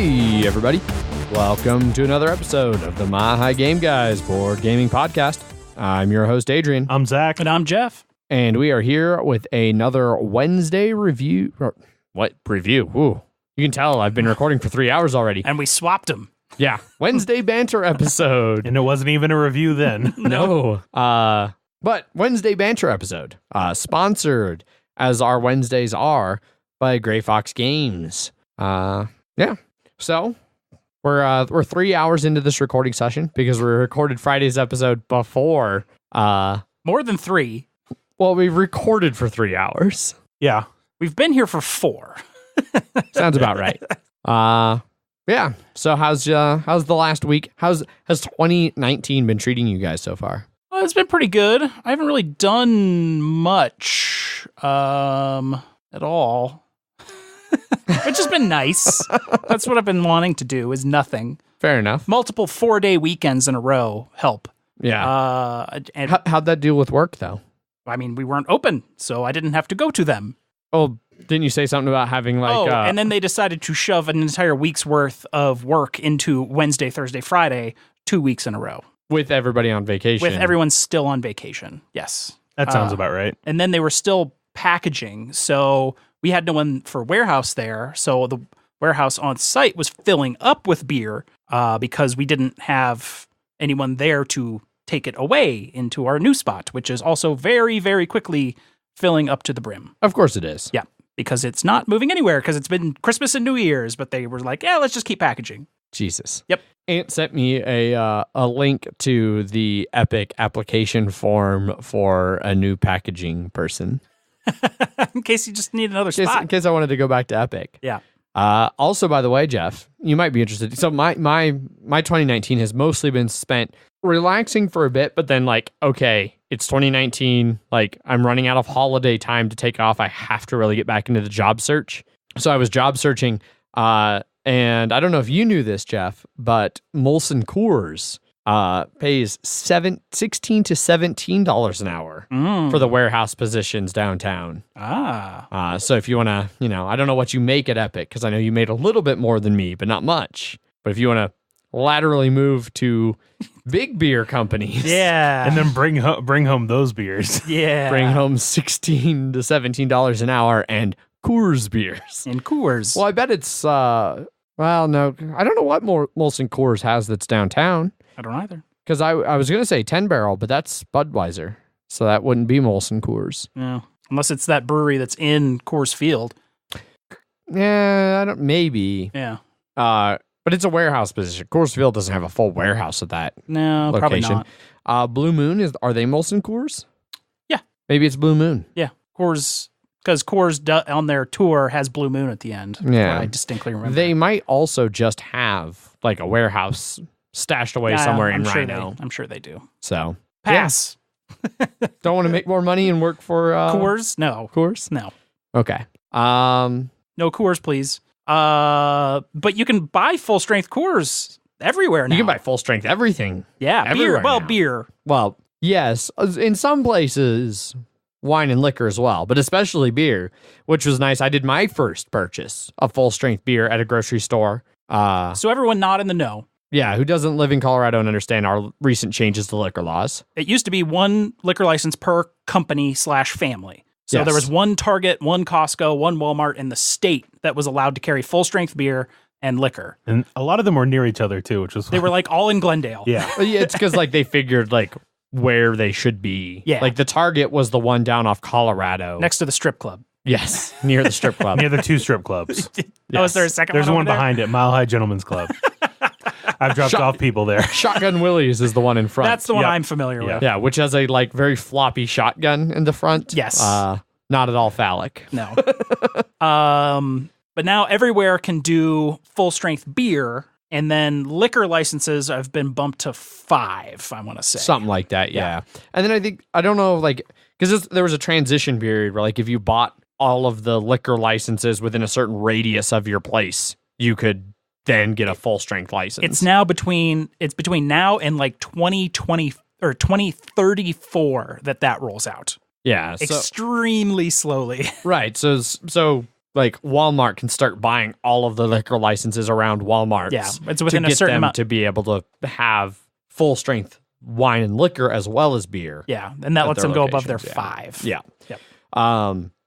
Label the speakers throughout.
Speaker 1: Hey, everybody. Welcome to another episode of the My High Game Guys board gaming podcast. I'm your host, Adrian.
Speaker 2: I'm Zach.
Speaker 3: And I'm Jeff.
Speaker 1: And we are here with another Wednesday review. What review? Ooh, you can tell I've been recording for 3 hours already.
Speaker 3: And we swapped them.
Speaker 1: Yeah, Wednesday banter episode.
Speaker 2: And it wasn't even a review then.
Speaker 1: No. But Wednesday banter episode, sponsored, as our Wednesdays are, by Gray Fox Games. Yeah. So we're 3 hours into this recording session because we recorded Friday's episode before.
Speaker 3: More than 3.
Speaker 1: Well, we recorded for 3 hours.
Speaker 2: Yeah.
Speaker 3: We've been here for 4.
Speaker 1: Sounds about right. Yeah. So how's the last week? Has 2019 been treating you guys so far?
Speaker 3: Well, it's been pretty good. I haven't really done much at all. Which has been nice. That's what I've been wanting to do, is nothing.
Speaker 1: Fair enough.
Speaker 3: Multiple 4-day weekends in a row help.
Speaker 1: Yeah.
Speaker 3: And
Speaker 1: How'd that deal with work, though?
Speaker 3: I mean, we weren't open, so I didn't have to go to them.
Speaker 1: Oh, didn't you say something about having like...
Speaker 3: and then they decided to shove an entire week's worth of work into Wednesday, Thursday, Friday, 2 weeks in a row.
Speaker 1: With everybody on vacation.
Speaker 3: With everyone still on vacation, yes.
Speaker 2: That sounds about right.
Speaker 3: And then they were still packaging, so we had no one for warehouse there, so the warehouse on site was filling up with beer because we didn't have anyone there to take it away into our new spot, which is also very, very quickly filling up to the brim.
Speaker 1: Of course it is.
Speaker 3: Yeah, because it's not moving anywhere because it's been Christmas and New Year's, but they were like, yeah, let's just keep packaging.
Speaker 1: Jesus.
Speaker 3: Yep.
Speaker 1: Aunt sent me a link to the Epic application form for a new packaging person.
Speaker 3: In case you just need another spot.
Speaker 1: In case I wanted to go back to Epic.
Speaker 3: Yeah.
Speaker 1: Also, by the way, Jeff, you might be interested. So my 2019 has mostly been spent relaxing for a bit, but then like, okay, it's 2019. Like, I'm running out of holiday time to take off. I have to really get back into the job search. So I was job searching, and I don't know if you knew this, Jeff, but Molson Coors pays $16 to $17 an hour for the warehouse positions downtown. So if you want to, I don't know what you make at Epic, because I know you made a little bit more than me, but not much. But if you want to laterally move to big beer companies,
Speaker 3: Yeah.
Speaker 2: And then bring home those beers.
Speaker 3: Yeah.
Speaker 1: bring home $16 to $17 an hour and Coors beers.
Speaker 3: And Coors.
Speaker 1: Well, I bet it's, well, no, I don't know what Molson Coors has that's downtown.
Speaker 3: I don't either.
Speaker 1: Because I was going to say 10 barrel, but that's Budweiser. So that wouldn't be Molson Coors.
Speaker 3: Yeah. Unless it's that brewery that's in Coors Field.
Speaker 1: Yeah, maybe.
Speaker 3: Yeah.
Speaker 1: But it's a warehouse position. Coors Field doesn't have a full warehouse at that
Speaker 3: No, probably
Speaker 1: location.
Speaker 3: not.
Speaker 1: Blue Moon, are they Molson Coors?
Speaker 3: Yeah.
Speaker 1: Maybe it's Blue Moon.
Speaker 3: Yeah. Coors, because Coors on their tour has Blue Moon at the end.
Speaker 1: Yeah.
Speaker 3: I distinctly remember.
Speaker 1: They might also just have like a warehouse stashed away somewhere in Rhino.
Speaker 3: I'm sure they do.
Speaker 1: So
Speaker 3: Pass.
Speaker 1: don't want to make more money and work for
Speaker 3: Coors? No.
Speaker 1: Coors?
Speaker 3: No.
Speaker 1: Okay.
Speaker 3: No Coors, please. But you can buy full strength Coors everywhere now.
Speaker 1: You can buy full strength everything.
Speaker 3: Yeah,
Speaker 1: everywhere
Speaker 3: beer. Well,
Speaker 1: now.
Speaker 3: beer.
Speaker 1: Well, yes, in some places, wine and liquor as well, but especially beer, which was nice. I did my first purchase of full strength beer at a grocery store.
Speaker 3: So everyone not in the know.
Speaker 1: Yeah, who doesn't live in Colorado and understand our recent changes to liquor laws?
Speaker 3: It used to be one liquor license per company/family. So
Speaker 1: Yes.
Speaker 3: there was one Target, one Costco, one Walmart in the state that was allowed to carry full strength beer and liquor.
Speaker 2: And a lot of them were near each other too, which was
Speaker 3: They were like all in Glendale.
Speaker 2: Yeah.
Speaker 1: Yeah, it's because like they figured like where they should be.
Speaker 3: Yeah.
Speaker 1: Like the Target was the one down off Colorado.
Speaker 3: Next to the strip club.
Speaker 1: Yes, near the strip club.
Speaker 2: near the 2 strip clubs.
Speaker 3: Oh, is there a second
Speaker 2: There's
Speaker 3: one?
Speaker 2: one
Speaker 3: over there?
Speaker 2: behind it, Mile High Gentlemen's Club. I've dropped off people there.
Speaker 1: Shotgun Willie's is the one in front.
Speaker 3: That's the one
Speaker 2: Yep.
Speaker 3: I'm familiar with.
Speaker 1: Yeah, which has a like very floppy shotgun in the front.
Speaker 3: Yes.
Speaker 1: Not at all phallic.
Speaker 3: No. But now everywhere can do full strength beer, and then liquor licenses have been bumped to 5, I want to say.
Speaker 1: Something like that, yeah. And then I don't know, like, because there was a transition period where, like, if you bought all of the liquor licenses within a certain radius of your place, you could then get a full strength license.
Speaker 3: It's now between now and like 2020 or 2034 that rolls out.
Speaker 1: Yeah. So,
Speaker 3: Extremely slowly.
Speaker 1: right. So like Walmart can start buying all of the liquor licenses around Walmart.
Speaker 3: Yeah, it's within a certain amount
Speaker 1: to be able to have full strength wine and liquor as well as beer.
Speaker 3: Yeah, and that lets them go above their
Speaker 1: locations,
Speaker 3: 5.
Speaker 1: Yeah.
Speaker 3: Yep.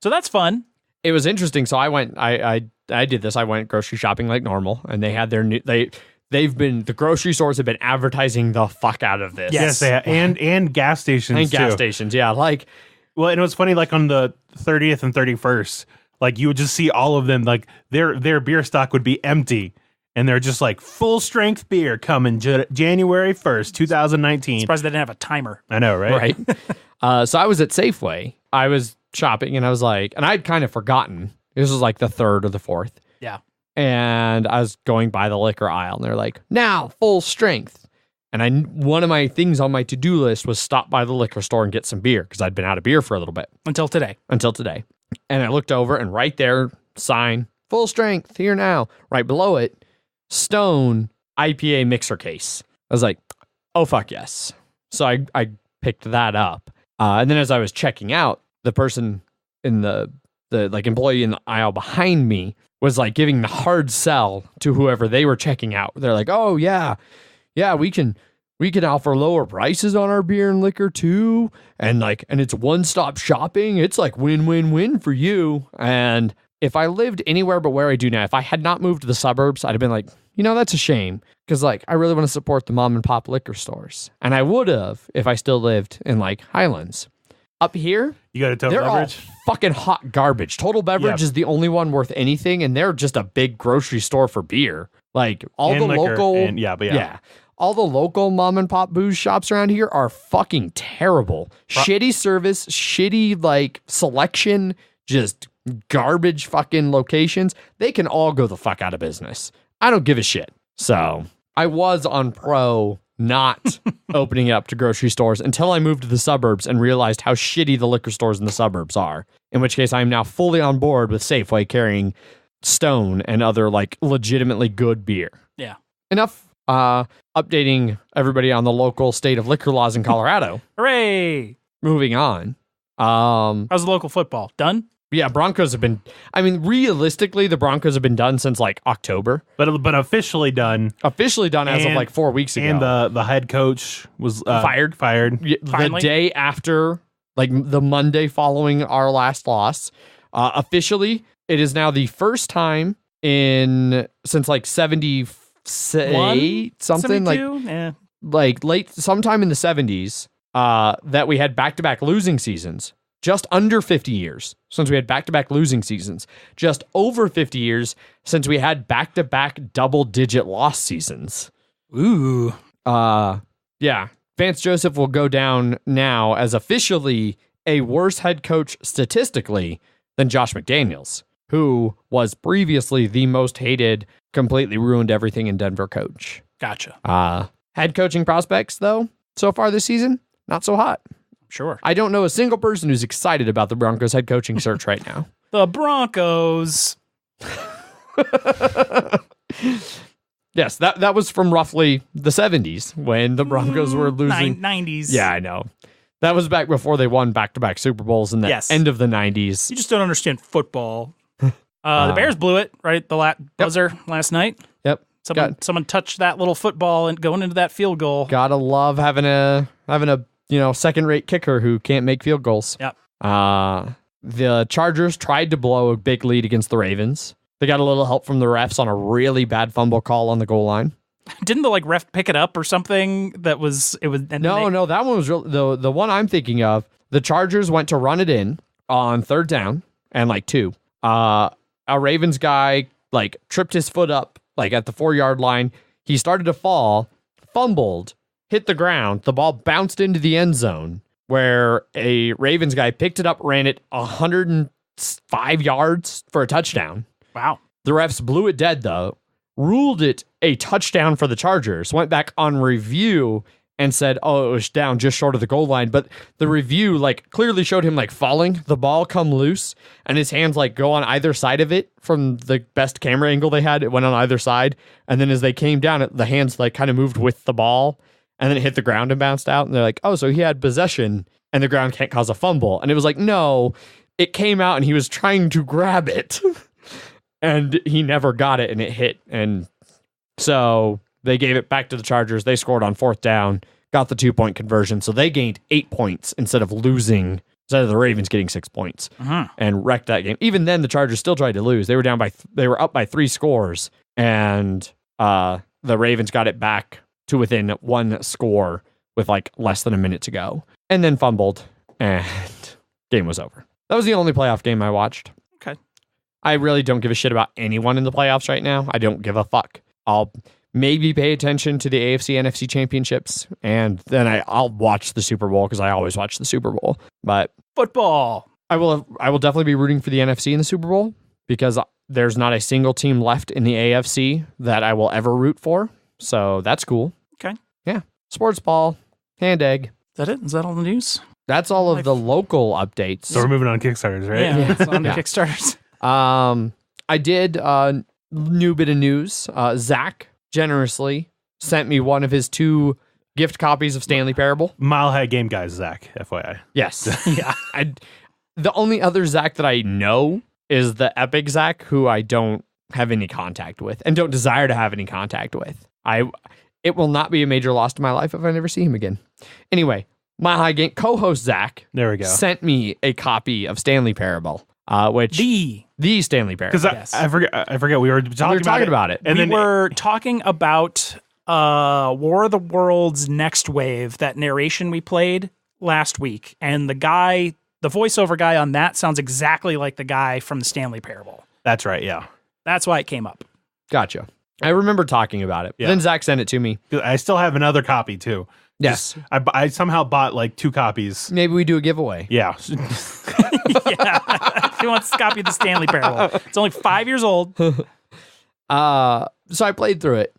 Speaker 1: So
Speaker 3: that's fun.
Speaker 1: It was interesting. So I did this. I went grocery shopping like normal, and they had their new the grocery stores have been advertising the fuck out of this.
Speaker 2: Yes, they have. And gas stations
Speaker 1: And gas
Speaker 2: too.
Speaker 1: stations, yeah. Like,
Speaker 2: Well, and it was funny, like on the 30th and 31st, like you would just see all of them, like their beer stock would be empty. And they're just like full strength beer coming January 1st, 2019.
Speaker 3: Surprised they didn't have a timer.
Speaker 2: I know, right?
Speaker 1: right. So I was at Safeway. I was shopping, and I was like, and I'd kind of forgotten. This was like the 3rd or the 4th.
Speaker 3: Yeah.
Speaker 1: And I was going by the liquor aisle, and they're like, now full strength. And one of my things on my to-do list was stop by the liquor store and get some beer, because I'd been out of beer for a little bit.
Speaker 3: Until today.
Speaker 1: And I looked over, and right there, sign, full strength, here now. Right below it, Stone IPA mixer case. I was like, oh, fuck yes. So I picked that up. And then as I was checking out, the person in the like employee in the aisle behind me was like giving the hard sell to whoever they were checking out. They're like, oh, yeah, we can offer lower prices on our beer and liquor too. And it's one-stop shopping. It's like win-win-win for you. And if I lived anywhere but where I do now, if I had not moved to the suburbs, I'd have been like, that's a shame. Because I really want to support the mom and pop liquor stores. And I would have if I still lived in Highlands. Up here,
Speaker 2: You got a Total
Speaker 1: they're
Speaker 2: Beverage?
Speaker 1: all fucking hot garbage. Total Beverage
Speaker 2: Yeah.
Speaker 1: is the only one worth anything, and they're just a big grocery store for beer. Like all
Speaker 2: And
Speaker 1: the
Speaker 2: liquor,
Speaker 1: local,
Speaker 2: and- yeah.
Speaker 1: all the local mom and pop booze shops around here are fucking terrible. Shitty service, shitty selection, just garbage fucking locations. They can all go the fuck out of business. I don't give a shit. So I was on pro not opening up to grocery stores until I moved to the suburbs and realized how shitty the liquor stores in the suburbs are. In which case I am now fully on board with Safeway carrying Stone and other legitimately good beer.
Speaker 3: Yeah.
Speaker 1: Enough updating everybody on the local state of liquor laws in Colorado.
Speaker 3: Hooray!
Speaker 1: Moving on.
Speaker 3: How's the local football? Done?
Speaker 1: Yeah, Broncos have been, realistically, the Broncos have been done since October.
Speaker 2: But officially done.
Speaker 1: Officially done as
Speaker 2: And-
Speaker 1: of 4 weeks ago.
Speaker 2: And the head coach was
Speaker 1: Fired.
Speaker 2: Fired.
Speaker 1: The
Speaker 3: Finally?
Speaker 1: day after, the Monday following our last loss. Officially, it is now the first time since 78 something
Speaker 3: 72? Yeah.
Speaker 1: late sometime in the 70s that we had back-to-back losing seasons. Just under 50 years since we had back-to-back losing seasons. Just over 50 years since we had back-to-back double-digit loss seasons.
Speaker 3: Ooh.
Speaker 1: Yeah. Vance Joseph will go down now as officially a worse head coach statistically than Josh McDaniels, who was previously the most hated, completely ruined everything in Denver coach.
Speaker 3: Gotcha.
Speaker 1: Head coaching prospects, though, so far this season, not so hot.
Speaker 3: Sure.
Speaker 1: I don't know a single person who's excited about the Broncos head coaching search right now.
Speaker 3: The Broncos.
Speaker 1: Yes, that was from roughly the 70s when the Broncos were losing.
Speaker 3: 90s.
Speaker 1: Yeah, I know. That was back before they won back-to-back Super Bowls in the
Speaker 3: Yes.
Speaker 1: end of the 90s.
Speaker 3: You just don't understand football. The Bears blew it, right? The buzzer last night.
Speaker 1: Yep.
Speaker 3: Someone touched that little football and going into that field goal.
Speaker 1: Gotta love having a second-rate kicker who can't make field goals.
Speaker 3: Yep.
Speaker 1: The Chargers tried to blow a big lead against the Ravens. They got a little help from the refs on a really bad fumble call on the goal line.
Speaker 3: Didn't the ref pick it up or something? That was it was. And
Speaker 1: No, that one was the one I'm thinking of. The Chargers went to run it in on 3rd down and 2. A Ravens guy tripped his foot up at the 4-yard line. He started to fall, fumbled, hit the ground. The ball bounced into the end zone where a Ravens guy picked it up, ran it 105 yards for a touchdown.
Speaker 3: Wow.
Speaker 1: The refs blew it dead, though, ruled it a touchdown for the Chargers, went back on review and said, oh, it was down just short of the goal line. But the review clearly showed him falling, the ball come loose, and his hands go on either side of it from the best camera angle they had. It went on either side. And then as they came down, the hands kind of moved with the ball and then it hit the ground and bounced out. And they're like, oh, so he had possession and the ground can't cause a fumble. And it was no, it came out and he was trying to grab it. and he never got it, and it hit. And so they gave it back to the Chargers. They scored on 4th down, got the 2-point conversion. So they gained 8 points instead of the Ravens getting 6 points and wrecked that game. Even then, the Chargers still tried to lose. They were they were up by 3 scores, and the Ravens got it back to within 1 score with like less than a minute to go, and then fumbled, and game was over. That was the only playoff game I watched.
Speaker 3: Okay.
Speaker 1: I really don't give a shit about anyone in the playoffs right now. I don't give a fuck. I'll maybe pay attention to the AFC, NFC championships, and then I'll watch the Super Bowl because I always watch the Super Bowl. But
Speaker 3: Football.
Speaker 1: I will definitely be rooting for the NFC in the Super Bowl because there's not a single team left in the AFC that I will ever root for. So that's cool.
Speaker 3: Okay.
Speaker 1: Yeah. Sports ball, hand egg.
Speaker 3: Is that it? Is that all the news?
Speaker 1: That's all of the local updates.
Speaker 2: So we're moving on Kickstarters, right?
Speaker 3: Yeah, it's on the
Speaker 1: Yeah.
Speaker 3: Kickstarters.
Speaker 1: I did new bit of news. Zach generously sent me one of his 2 gift copies of Stanley Parable.
Speaker 2: Mile High Game Guys, Zach, FYI.
Speaker 1: Yes.
Speaker 3: Yeah.
Speaker 1: The only other Zach that I know is the Epic Zach, who I don't have any contact with and don't desire to have any contact with. It will not be a major loss to my life if I never see him again. Anyway, Mile High Game co-host Zach
Speaker 2: There we go.
Speaker 1: sent me a copy of Stanley Parable, which the Stanley Parable.
Speaker 2: Because
Speaker 3: Yes.
Speaker 2: I forget we were talking,
Speaker 1: about it.
Speaker 2: And
Speaker 3: we
Speaker 2: then
Speaker 3: were talking about War of the Worlds Next Wave, that narration we played last week. And the voiceover guy on that sounds exactly like the guy from the Stanley Parable.
Speaker 2: that's right, yeah.
Speaker 3: That's why it came up.
Speaker 1: Gotcha. I remember talking about it.
Speaker 2: Yeah.
Speaker 1: Then Zach sent it to me.
Speaker 2: 'Cause I still have another copy too.
Speaker 1: Yes.
Speaker 2: I somehow bought like 2 copies.
Speaker 1: Maybe we do a giveaway.
Speaker 2: Yeah.
Speaker 3: Yeah. She wants to copy the Stanley Parable. It's only 5 years old.
Speaker 1: So I played through it.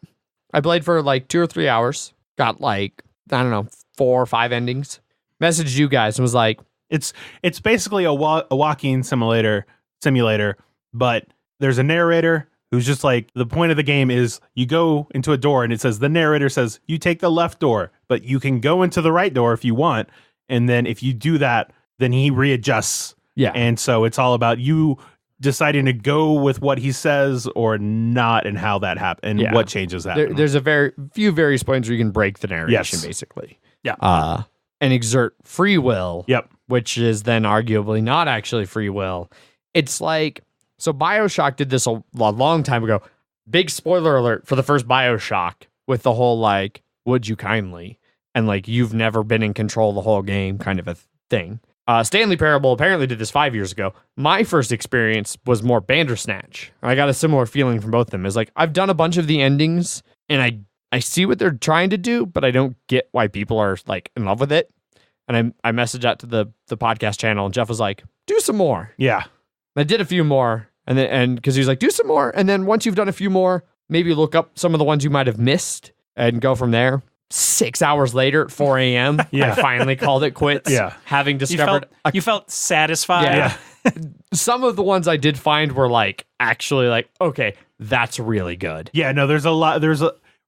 Speaker 1: I played for like 2 or 3 hours. Got like, I don't know, 4 or 5 endings. Messaged you guys and was like,
Speaker 2: It's basically a walking simulator, but there's a narrator who's just like, the point of the game is you go into a door and it says, the narrator says, you take the left door, but you can go into the right door if you want. And then if you do that, then he readjusts.
Speaker 1: yeah.
Speaker 2: And so it's all about you deciding to go with what he says or not, and how that happens, and what changes that.
Speaker 1: There's a few various points where you can break the narration,
Speaker 2: Yes.
Speaker 1: basically.
Speaker 3: Yeah.
Speaker 1: And exert free will.
Speaker 2: Yep.
Speaker 1: Which is then arguably not actually free will. It's like, so BioShock did this a long time ago. Big spoiler alert for the first BioShock with the whole like, would you kindly? And like, you've never been in control of the whole game kind of a thing. Stanley Parable apparently did this 5 years ago. My first experience was more Bandersnatch. I got a similar feeling from both of them. It's like, I've done a bunch of the endings and I see what they're trying to do, but I don't get why people are like in love with it. And I messaged out to the podcast channel, and Jeff was like, do some more.
Speaker 2: Yeah.
Speaker 1: I did a few more, and because he was like, do some more, and then once you've done a few more, maybe look up some of the ones you might have missed and go from there. 6 hours later at 4 a.m.,
Speaker 2: Yeah.
Speaker 1: I finally called it quits.
Speaker 2: Yeah.
Speaker 1: Having discovered
Speaker 3: You felt satisfied.
Speaker 1: Yeah. Some of the ones I did find were like actually like, okay, that's really good.
Speaker 2: Yeah, no, there's a lot.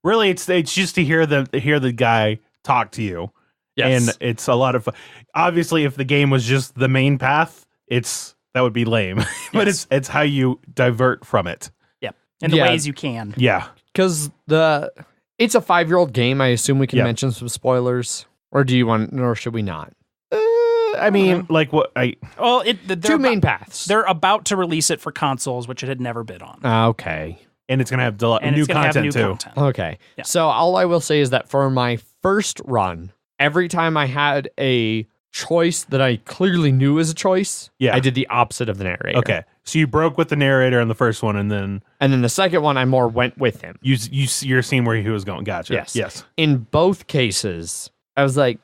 Speaker 2: Really, it's just to hear the guy talk to you.
Speaker 1: Yes.
Speaker 2: And it's a lot of fun. Obviously, if the game was just the main path, that would be lame. But
Speaker 3: Yes.
Speaker 2: it's how you divert from it.
Speaker 3: Yep. In the
Speaker 1: Yeah.
Speaker 3: ways you can.
Speaker 2: Yeah.
Speaker 1: Because it's a 5-year-old game. I assume we can
Speaker 2: Yep.
Speaker 1: mention some spoilers, or should we not?
Speaker 2: I mean, like what
Speaker 3: Well, they're
Speaker 1: 2 main paths.
Speaker 3: They're about to release it for consoles, which it had never been on.
Speaker 1: Okay.
Speaker 2: and it's gonna have
Speaker 3: And
Speaker 2: new
Speaker 3: it's going to have
Speaker 2: content
Speaker 3: new
Speaker 2: too.
Speaker 3: content.
Speaker 1: Okay.
Speaker 3: Yeah.
Speaker 1: So all I will say is that for my first run, every time I had a choice that I clearly knew was a choice,
Speaker 2: Yeah.
Speaker 1: I did the opposite of the narrator.
Speaker 2: Okay, so you broke with the narrator on the first one, and then
Speaker 1: And then the second one, I more went with him.
Speaker 2: you're seeing where he was going. Gotcha.
Speaker 1: Yes.
Speaker 2: Yes.
Speaker 1: In both cases, I was like,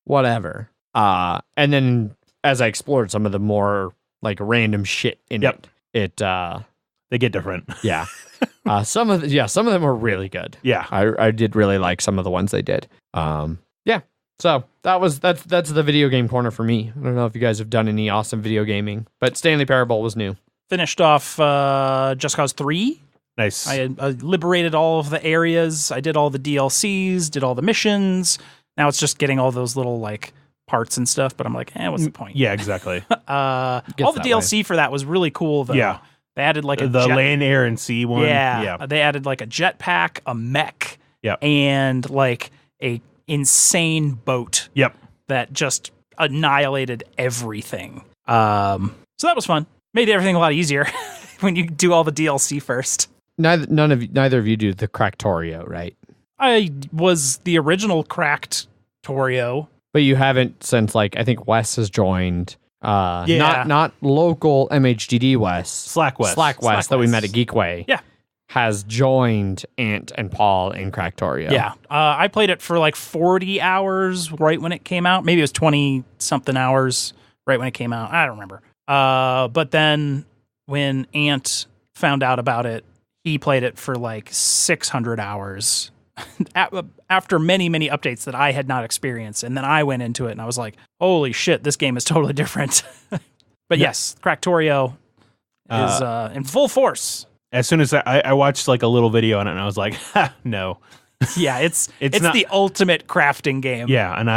Speaker 1: whatever. And then as I explored some of the more like random shit in
Speaker 2: Yep.
Speaker 1: it,
Speaker 2: They get different.
Speaker 1: yeah. Some of them were really good.
Speaker 2: Yeah.
Speaker 1: I did really like some of the ones they did. Yeah. So that's the video game corner for me. I don't know if you guys have done any awesome video gaming, but Stanley Parable was new.
Speaker 3: Finished off Just Cause 3.
Speaker 2: Nice.
Speaker 3: I liberated all of the areas. I did all the DLCs, did all the missions. Now it's just getting all those little like parts and stuff, but I'm like, what's the point?
Speaker 2: Yeah, exactly.
Speaker 3: All the
Speaker 1: that
Speaker 3: DLC for that was really cool though.
Speaker 2: Yeah.
Speaker 3: They added like
Speaker 2: the land, air, and sea one.
Speaker 3: Yeah. They added like a jetpack, a mech, and like a insane boat.
Speaker 2: Yep.
Speaker 3: That just annihilated everything. So that was fun. Made everything a lot easier when you do all the DLC first.
Speaker 1: Neither of you do the Cractorio, right?
Speaker 3: I was the original Cracked Torio.
Speaker 1: But you haven't since, like, I think Wes has joined. Not local MHDD West.
Speaker 2: Slack West
Speaker 1: that we met at Geekway.
Speaker 3: Yeah.
Speaker 1: Has joined Ant and Paul in Cractorio.
Speaker 3: Yeah. I played it for like 40 hours right when it came out. Maybe it was 20-something hours right when it came out. I don't remember. But then when Ant found out about it, he played it for like 600 hours after many, many updates that I had not experienced. And then I went into it and I was like, holy shit, this game is totally different. But yes, Cractorio is in full force.
Speaker 2: As soon as I watched like a little video on it and I was like, no.
Speaker 3: Yeah, it's
Speaker 2: not
Speaker 3: the ultimate crafting game.
Speaker 2: Yeah, and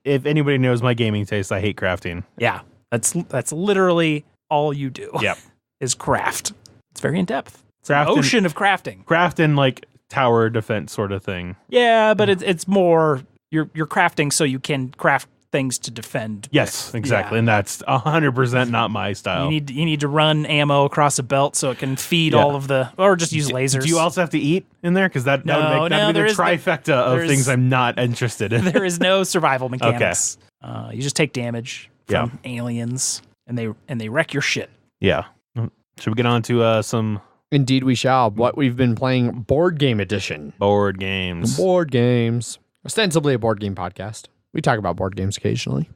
Speaker 2: if anybody knows my gaming taste, I hate crafting.
Speaker 3: Yeah, that's literally all you do.
Speaker 2: Yep.
Speaker 3: Is craft. It's very in depth. It's
Speaker 2: an
Speaker 3: ocean of crafting.
Speaker 2: Crafting like tower defense sort of thing.
Speaker 3: Yeah, but it's more you're crafting so you can craft things to defend.
Speaker 2: Yes,
Speaker 3: with.
Speaker 2: exactly,
Speaker 3: Yeah.
Speaker 2: and that's 100% not my style.
Speaker 3: You need to run ammo across a belt so it can feed all of the, or just use lasers.
Speaker 2: Do you also have to eat in there? Because that would be the trifecta of things I'm not interested in.
Speaker 3: There is no survival mechanics. Okay. You just take damage from aliens, and they wreck your shit.
Speaker 2: Yeah. Should we get on to some?
Speaker 1: Indeed, we shall. What we've been playing, board game edition.
Speaker 2: Board games.
Speaker 1: Board games. Ostensibly a board game podcast. We talk about board games occasionally.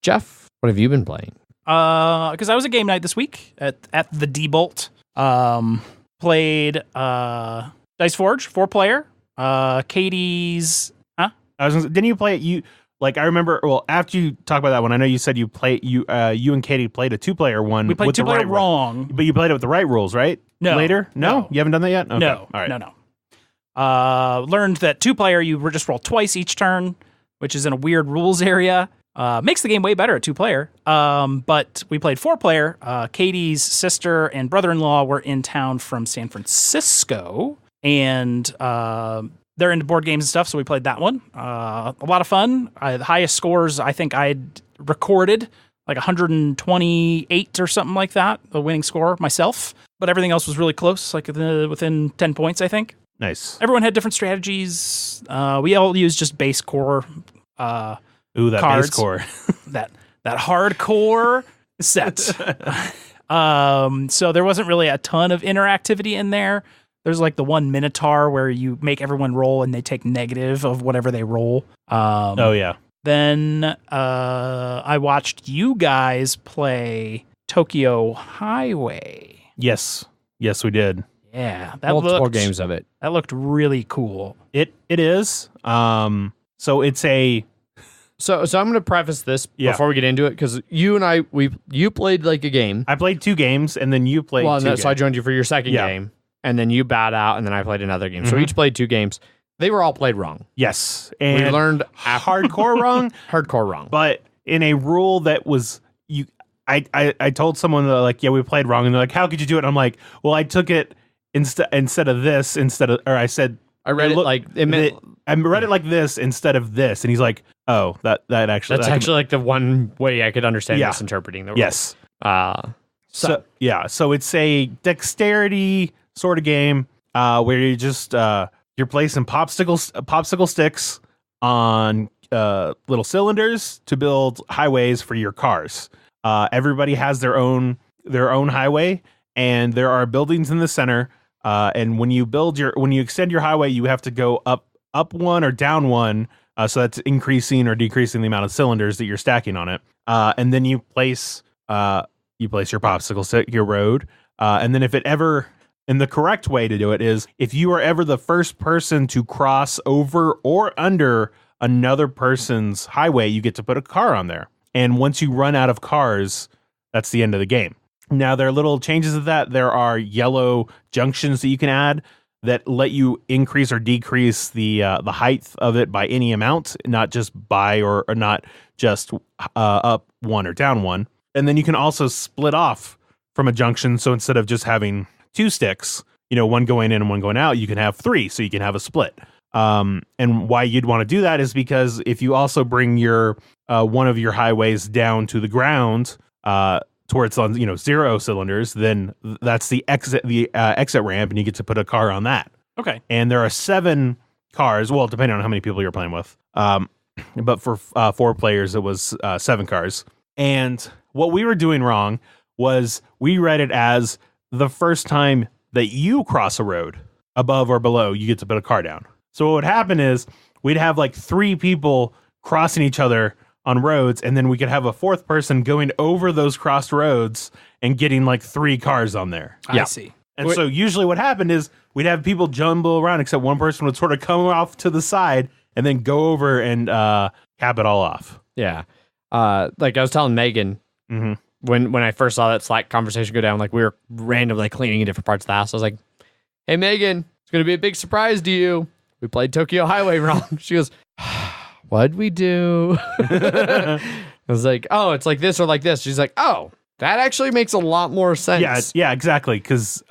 Speaker 1: Jeff, what have you been playing?
Speaker 3: Because I was at game night this week at the D-Bolt. Played Dice Forge 4-player. Katie's.
Speaker 2: Didn't you play it? I remember. Well, after you talk about that one, I know you said you and Katie played a 2-player one.
Speaker 3: We played 2-player wrong,
Speaker 2: but you played it with the right rules, right?
Speaker 3: No.
Speaker 2: Later? No, you haven't done that yet. Okay.
Speaker 3: No.
Speaker 2: All right.
Speaker 3: No. Learned that 2-player you just roll twice each turn, which is in a weird rules area. Makes the game way better at 2-player. But we played 4-player. Katie's sister and brother-in-law were in town from San Francisco, and they're into board games and stuff, so we played that one. A lot of fun. The highest scores I think I'd recorded, like 128 or something like that, the winning score myself. But everything else was really close, like within 10 points, I think.
Speaker 2: Nice.
Speaker 3: Everyone had different strategies. We all used just base core
Speaker 2: that
Speaker 3: cards.
Speaker 2: base core.
Speaker 3: that hardcore set. So there wasn't really a ton of interactivity in there. There's like the one Minotaur where you make everyone roll and they take negative of whatever they roll.
Speaker 2: Oh, yeah.
Speaker 3: Then I watched you guys play Tokyo Highway.
Speaker 2: Yes, we did.
Speaker 3: Yeah,
Speaker 1: multiple games of it.
Speaker 3: That looked really cool.
Speaker 2: It is. So it's a.
Speaker 1: So I'm going to preface this before we get into it, because you and I, you played like a game.
Speaker 2: I played 2 games, and then you played 2 games.
Speaker 1: So I joined you for your second game, and then you bowed out, and then I played another game. So we each played 2 games. They were all played wrong.
Speaker 2: Yes, and
Speaker 1: we learned
Speaker 2: hardcore wrong.
Speaker 1: Hardcore wrong.
Speaker 2: But in a rule that was I told someone that, like, we played wrong, and they're like, how could you do it? And I'm like, well, I took it instead of this, I said
Speaker 1: I read it like it meant.
Speaker 2: I read it like this instead of this, and he's like, "Oh, that's
Speaker 1: actually like the one way I could understand misinterpreting the rules."
Speaker 2: Yes.
Speaker 1: So
Speaker 2: it's a dexterity sort of game where you just you're placing popsicle sticks on little cylinders to build highways for your cars. Everybody has their own highway, and there are buildings in the center. And when you extend your highway, you have to go up one or down one. So that's increasing or decreasing the amount of cylinders that you're stacking on it. And then you place your popsicle stick, your road. And then and the correct way to do it is if you are ever the first person to cross over or under another person's highway, you get to put a car on there. And once you run out of cars, that's the end of the game. Now, there are little changes of that. There are yellow junctions that you can add that let you increase or decrease the height of it by any amount, not just by or not just up one or down one. And then you can also split off from a junction. So instead of just having 2 sticks, one going in and one going out, you can have 3. So you can have a split. And why you'd want to do that is because if you also bring your one of your highways down to the ground towards 0 cylinders, then that's the exit ramp, and you get to put a car on that.
Speaker 3: Okay.
Speaker 2: And there are 7 cars. Well, depending on how many people you're playing with. But for 4 players, it was 7 cars. And what we were doing wrong was we read it as the first time that you cross a road above or below, you get to put a car down. So what would happen is we'd have like 3 people crossing each other on roads, and then we could have a 4th person going over those crossed roads and getting like 3 cars on there.
Speaker 3: I see.
Speaker 2: And so usually what happened is we'd have people jumble around, except one person would sort of come off to the side and then go over and cap it all off.
Speaker 1: Yeah. Like I was telling Megan, when I first saw that Slack conversation go down, like we were randomly cleaning in different parts of the house. I was like, hey, Megan, it's going to be a big surprise to you. We played Tokyo Highway wrong. She goes, what'd we do? I was like, oh, it's like this or like this. She's like, oh, that actually makes a lot more sense.
Speaker 2: Yeah, exactly. Because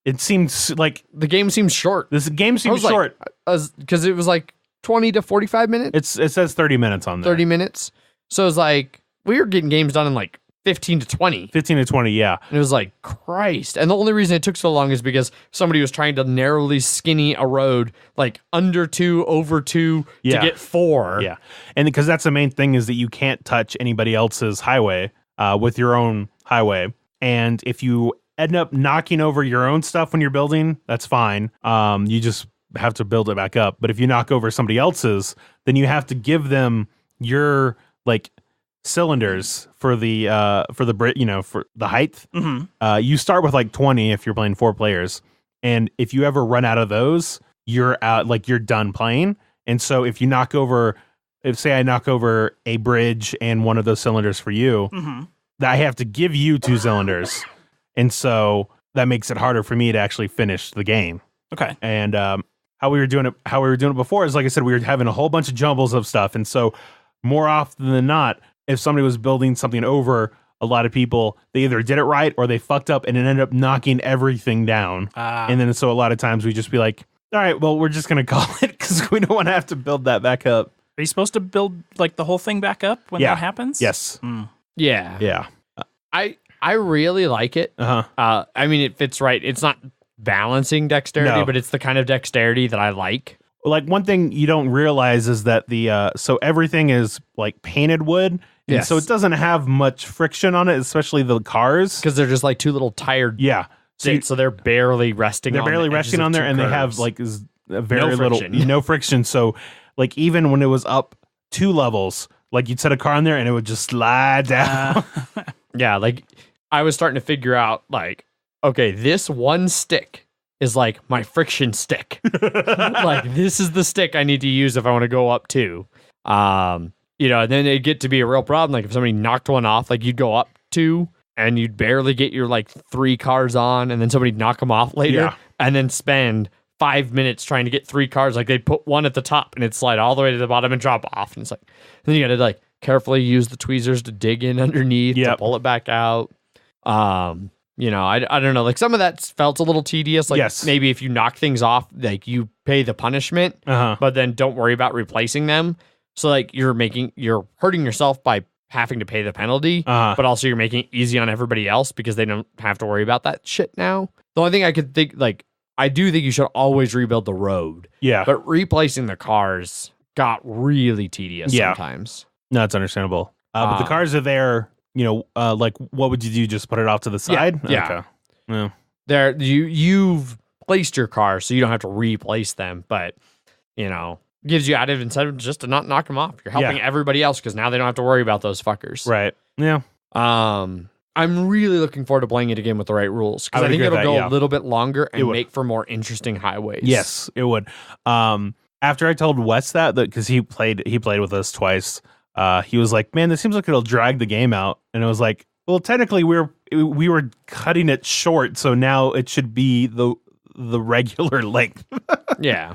Speaker 2: it seems like
Speaker 1: the game seems short.
Speaker 2: This game seems short.
Speaker 1: Because it was like 20 to 45 minutes.
Speaker 2: It says 30 minutes on there.
Speaker 1: 30 minutes. So it's like we were getting games done in like 15 to 20.
Speaker 2: 15 to 20, yeah.
Speaker 1: And it was like, Christ. And the only reason it took so long is because somebody was trying to narrowly skinny a road, like under 2, over 2 to get 4.
Speaker 2: Yeah. And because that's the main thing is that you can't touch anybody else's highway with your own highway. And if you end up knocking over your own stuff when you're building, that's fine. You just have to build it back up. But if you knock over somebody else's, then you have to give them your like cylinders for the for the height. You start with like 20 if you're playing 4 players, and if you ever run out of those, you're out, like you're done playing. And so if you knock over, say I knock over a bridge and one of those cylinders for you, I have to give you 2 cylinders, and so that makes it harder for me to actually finish the game.
Speaker 3: Okay.
Speaker 2: And how we were doing it before is, like I said, we were having a whole bunch of jumbles of stuff, and so more often than not, if somebody was building something over a lot of people, they either did it right or they fucked up and it ended up knocking everything down. And then so a lot of times we just be like, all right, well, we're just going to call it because we don't want to have to build that back up.
Speaker 3: Are you supposed to build like the whole thing back up when that happens?
Speaker 2: Yes.
Speaker 1: Yeah.
Speaker 2: Yeah.
Speaker 1: I really like it. I mean, it fits right. It's not balancing dexterity, but it's the kind of dexterity that I like.
Speaker 2: Like one thing you don't realize is that so everything is like painted wood. And so it doesn't have much friction on it, especially the cars.
Speaker 1: Because they're just like 2 little tired.
Speaker 2: Yeah.
Speaker 1: So they're barely resting on
Speaker 2: there, and they have like very little, no friction. So like even when it was up 2 levels, like you'd set a car on there and it would just slide down.
Speaker 1: Yeah, like I was starting to figure out like, okay, this one stick is like my friction stick. Like this is the stick I need to use if I want to go up 2. And then it'd get to be a real problem. Like if somebody knocked one off, like you'd go up 2 and you'd barely get your like 3 cars on, and then somebody'd knock them off later and then spend 5 minutes trying to get 3 cars. Like they'd put one at the top and it'd slide all the way to the bottom and drop off. And it's like, then you got to like carefully use the tweezers to dig in underneath to pull it back out. I don't know. Like some of that felt a little tedious. Like maybe if you knock things off, like you pay the punishment, but then don't worry about replacing them. So like you're hurting yourself by having to pay the penalty, but also you're making it easy on everybody else because they don't have to worry about that shit now. The only thing I could think, like, I do think you should always rebuild the road. Yeah. But replacing the cars got really tedious sometimes.
Speaker 2: No, it's understandable. But the cars are there, like what would you do? Just put it off to the side?
Speaker 1: Yeah.
Speaker 2: Okay. Yeah.
Speaker 1: There you've placed your car so you don't have to replace them, but gives you added incentive just to not knock them off. You're helping everybody else because now they don't have to worry about those fuckers.
Speaker 2: Right. Yeah.
Speaker 1: I'm really looking forward to playing it again with the right rules because I think it'll go a little bit longer and make for more interesting highways.
Speaker 2: Yes, it would. After I told Wes that because he played with us twice, he was like, "Man, this seems like it'll drag the game out," and it was like, "Well, technically, we were cutting it short, so now it should be the regular length."
Speaker 1: Yeah.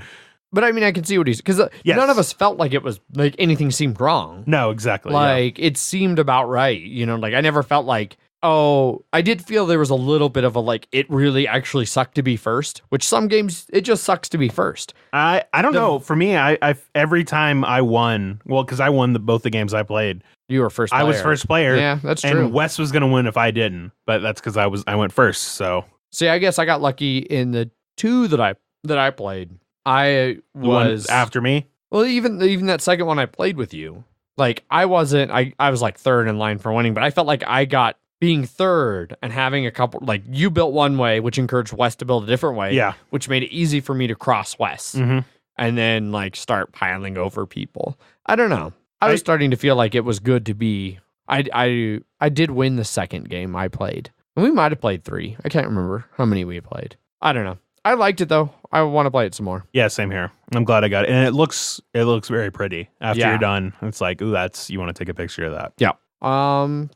Speaker 1: But I mean, I can see what he's because none of us felt like it was like anything seemed wrong.
Speaker 2: No, exactly.
Speaker 1: Like it seemed about right. Like I never felt like Oh, I did feel there was a little bit of a like it really actually sucked to be first, which some games it just sucks to be first.
Speaker 2: I don't know. For me, I every time I won, well, because I won both the games I played.
Speaker 1: You were first player.
Speaker 2: I was first player.
Speaker 1: Yeah, that's true.
Speaker 2: And Wes was gonna win if I didn't, but that's because I went first. So
Speaker 1: see, I guess I got lucky in the 2 that I played. I was
Speaker 2: after me.
Speaker 1: Well, even that second one I played with you. Like I was like third in line for winning, but I felt like I got being third and having a couple, like you built one way, which encouraged Wes to build a different way,
Speaker 2: Yeah.
Speaker 1: which made it easy for me to cross Wes
Speaker 2: Mm-hmm.
Speaker 1: and then like start piling over people. I don't know. I was starting to feel like it was good to be. I did win the second game I played. And we might have played 3. I can't remember how many we played. I don't know. I liked it though. I want to play it some more.
Speaker 2: Yeah, same here. I'm glad I got it, and it looks very pretty. After
Speaker 1: Yeah.
Speaker 2: you're done, it's like, ooh, you want to take a picture of that.
Speaker 1: Yeah.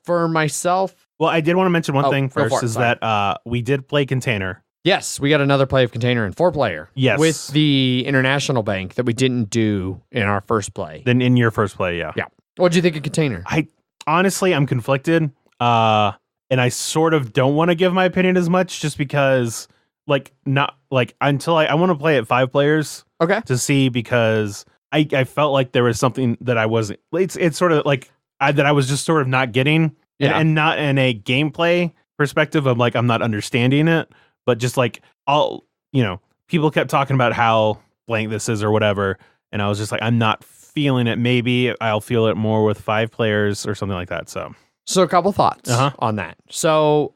Speaker 1: For myself,
Speaker 2: Well, I did want to mention one thing
Speaker 1: go for
Speaker 2: first
Speaker 1: it,
Speaker 2: is
Speaker 1: sorry.
Speaker 2: that we did play Container.
Speaker 1: yes, we got another play of Container in 4-player.
Speaker 2: Yes.
Speaker 1: With the International Bank that we didn't do in our first play.
Speaker 2: Then in your first play, yeah.
Speaker 1: Yeah. What'd you think of Container?
Speaker 2: Honestly, I'm conflicted, and I sort of don't want to give my opinion as much, just because, like, not like until I want to play it 5 players
Speaker 1: Okay.
Speaker 2: to see, because I felt like there was something that I wasn't. It's sort of like that I was just sort of not getting,
Speaker 1: Yeah.
Speaker 2: and not in a gameplay perspective of like I'm not understanding it, but just like people kept talking about how blank this is or whatever, and I was just like, I'm not feeling it. Maybe I'll feel it more with 5 players or something like that.
Speaker 1: So a couple thoughts
Speaker 2: Uh-huh.
Speaker 1: on that. So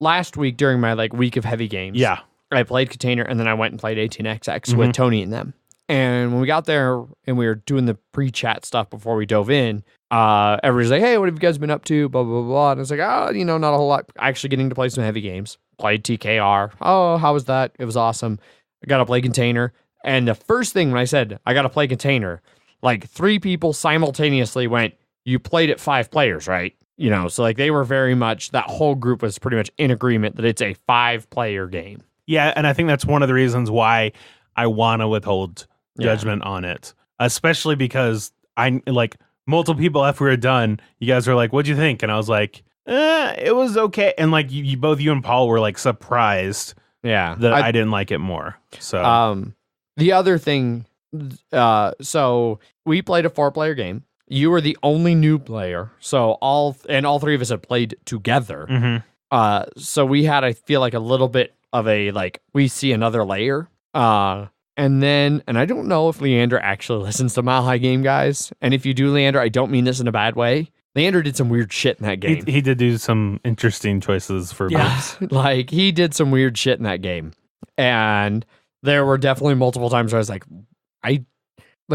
Speaker 1: last week during my like week of heavy games,
Speaker 2: Yeah.
Speaker 1: I played Container and then I went and played 18XX
Speaker 2: Mhm.
Speaker 1: with Tony and them. And when we got there and we were doing the pre-chat stuff before we dove in, everybody's like, hey, what have you guys been up to? Blah, blah, blah. And I was like, not a whole lot. Actually getting to play some heavy games. Played TKR. Oh, how was that? It was awesome. I got to play Container. And the first thing when I said, I got to play Container, like 3 people simultaneously went, you played it 5 players, right? So like they were very much, that whole group was pretty much in agreement that it's a 5-player game.
Speaker 2: Yeah, and I think that's one of the reasons why I want to withhold
Speaker 1: Yeah.
Speaker 2: judgment on it, especially because I like multiple people after we were done. You guys were like, "What'd you think?" And I was like, "It was okay." And like you and Paul were like surprised
Speaker 1: Yeah.
Speaker 2: that I didn't like it more. So
Speaker 1: The other thing, so we played a 4-player game. You were the only new player, so all 3 of us had played together.
Speaker 2: mhm.
Speaker 1: So we had, I feel like, a little bit of a like we see another layer. And I don't know if Leander actually listens to Mile High Game Guys. And if you do, Leander, I don't mean this in a bad way. Leander did some weird shit in that game.
Speaker 2: He did do some interesting choices for moves.
Speaker 1: Like he did some weird shit in that game. And there were definitely multiple times where I was like,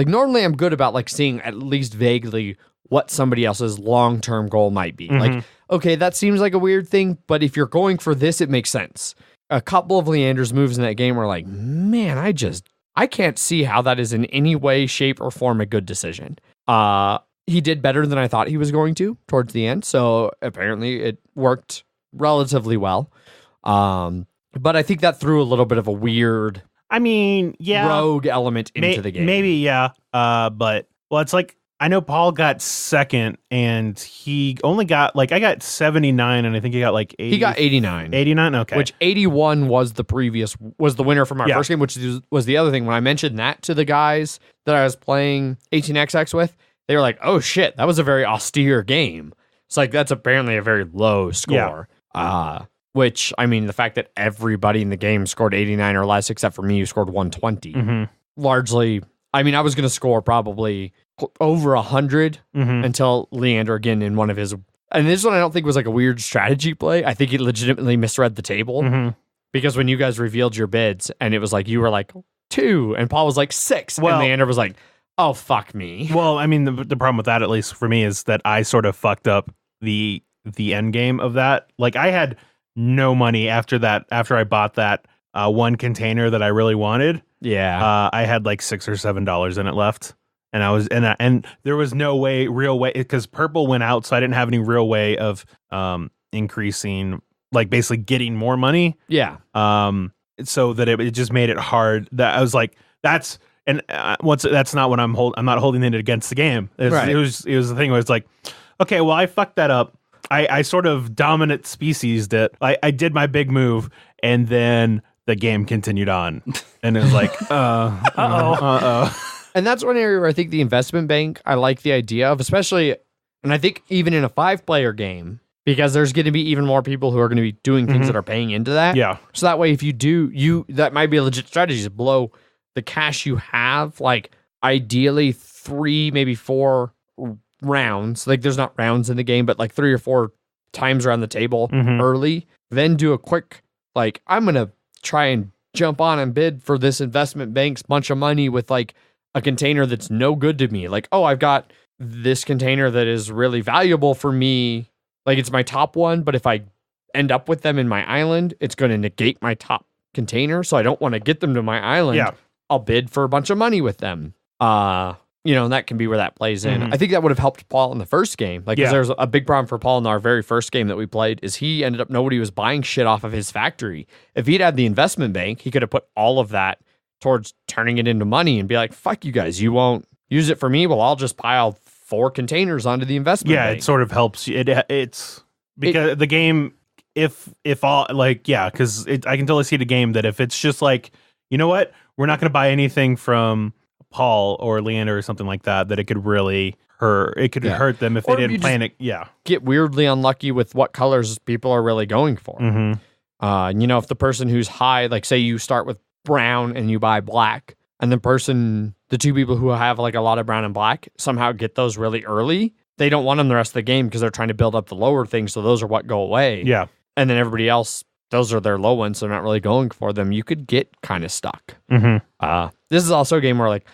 Speaker 1: normally I'm good about like seeing at least vaguely what somebody else's long-term goal might be.
Speaker 2: Mhm.
Speaker 1: Like, okay, that seems like a weird thing, but if you're going for this, it makes sense. A couple of Leander's moves in that game were like, man, I can't see how that is in any way, shape, or form a good decision. He did better than I thought he was going to towards the end, so apparently it worked relatively well. But I think that threw a little bit of a weird
Speaker 2: I mean, yeah,
Speaker 1: rogue element into the game.
Speaker 2: Maybe, yeah. But it's like I know Paul got second, and he only got like I got 79, and I think he got like 80.
Speaker 1: He got 89.
Speaker 2: 89, okay.
Speaker 1: Which 81 was the winner from our
Speaker 2: Yeah.
Speaker 1: first game, which was the other thing. When I mentioned that to the guys that I was playing 18XX with, they were like, oh shit, that was a very austere game. It's like, that's apparently a very low score. Which, I mean, the fact that everybody in the game scored 89 or less, except for me, who scored 120,
Speaker 2: Mhm.
Speaker 1: largely, I mean, I was going to score probably over 100
Speaker 2: Mhm.
Speaker 1: until Leander again in one of his, and this one I don't think was like a weird strategy play. I think he legitimately misread the table
Speaker 2: Mhm.
Speaker 1: because when you guys revealed your bids and it was like, you were like 2 and Paul was like 6
Speaker 2: Well-
Speaker 1: and Leander was like, oh, fuck me.
Speaker 2: Well, I mean, the problem with that, at least for me, is that I sort of fucked up the end game of that. Like, I had no money after I bought that one container that I really wanted.
Speaker 1: Yeah.
Speaker 2: I had like $6 or $7 in it left, and I was and there was no real way, because purple went out, so I didn't have any real way of increasing, like basically getting more money.
Speaker 1: Yeah.
Speaker 2: So that it just made it hard. That I was like, that's not what I'm not holding it against the game.
Speaker 1: Right.
Speaker 2: It was the thing where it's like, okay, well, I fucked that up. I sort of dominant species that I did my big move, and then the game continued on, and it was like,
Speaker 1: And that's one area where I think the investment bank, I like the idea of, especially, and I think even in a 5-player game, because there's going to be even more people who are going to be doing things that are paying into that.
Speaker 2: Yeah.
Speaker 1: So that way, if you do, that might be a legit strategy to blow the cash you have, like ideally 3, maybe 4 rounds. Like there's not rounds in the game, but like 3 or 4 times around the table early. Then do a quick, like, I'm going to try and jump on and bid for this investment bank's bunch of money with like a container that's no good to me. Like, oh, I've got this container that is really valuable for me. Like it's my top one, but if I end up with them in my island, it's going to negate my top container. So I don't want to get them to my island.
Speaker 2: Yeah.
Speaker 1: I'll bid for a bunch of money with them. And that can be where that plays in. I think that would have helped Paul in the first game. Like, 'cause there's a big problem for Paul in our very first game that we played is he ended up, nobody was buying shit off of his factory. If he'd had the investment bank, he could have put all of that towards turning it into money and be like, fuck you guys, you won't use it for me. Well, I'll just pile 4 containers onto the investment bank.
Speaker 2: It sort of helps. It's because the game, if all, like, because I can totally see the game that if it's just like, you know what, we're not going to buy anything from Paul or Leander or something like that, that it could really hurt. It could hurt them if they didn't plan it. Yeah.
Speaker 1: Get weirdly unlucky with what colors people are really going for. If the person who's high, like say you start with brown and you buy black, and the 2 people who have like a lot of brown and black somehow get those really early, they don't want them the rest of the game because they're trying to build up the lower things. So those are what go away.
Speaker 2: Yeah.
Speaker 1: And then everybody else, those are their low ones. So they're not really going for them. You could get kind of stuck. This is also a game where like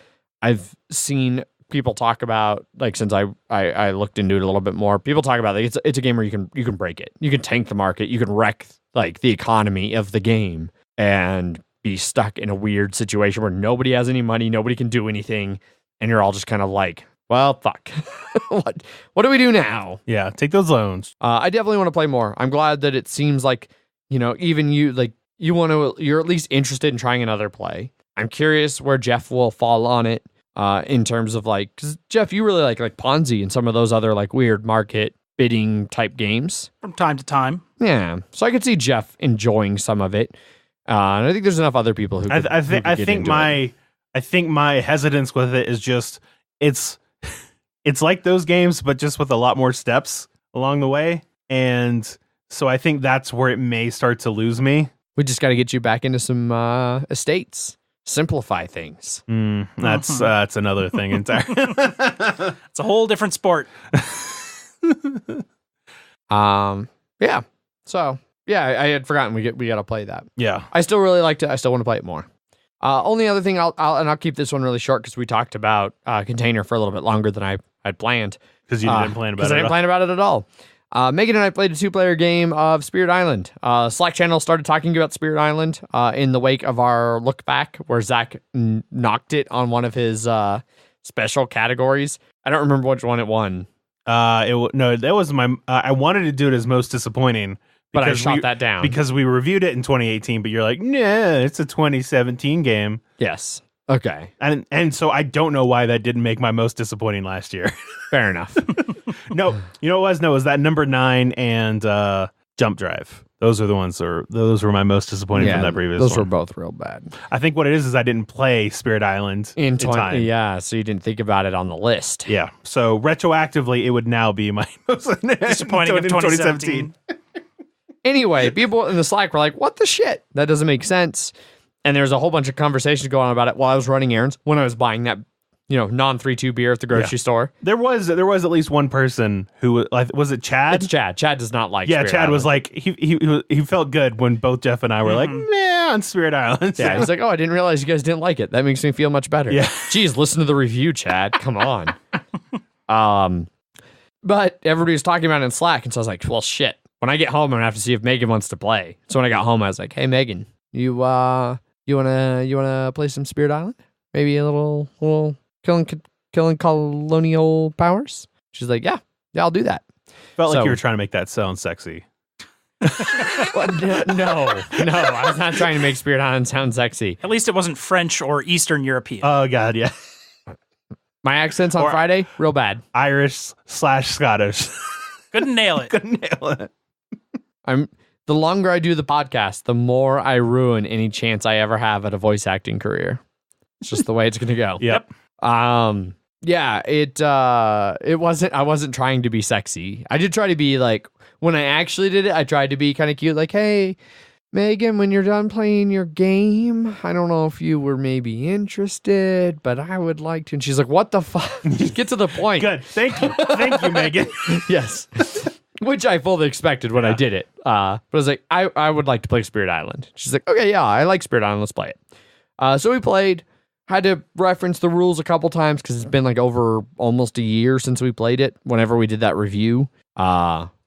Speaker 1: I've seen people talk about, like, since I looked into it a little bit more, people talk about like it's a game where you can break it. You can tank the market. You can wreck like the economy of the game and be stuck in a weird situation where nobody has any money, nobody can do anything, and you're all just kind of like, well, fuck. What do we do now?
Speaker 2: Yeah, take those loans.
Speaker 1: I definitely want to play more. I'm glad that it seems like, even you, like, you're at least interested in trying another play. I'm curious where Jeff will fall on it in terms of like, because Jeff, you really like Ponzi and some of those other like weird market bidding type games.
Speaker 3: From time to time.
Speaker 1: Yeah. So I could see Jeff enjoying some of it. And I think there's enough other people who could,
Speaker 2: I think my hesitance with it is just it's like those games, but just with a lot more steps along the way. And so I think that's where it may start to lose me.
Speaker 1: We just got to get you back into some estates. Simplify things.
Speaker 2: That's another thing entirely.
Speaker 3: It's a whole different sport.
Speaker 1: Yeah. So yeah, I had forgotten we got to play that.
Speaker 2: Yeah.
Speaker 1: I still really liked it. I still want to play it more. Only other thing I'll keep this one really short because we talked about Container for a little bit longer than I had planned.
Speaker 2: Because you didn't plan about it.
Speaker 1: Because I didn't plan about it at all. Megan and I played a 2-player game of Spirit Island. Slack channel started talking about Spirit Island in the wake of our look back, where Zach knocked it on one of his special categories. I don't remember which one it won.
Speaker 2: That was my. I wanted to do it as most disappointing,
Speaker 1: but I shot that down
Speaker 2: because we reviewed it in 2018. But you're like, nah, it's a 2017 game.
Speaker 1: Yes. Okay.
Speaker 2: And so I don't know why that didn't make my most disappointing last year.
Speaker 1: Fair enough.
Speaker 2: No, you know what it was? No, it was that number 9 and Jump Drive. Those are the ones. Those were my most disappointing from that previous one.
Speaker 1: Those were both real bad.
Speaker 2: I think what it is I didn't play Spirit Island in time.
Speaker 1: Yeah, so you didn't think about it on the list.
Speaker 2: Yeah. So retroactively, it would now be my most
Speaker 3: disappointing of 2017.
Speaker 1: Anyway, people in the Slack were like, what the shit? That doesn't make sense. And there's a whole bunch of conversations going on about it while I was running errands, when I was buying that, non-3-2 beer at the grocery store.
Speaker 2: There was at least one person who was it Chad?
Speaker 1: It's Chad. Chad does not like.
Speaker 2: Yeah,
Speaker 1: Spirit
Speaker 2: Chad
Speaker 1: Island.
Speaker 2: was like he felt good when both Jeff and I were like, nah, on Spirit Island.
Speaker 1: Yeah, he's like, oh, I didn't realize you guys didn't like it. That makes me feel much better.
Speaker 2: Yeah,
Speaker 1: geez, listen to the review, Chad. Come on. But everybody was talking about it in Slack, and so I was like, well, shit. When I get home, I'm gonna have to see if Megan wants to play. So when I got home, I was like, hey, Megan, you wanna play some Spirit Island? Maybe a little killing colonial powers? She's like, yeah, I'll do that.
Speaker 2: Felt like you were trying to make that sound sexy.
Speaker 1: No, I was not trying to make Spirit Island sound sexy.
Speaker 3: At least it wasn't French or Eastern European.
Speaker 2: Oh God, yeah.
Speaker 1: My accents on Friday, real bad.
Speaker 2: Irish/Scottish.
Speaker 3: Couldn't nail it.
Speaker 2: Couldn't nail it.
Speaker 1: The longer I do the podcast, the more I ruin any chance I ever have at a voice acting career. It's just the way it's gonna go.
Speaker 2: Yep.
Speaker 1: Yeah, it wasn't, I wasn't trying to be sexy. I did try to be like, when I actually did it, I tried to be kind of cute, like, hey, Megan, when you're done playing your game, I don't know if you were maybe interested, but I would like to. And she's like, what the fuck? Just get to the point.
Speaker 2: Good. Thank you. Thank you, Megan.
Speaker 1: Yes. Which I fully expected when I did it. But I was like, I would like to play Spirit Island. She's like, okay, yeah, I like Spirit Island. Let's play it. So we played. Had to reference the rules a couple times because it's been like over almost a year since we played it. Whenever we did that review,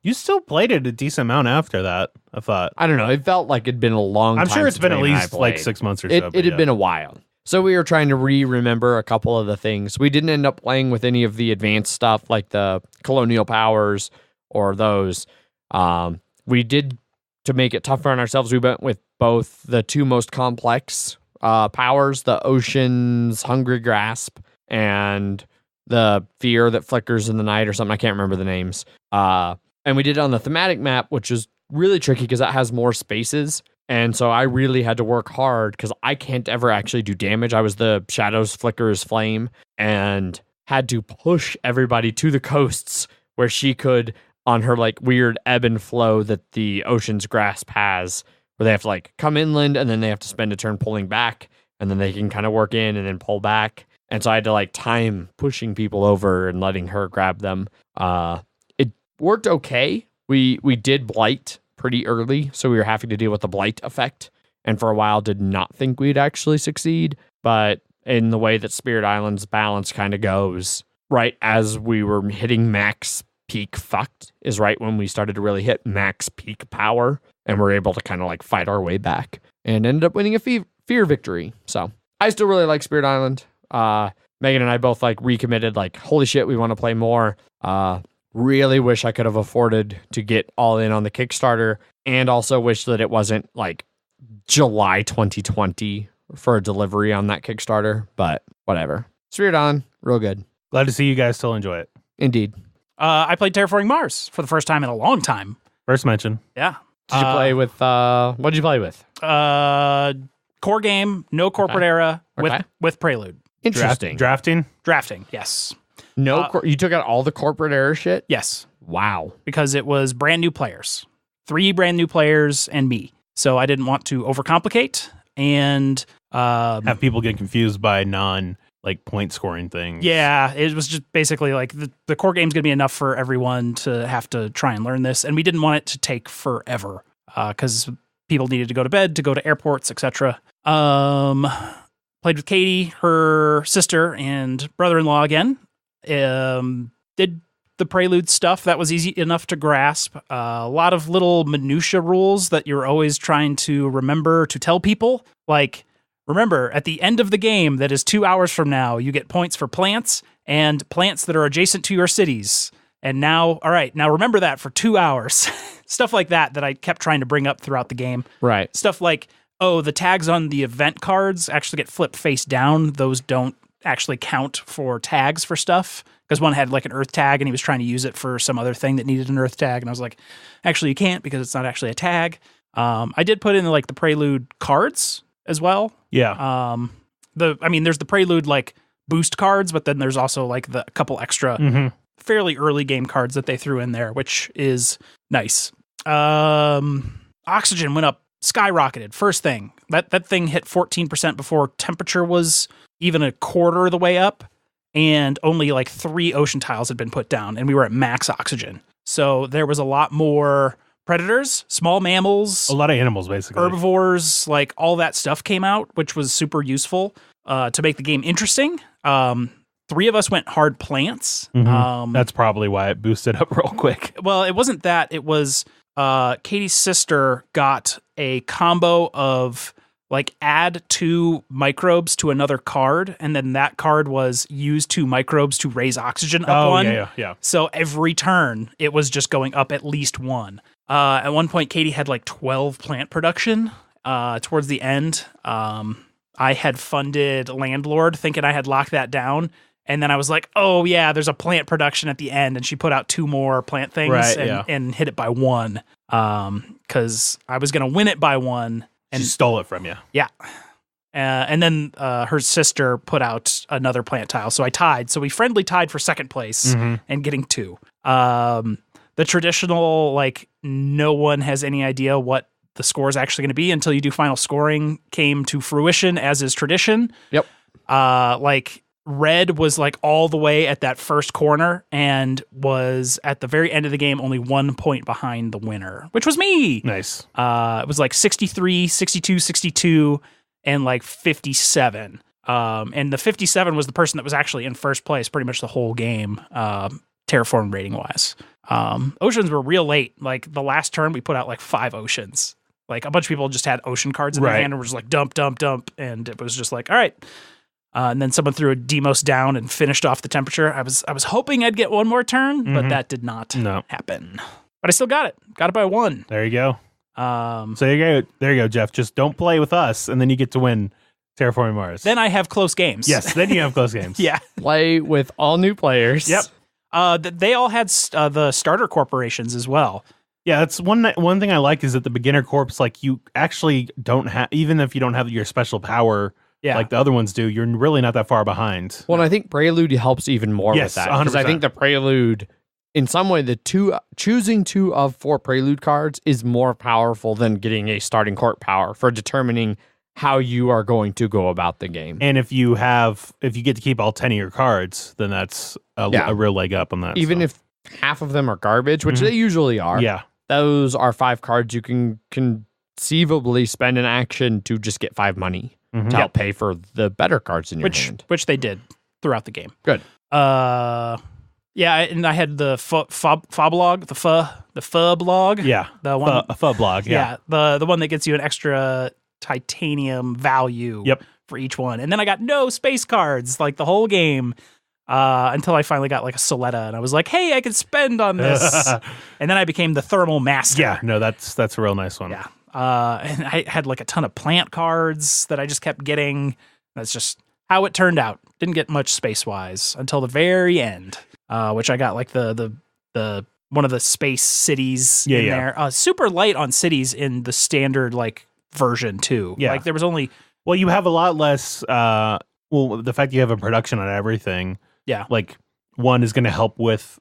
Speaker 2: You still played it a decent amount after that, I thought.
Speaker 1: I don't know. It felt like it'd been a long time.
Speaker 2: I'm sure it's
Speaker 1: since
Speaker 2: been at
Speaker 1: Megan and I
Speaker 2: least like
Speaker 1: played.
Speaker 2: 6 months or
Speaker 1: It
Speaker 2: so.
Speaker 1: had been a while. So we were trying to remember a couple of the things. We didn't end up playing with any of the advanced stuff like the colonial powers or those. We did, to make it tougher on ourselves, we went with both the two most complex powers, the ocean's hungry grasp and the fear that flickers in the night or something. I can't remember the names. And we did it on the thematic map, which is really tricky because that has more spaces. And so I really had to work hard because I can't ever actually do damage. I was the shadows, flickers, flame, and had to push everybody to the coasts where she could, on her like weird ebb and flow that the ocean's grasp has, where they have to like come inland and then they have to spend a turn pulling back and then they can kind of work in and then pull back. And so I had to like time pushing people over and letting her grab them. It worked okay. We did blight pretty early, so we were having to deal with the blight effect. And for a while did not think we'd actually succeed. But in the way that Spirit Island's balance kind of goes, right as we were hitting max peak fucked is right when we started to really hit max peak power. And we're able to kind of like fight our way back and ended up winning a fear victory. So I still really like Spirit Island. Megan and I both like recommitted, like, holy shit, we want to play more. Really wish I could have afforded to get all in on the Kickstarter, and also wish that it wasn't like July 2020 for a delivery on that Kickstarter, but whatever. Spirit Island, real good.
Speaker 2: Glad to see you guys still enjoy it.
Speaker 1: Indeed.
Speaker 3: I played Terraforming Mars for the first time in a long time.
Speaker 2: First mention.
Speaker 3: Yeah.
Speaker 1: Did you play with, what did you play with?
Speaker 3: Core game, no corporate era, with Prelude.
Speaker 1: Interesting.
Speaker 2: Drafting?
Speaker 3: Drafting, yes.
Speaker 1: You took out all the corporate era shit?
Speaker 3: Yes.
Speaker 1: Wow.
Speaker 3: Because it was brand new players. 3 brand new players and me. So I didn't want to overcomplicate and
Speaker 2: have people get confused by like point scoring things.
Speaker 3: Yeah, it was just basically like the core game's going to be enough for everyone to have to try and learn this. And we didn't want it to take forever because people needed to go to bed, to go to airports, etc. Played with Katie, her sister, and brother-in-law again. Did the Prelude stuff. That was easy enough to grasp. A lot of little minutia rules that you're always trying to remember to tell people. Like, remember, at the end of the game, that is 2 hours from now, you get points for plants and plants that are adjacent to your cities. And now, all right, now remember that for 2 hours. Stuff like that I kept trying to bring up throughout the game.
Speaker 1: Right.
Speaker 3: Stuff like, oh, the tags on the event cards actually get flipped face down. Those don't actually count for tags for stuff. Because one had like an earth tag and he was trying to use it for some other thing that needed an earth tag. And I was like, actually, you can't because it's not actually a tag. I did put in like the Prelude cards as well.
Speaker 2: Yeah.
Speaker 3: There's the Prelude like boost cards, but then there's also like the couple extra fairly early game cards that they threw in there, which is nice. Oxygen went up, skyrocketed. First thing, that thing hit 14% before temperature was even a quarter of the way up, and only like 3 ocean tiles had been put down, and we were at max oxygen. So there was a lot more predators, small mammals,
Speaker 2: a lot of animals, basically.
Speaker 3: Herbivores, like all that stuff came out, which was super useful to make the game interesting. 3 of us went hard plants.
Speaker 2: That's probably why it boosted up real quick.
Speaker 3: Well, it wasn't that. It was Katie's sister got a combo of like add 2 microbes to another card, and then that card was use 2 microbes to raise oxygen up 1.
Speaker 2: Yeah.
Speaker 3: So every turn, it was just going up at least 1. At one point, Katie had like 12 plant production towards the end. I had funded Landlord thinking I had locked that down, And then I was like, oh, yeah, there's a plant production at the end. And she put out 2 more plant things and hit it by 1 because I was going to win it by 1.
Speaker 2: And she stole it from you.
Speaker 3: Yeah. And then her sister put out another plant tile. So I tied. So we friendly tied for second place and getting 2. The traditional, like, no one has any idea what the score is actually going to be until you do final scoring came to fruition, as is tradition.
Speaker 1: Yep.
Speaker 3: Like, red was, like, all the way at that first corner and was at the very end of the game only 1 point behind the winner, which was me.
Speaker 2: Nice.
Speaker 3: It was like 63, 62, 62, and like 57. And the 57 was the person that was actually in first place pretty much the whole game, terraform rating wise. Oceans were real late. Like the last turn, we put out like 5 oceans. Like a bunch of people just had ocean cards in their hand and were just like dump, dump, dump. And it was just like, all right. And then someone threw a Demos down and finished off the temperature. I was hoping I'd get one more turn, but that did not happen. But I still got it. Got it by 1.
Speaker 2: There you go. So there you go, Jeff. Just don't play with us, and then you get to win Terraforming Mars.
Speaker 3: Then I have close games.
Speaker 2: Yes, then you have close games.
Speaker 3: Yeah.
Speaker 1: Play with all new players.
Speaker 2: Yep.
Speaker 3: They all had the starter corporations as well.
Speaker 2: Yeah, that's one thing I like is that the beginner corps, like you actually don't have, even if you don't have your special power like the other ones do, you're really not that far behind.
Speaker 1: Well, and I think Prelude helps even more with that. Because I think the Prelude, in some way, choosing 2 of 4 Prelude cards is more powerful than getting a starting court power for determining how you are going to go about the game.
Speaker 2: And if you get to keep all 10 of your cards, then that's a real leg up on that.
Speaker 1: Even if half of them are garbage, which they usually are.
Speaker 2: Yeah.
Speaker 1: Those are 5 cards you can conceivably spend an action to just get 5 money to help pay for the better cards in your hand.
Speaker 3: Which they did throughout the game.
Speaker 1: Good.
Speaker 3: Yeah, and I had the Foblog, the Fublog.
Speaker 2: Yeah,
Speaker 3: the one,
Speaker 2: a Fublog. Yeah,
Speaker 3: the one that gets you an extra titanium value for each one. And then I got no space cards like the whole game until I finally got like a Soletta, and I was like, hey, I can spend on this. And then I became the Thermal Master.
Speaker 2: Yeah, no, that's a real nice one.
Speaker 3: Yeah. And I had like a ton of plant cards that I just kept getting. That's just how it turned out. Didn't get much space-wise until the very end, which I got like the one of the space cities in there. Super light on cities in the standard like version too. Yeah. Like there was only...
Speaker 2: Well, you have a lot less... the fact you have a production on everything.
Speaker 3: Yeah.
Speaker 2: Like one is going to help with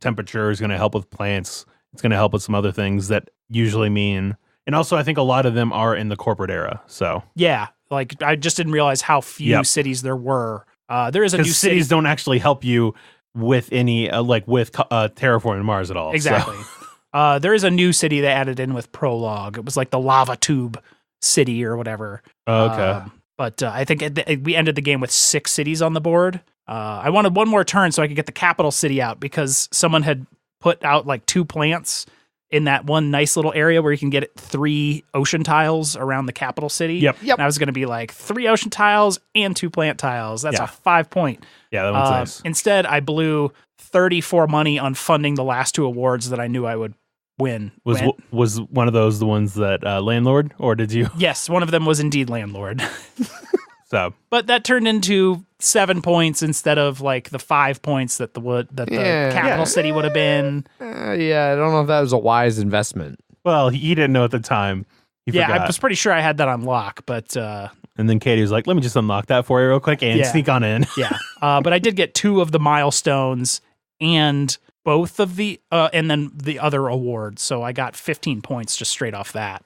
Speaker 2: temperature, is going to help with plants. It's going to help with some other things that usually mean... And also, I think a lot of them are in the corporate era. So
Speaker 3: yeah, like I just didn't realize how few cities there were. There is a new city.
Speaker 2: Cities don't actually help you with any with Terraforming Mars at all.
Speaker 3: Exactly. So. There is a new city they added in with Prologue. It was like the lava tube city or whatever.
Speaker 2: Okay.
Speaker 3: But I think we ended the game with 6 cities on the board. I wanted one more turn so I could get the capital city out because someone had put out like 2 plants in that one nice little area where you can get 3 ocean tiles around the capital city.
Speaker 2: Yep.
Speaker 3: And I was going to be like 3 ocean tiles and 2 plant tiles. That's a 5 point.
Speaker 2: Yeah, that one's nice.
Speaker 3: Instead, I blew 34 money on funding the last 2 awards that I knew I would win.
Speaker 2: Was one of those the ones that Landlord, or did you?
Speaker 3: Yes, one of them was indeed Landlord.
Speaker 2: So,
Speaker 3: but that turned into 7 points instead of like the 5 points that the capital city would have been.
Speaker 1: I don't know if that was a wise investment.
Speaker 2: Well, he didn't know at the time. He forgot.
Speaker 3: I was pretty sure I had that on lock, but
Speaker 2: and then Katie was like, "Let me just unlock that for you real quick and sneak on in."
Speaker 3: Yeah, but I did get 2 of the milestones and both of the and then the other awards, so I got 15 points just straight off that.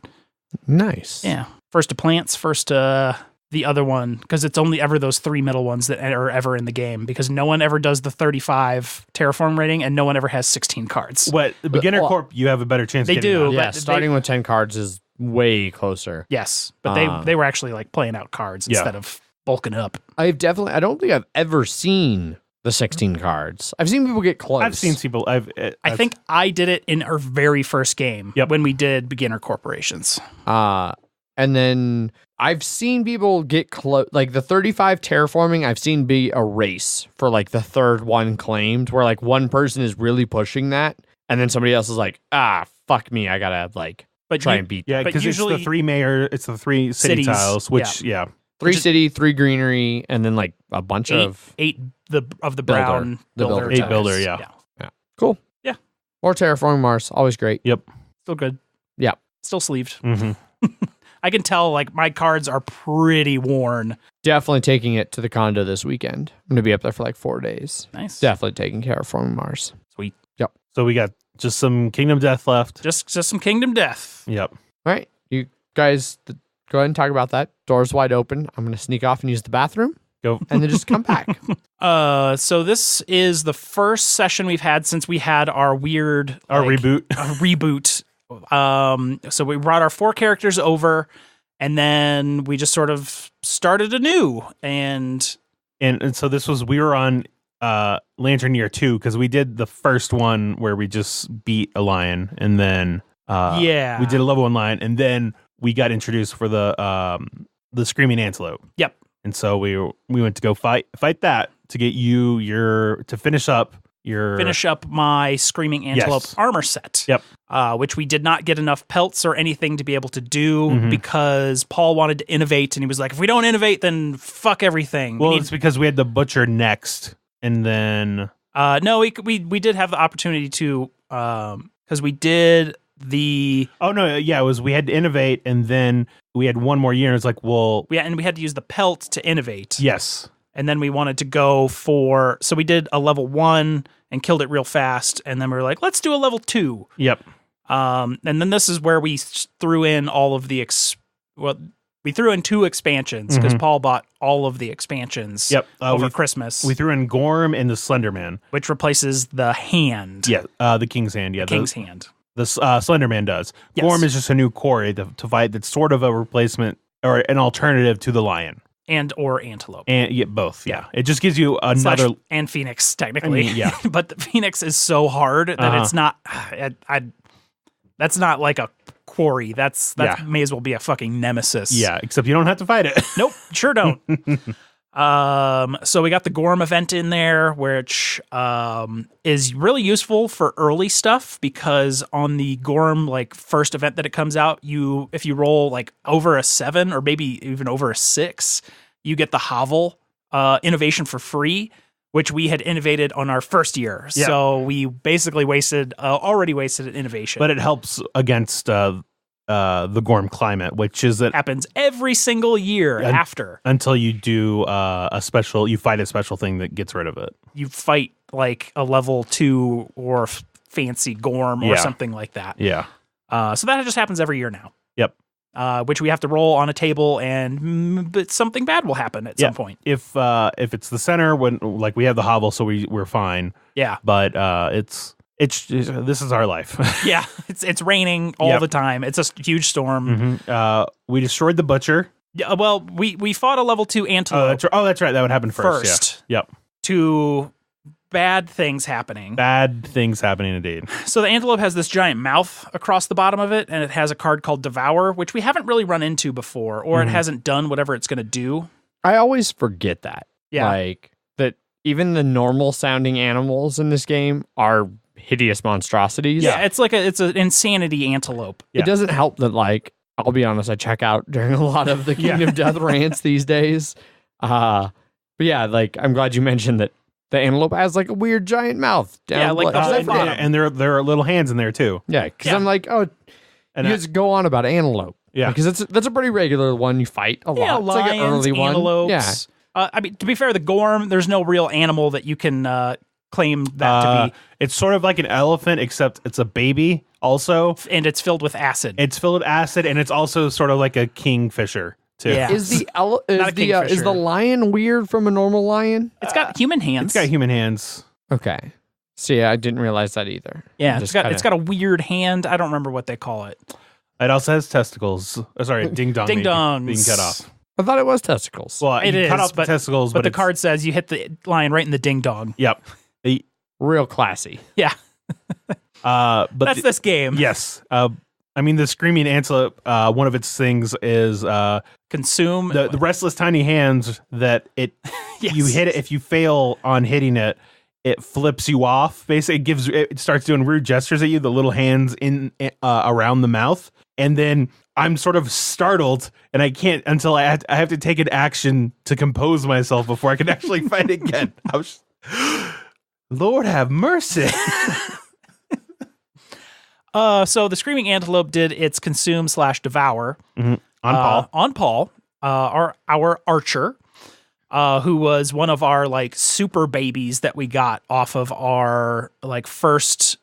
Speaker 1: Nice.
Speaker 3: Yeah, first to plants, first to the other one, because it's only ever those 3 middle ones that are ever in the game, because no one ever does the 35 terraform rating and no one ever has 16 cards.
Speaker 2: What, the beginner corp, you have a better chance
Speaker 3: they
Speaker 2: getting
Speaker 3: do
Speaker 2: out.
Speaker 1: Yeah, starting with 10 cards is way closer.
Speaker 3: Yes, but they were actually like playing out cards instead of bulking up.
Speaker 1: I don't think I've ever seen the 16 cards. I've seen people get close.
Speaker 2: I've seen people.
Speaker 3: I think I did it in our very first game when we did beginner corporations.
Speaker 1: And then I've seen people get close, like the 35 terraforming, I've seen be a race for like the third one claimed, where like one person is really pushing that, and then somebody else is like, fuck me, I gotta like try and beat.
Speaker 2: Yeah, because it's the 3 mayor, it's the 3 city tiles, which
Speaker 1: 3 city, 3 greenery, and then like a bunch of
Speaker 3: 8 of the brown
Speaker 1: the
Speaker 3: builder.
Speaker 1: builder
Speaker 2: 8
Speaker 1: types.
Speaker 2: builder, yeah.
Speaker 1: Cool.
Speaker 3: Yeah.
Speaker 1: More Terraforming Mars, always great.
Speaker 2: Yep.
Speaker 3: Still good.
Speaker 1: Yeah.
Speaker 3: Still sleeved.
Speaker 2: Mm-hmm.
Speaker 3: I can tell like my cards are pretty worn.
Speaker 1: Definitely taking it to the condo this weekend. I'm gonna be up there for like 4 days.
Speaker 3: Nice.
Speaker 1: Definitely taking Terraforming Mars.
Speaker 3: Sweet.
Speaker 2: So we got just some Kingdom Death left.
Speaker 3: Just some Kingdom Death.
Speaker 2: Yep.
Speaker 1: All right, you guys, go ahead and talk about that. Doors wide open. I'm gonna sneak off and use the bathroom,
Speaker 2: Go.
Speaker 1: and then just come back.
Speaker 3: So this is the first session we've had since we had our weird
Speaker 2: Reboot.
Speaker 3: reboot. So we brought our 4 characters over, and then we just sort of started anew. And
Speaker 2: So this was, we were on Lantern Year 2 because we did the first one where we just beat a lion, and then we did a level 1 lion, and then we got introduced for the Screaming Antelope.
Speaker 3: Yep.
Speaker 2: And so we went to go fight that to get to finish up
Speaker 3: my Screaming Antelope armor set.
Speaker 2: Yep.
Speaker 3: Which we did not get enough pelts or anything to be able to do because Paul wanted to innovate, and he was like, if we don't innovate, then fuck everything.
Speaker 2: Well, it's because we had the butcher next, and then
Speaker 3: no, we did have the opportunity to because we did the
Speaker 2: it was, we had to innovate, and then we had 1 more year. It's like, well,
Speaker 3: we had to use the pelt to innovate.
Speaker 2: yes.
Speaker 3: And then we wanted to go so we did a level 1 and killed it real fast. And then we were like, let's do a level 2.
Speaker 2: Yep.
Speaker 3: And then this is where we threw in all of the, we threw in 2 expansions because Paul bought all of the expansions over Christmas.
Speaker 2: We threw in Gorm and the Slender Man.
Speaker 3: Which replaces the hand.
Speaker 2: Yeah, the King's Hand. Yeah,
Speaker 3: King's Hand.
Speaker 2: The Slender Man does.
Speaker 3: Yes.
Speaker 2: Gorm is just a new quarry to fight that's sort of a replacement or an alternative to the lion.
Speaker 3: And or antelope.
Speaker 2: And both. Yeah. It just gives you another.
Speaker 3: And Phoenix, technically.
Speaker 2: I mean, yeah.
Speaker 3: But the Phoenix is so hard that it's not. That's not like a quarry. That may as well be a fucking nemesis.
Speaker 2: Yeah, except you don't have to fight it.
Speaker 3: Nope, sure don't. So we got the Gorm event in there, which is really useful for early stuff because on the Gorm first event that it comes out, if you roll over a 7 or maybe even over a 6, you get the Hovel innovation for free, which we had innovated on our first year.
Speaker 2: Yeah.
Speaker 3: So we basically already wasted an innovation.
Speaker 2: But it helps against the Gorm climate, which is that
Speaker 3: happens every single year after.
Speaker 2: Until you do you fight a special thing that gets rid of it.
Speaker 3: You fight a level 2 or fancy Gorm or something like that.
Speaker 2: Yeah.
Speaker 3: So that just happens every year now.
Speaker 2: Yep.
Speaker 3: Which we have to roll on a table, but something bad will happen at some point.
Speaker 2: If it's the center, when we have the hovel, so we're fine.
Speaker 3: Yeah.
Speaker 2: But this is our life.
Speaker 3: Yeah, it's raining all the time. It's a huge storm.
Speaker 2: We destroyed the butcher.
Speaker 3: Yeah, well, we fought a level 2 antelope.
Speaker 2: That's right. That would happen first. Yeah. Yep.
Speaker 3: To bad things happening.
Speaker 2: Bad things happening indeed.
Speaker 3: So the antelope has this giant mouth across the bottom of it, and it has a card called Devour, which we haven't really run into before, or it hasn't done whatever it's going to do.
Speaker 1: I always forget that.
Speaker 3: Yeah.
Speaker 1: That even the normal sounding animals in this game are hideous monstrosities.
Speaker 3: Yeah, it's an insanity antelope.
Speaker 1: It doesn't help that I'll be honest, I check out during a lot of the Kingdom Death rants these days. But yeah, I'm glad you mentioned that the antelope has a weird giant mouth. Down,
Speaker 2: and there are little hands in there too.
Speaker 1: Yeah, because I'm you just go on about antelope.
Speaker 2: Yeah,
Speaker 1: because that's a pretty regular one you fight a lot.
Speaker 3: Yeah,
Speaker 1: it's
Speaker 3: lions,
Speaker 1: an early
Speaker 3: antelopes.
Speaker 1: One. Yeah.
Speaker 3: I mean, to be fair, the Gorm, there's no real animal that you can claim that to be.
Speaker 2: It's sort of like an elephant, except it's a baby also.
Speaker 3: And it's filled with acid.
Speaker 2: It's filled with acid, and it's also sort of like a kingfisher, too.
Speaker 3: Yeah.
Speaker 1: Is the lion weird from a normal lion?
Speaker 3: It's got human hands.
Speaker 2: It's got human hands.
Speaker 1: Okay. See, I didn't realize that either.
Speaker 3: Yeah, it's got a weird hand. I don't remember what they call it.
Speaker 2: It also has testicles. Oh, sorry, ding-dong.
Speaker 3: Ding-dongs.
Speaker 2: Being cut off.
Speaker 1: I thought it was testicles.
Speaker 2: Well,
Speaker 3: it is,
Speaker 2: cut off the testicles,
Speaker 3: but the card says you hit the lion right in the ding-dong.
Speaker 2: Yep.
Speaker 1: Real classy.
Speaker 3: Yeah.
Speaker 2: But
Speaker 3: that's this game.
Speaker 2: Yes. I mean, the Screaming Antelope, one of its things is
Speaker 3: consume
Speaker 2: the restless tiny hands that it
Speaker 3: Yes.
Speaker 2: you hit it. If you fail on hitting it, it flips you off. Basically, it starts doing rude gestures at you, the little hands in around the mouth. And then I'm sort of startled, and I can't until I have to take an action to compose myself before I can actually fight again. I was Lord have mercy.
Speaker 3: So the Screaming Antelope did its consume/devour
Speaker 2: On Paul.
Speaker 3: On Paul, our archer, who was one of our like super babies that we got off of our like first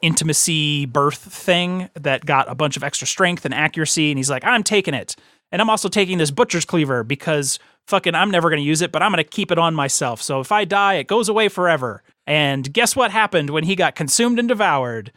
Speaker 3: intimacy birth thing that got a bunch of extra strength and accuracy. And he's like, I'm taking it. And I'm also taking this butcher's cleaver because fucking I'm never going to use it, but I'm going to keep it on myself. So if I die, it goes away forever. And guess what happened when he got consumed and devoured?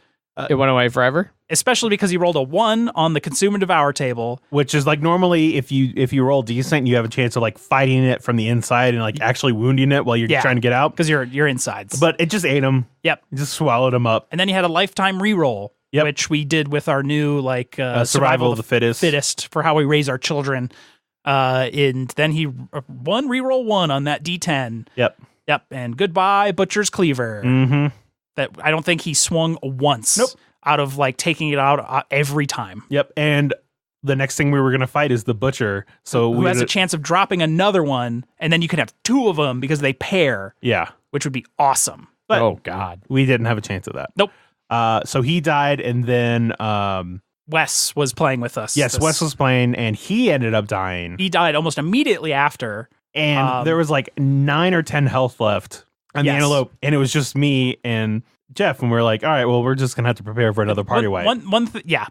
Speaker 1: It went away forever?
Speaker 3: Especially because he rolled a 1 on the consume and devour table.
Speaker 2: Which is like normally if you roll decent, you have a chance of like fighting it from the inside and like actually wounding it while you're trying to get out.
Speaker 3: Because you're insides.
Speaker 2: But it just ate him.
Speaker 3: Yep.
Speaker 2: It just swallowed him up.
Speaker 3: And then you had a lifetime reroll, which we did with our new like
Speaker 2: survival of the fittest
Speaker 3: for how we raise our children. And then he reroll 1 on that D10.
Speaker 2: Yep.
Speaker 3: And goodbye, Butcher's Cleaver.
Speaker 2: Mm-hmm.
Speaker 3: That I don't think he swung once.
Speaker 2: Nope.
Speaker 3: Out of like taking it out every time.
Speaker 2: Yep. And the next thing we were going to fight is the Butcher. So
Speaker 3: who has a chance of dropping another one, and then you can have 2 of them because they pair.
Speaker 2: Yeah.
Speaker 3: Which would be awesome.
Speaker 2: But
Speaker 1: oh, God.
Speaker 2: We didn't have a chance of that.
Speaker 3: Nope.
Speaker 2: So he died, and then
Speaker 3: Wes was playing with us.
Speaker 2: Yes, Wes was playing, and he ended up dying.
Speaker 3: He died almost immediately after.
Speaker 2: And there was like 9 or 10 health left on the antelope, and it was just me and Jeff, and we're like, all right, well, we're just gonna have to prepare for another party wipe.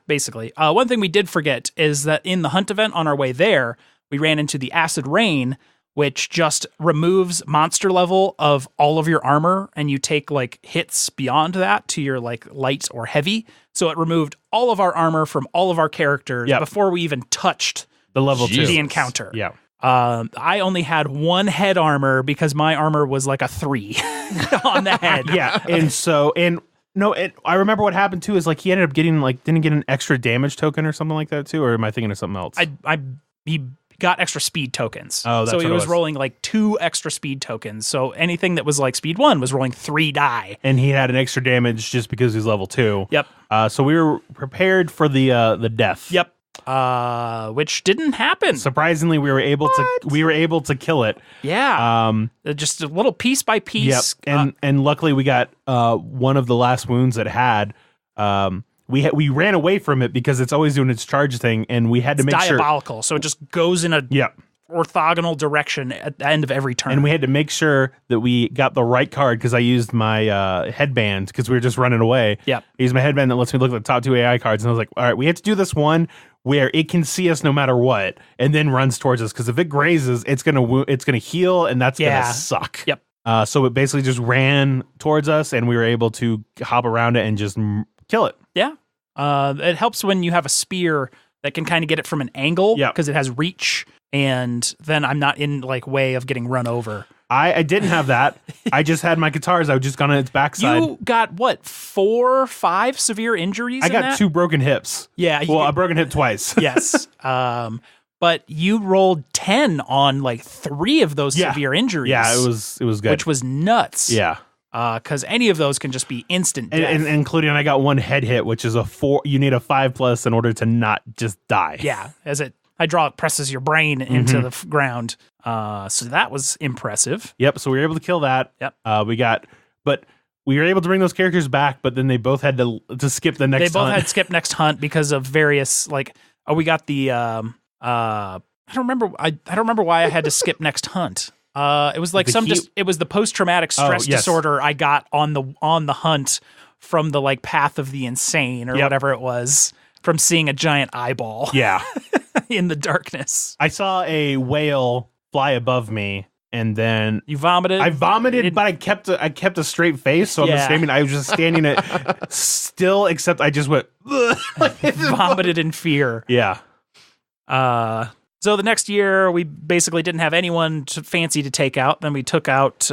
Speaker 3: Basically. One thing we did forget is that in the hunt event on our way there, we ran into the acid rain, which just removes monster level of all of your armor, and you take like hits beyond that to your like light or heavy. So it removed all of our armor from all of our characters before we even touched
Speaker 2: the level 2
Speaker 3: the encounter.
Speaker 2: Yeah.
Speaker 3: I only had 1 head armor because my armor was like a 3 on the head.
Speaker 2: Yeah. I remember what happened too is like he ended up getting like, didn't get an extra damage token or something like that too, or am I thinking of something else?
Speaker 3: He got extra speed tokens.
Speaker 2: Oh, that's
Speaker 3: so he
Speaker 2: what it
Speaker 3: was rolling like 2 extra speed tokens. So anything that was like speed 1 was rolling 3 die.
Speaker 2: And he had an extra damage just because he's level 2.
Speaker 3: Yep.
Speaker 2: So we were prepared for the death.
Speaker 3: Yep. Which didn't happen.
Speaker 2: Surprisingly, we were able to kill it.
Speaker 3: Yeah. Just a little piece by piece.
Speaker 2: Yep. And luckily we got one of the last wounds it had. We ran away from it because it's always doing its charge thing, and we had to make
Speaker 3: diabolical. So it just goes in a
Speaker 2: Yep.
Speaker 3: orthogonal direction at the end of every turn.
Speaker 2: And we had to make sure that we got the right card because I used my headband because we were just running away.
Speaker 3: Yep.
Speaker 2: I used my headband that lets me look at the top 2 AI cards, and I was like, all right, we have to do this one where it can see us no matter what, and then runs towards us because if it grazes, it's gonna heal, and that's gonna suck.
Speaker 3: Yep.
Speaker 2: So it basically just ran towards us, and we were able to hop around it and just kill it.
Speaker 3: Yeah. It helps when you have a spear that can kind of get it from an angle because it has reach, and then I'm not in like way of getting run over.
Speaker 2: I didn't have that. I just had my guitars. I was just gone on its backside.
Speaker 3: You got what, 4 or 5 severe injuries?
Speaker 2: I got 2 broken hips.
Speaker 3: Yeah.
Speaker 2: A broken hip twice.
Speaker 3: Yes. But you rolled 10 on like 3 of those severe injuries.
Speaker 2: Yeah, it was good.
Speaker 3: Which was nuts.
Speaker 2: Yeah.
Speaker 3: Because any of those can just be instant death.
Speaker 2: And including I got 1 head hit, which is a 4. You need a 5+ in order to not just die.
Speaker 3: Yeah, as it hydraulic presses your brain into the ground. So that was impressive.
Speaker 2: Yep. So we were able to kill that.
Speaker 3: Yep.
Speaker 2: But we were able to bring those characters back, but then they both had to skip the next hunt.
Speaker 3: They both had skip next hunt because of various we got the I don't remember why I had to skip next hunt. It was like it was the post-traumatic stress disorder I got on the hunt from the like path of the insane or whatever it was from seeing a giant eyeball.
Speaker 2: Yeah.
Speaker 3: In the darkness.
Speaker 2: I saw a whale fly above me, and then
Speaker 3: you vomited.
Speaker 2: I vomited, but I kept a straight face, so I was just standing it still, except I just went
Speaker 3: vomited in fear.
Speaker 2: Yeah.
Speaker 3: So the next year, we basically didn't have anyone fancy to take out. Then we took out.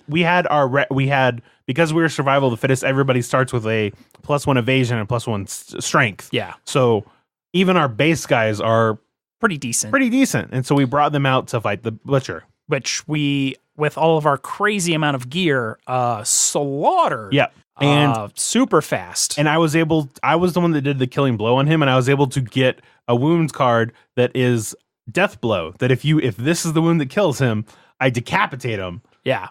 Speaker 2: We had because we were survival of the fittest. Everybody starts with a +1 evasion and +1 strength.
Speaker 3: Yeah.
Speaker 2: So even our base guys are
Speaker 3: pretty decent.
Speaker 2: And so we brought them out to fight the Butcher.
Speaker 3: which we, with all of our crazy amount of gear, slaughtered.
Speaker 2: Yeah. And
Speaker 3: super fast.
Speaker 2: And I was the one that did the killing blow on him, and I was able to get a wounds card that is death blow. That if this is the wound that kills him, I decapitate him.
Speaker 3: Yeah.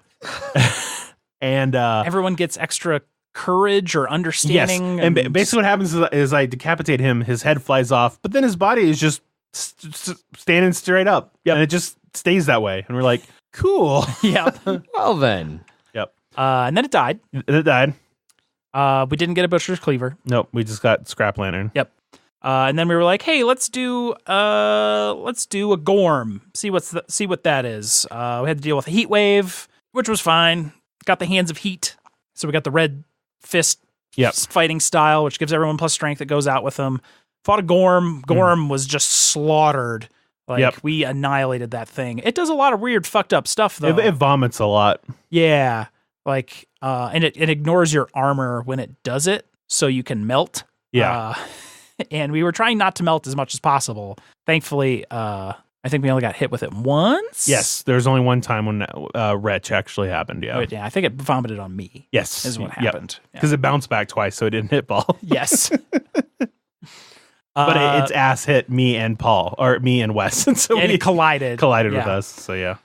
Speaker 2: And
Speaker 3: everyone gets extra courage or understanding.
Speaker 2: Yes. And basically what happens is I decapitate him, his head flies off, but then his body is just standing straight up.
Speaker 3: Yep.
Speaker 2: And it just stays that way. And we're like, cool.
Speaker 3: Yeah.
Speaker 1: Well then.
Speaker 2: Yep.
Speaker 3: And then it died.
Speaker 2: It died.
Speaker 3: We didn't get a butcher's cleaver.
Speaker 2: Nope. We just got scrap lantern.
Speaker 3: Yep. And then we were like, hey, let's do a gorm. See what that is. We had to deal with a heat wave, which was fine. Got the hands of heat. So we got the red fist fighting style, which gives everyone plus strength that goes out with them. Fought a gorm. Gorm was just slaughtered. Like we annihilated that thing. It does a lot of weird fucked up stuff though.
Speaker 2: It vomits a lot.
Speaker 3: Yeah. Like and it ignores your armor when it does it, so you can melt.
Speaker 2: Yeah.
Speaker 3: And we were trying not to melt as much as possible. Thankfully, I think we only got hit with it once.
Speaker 2: Yes, there's only one time when retch actually happened. Yeah.
Speaker 3: Yeah, I think it vomited on me.
Speaker 2: Yes.
Speaker 3: Is what happened.
Speaker 2: Because it bounced back twice, so it didn't hit Paul.
Speaker 3: Yes.
Speaker 2: But its ass hit me and Paul, or me and Wes. And so
Speaker 3: it collided.
Speaker 2: With us, so yeah.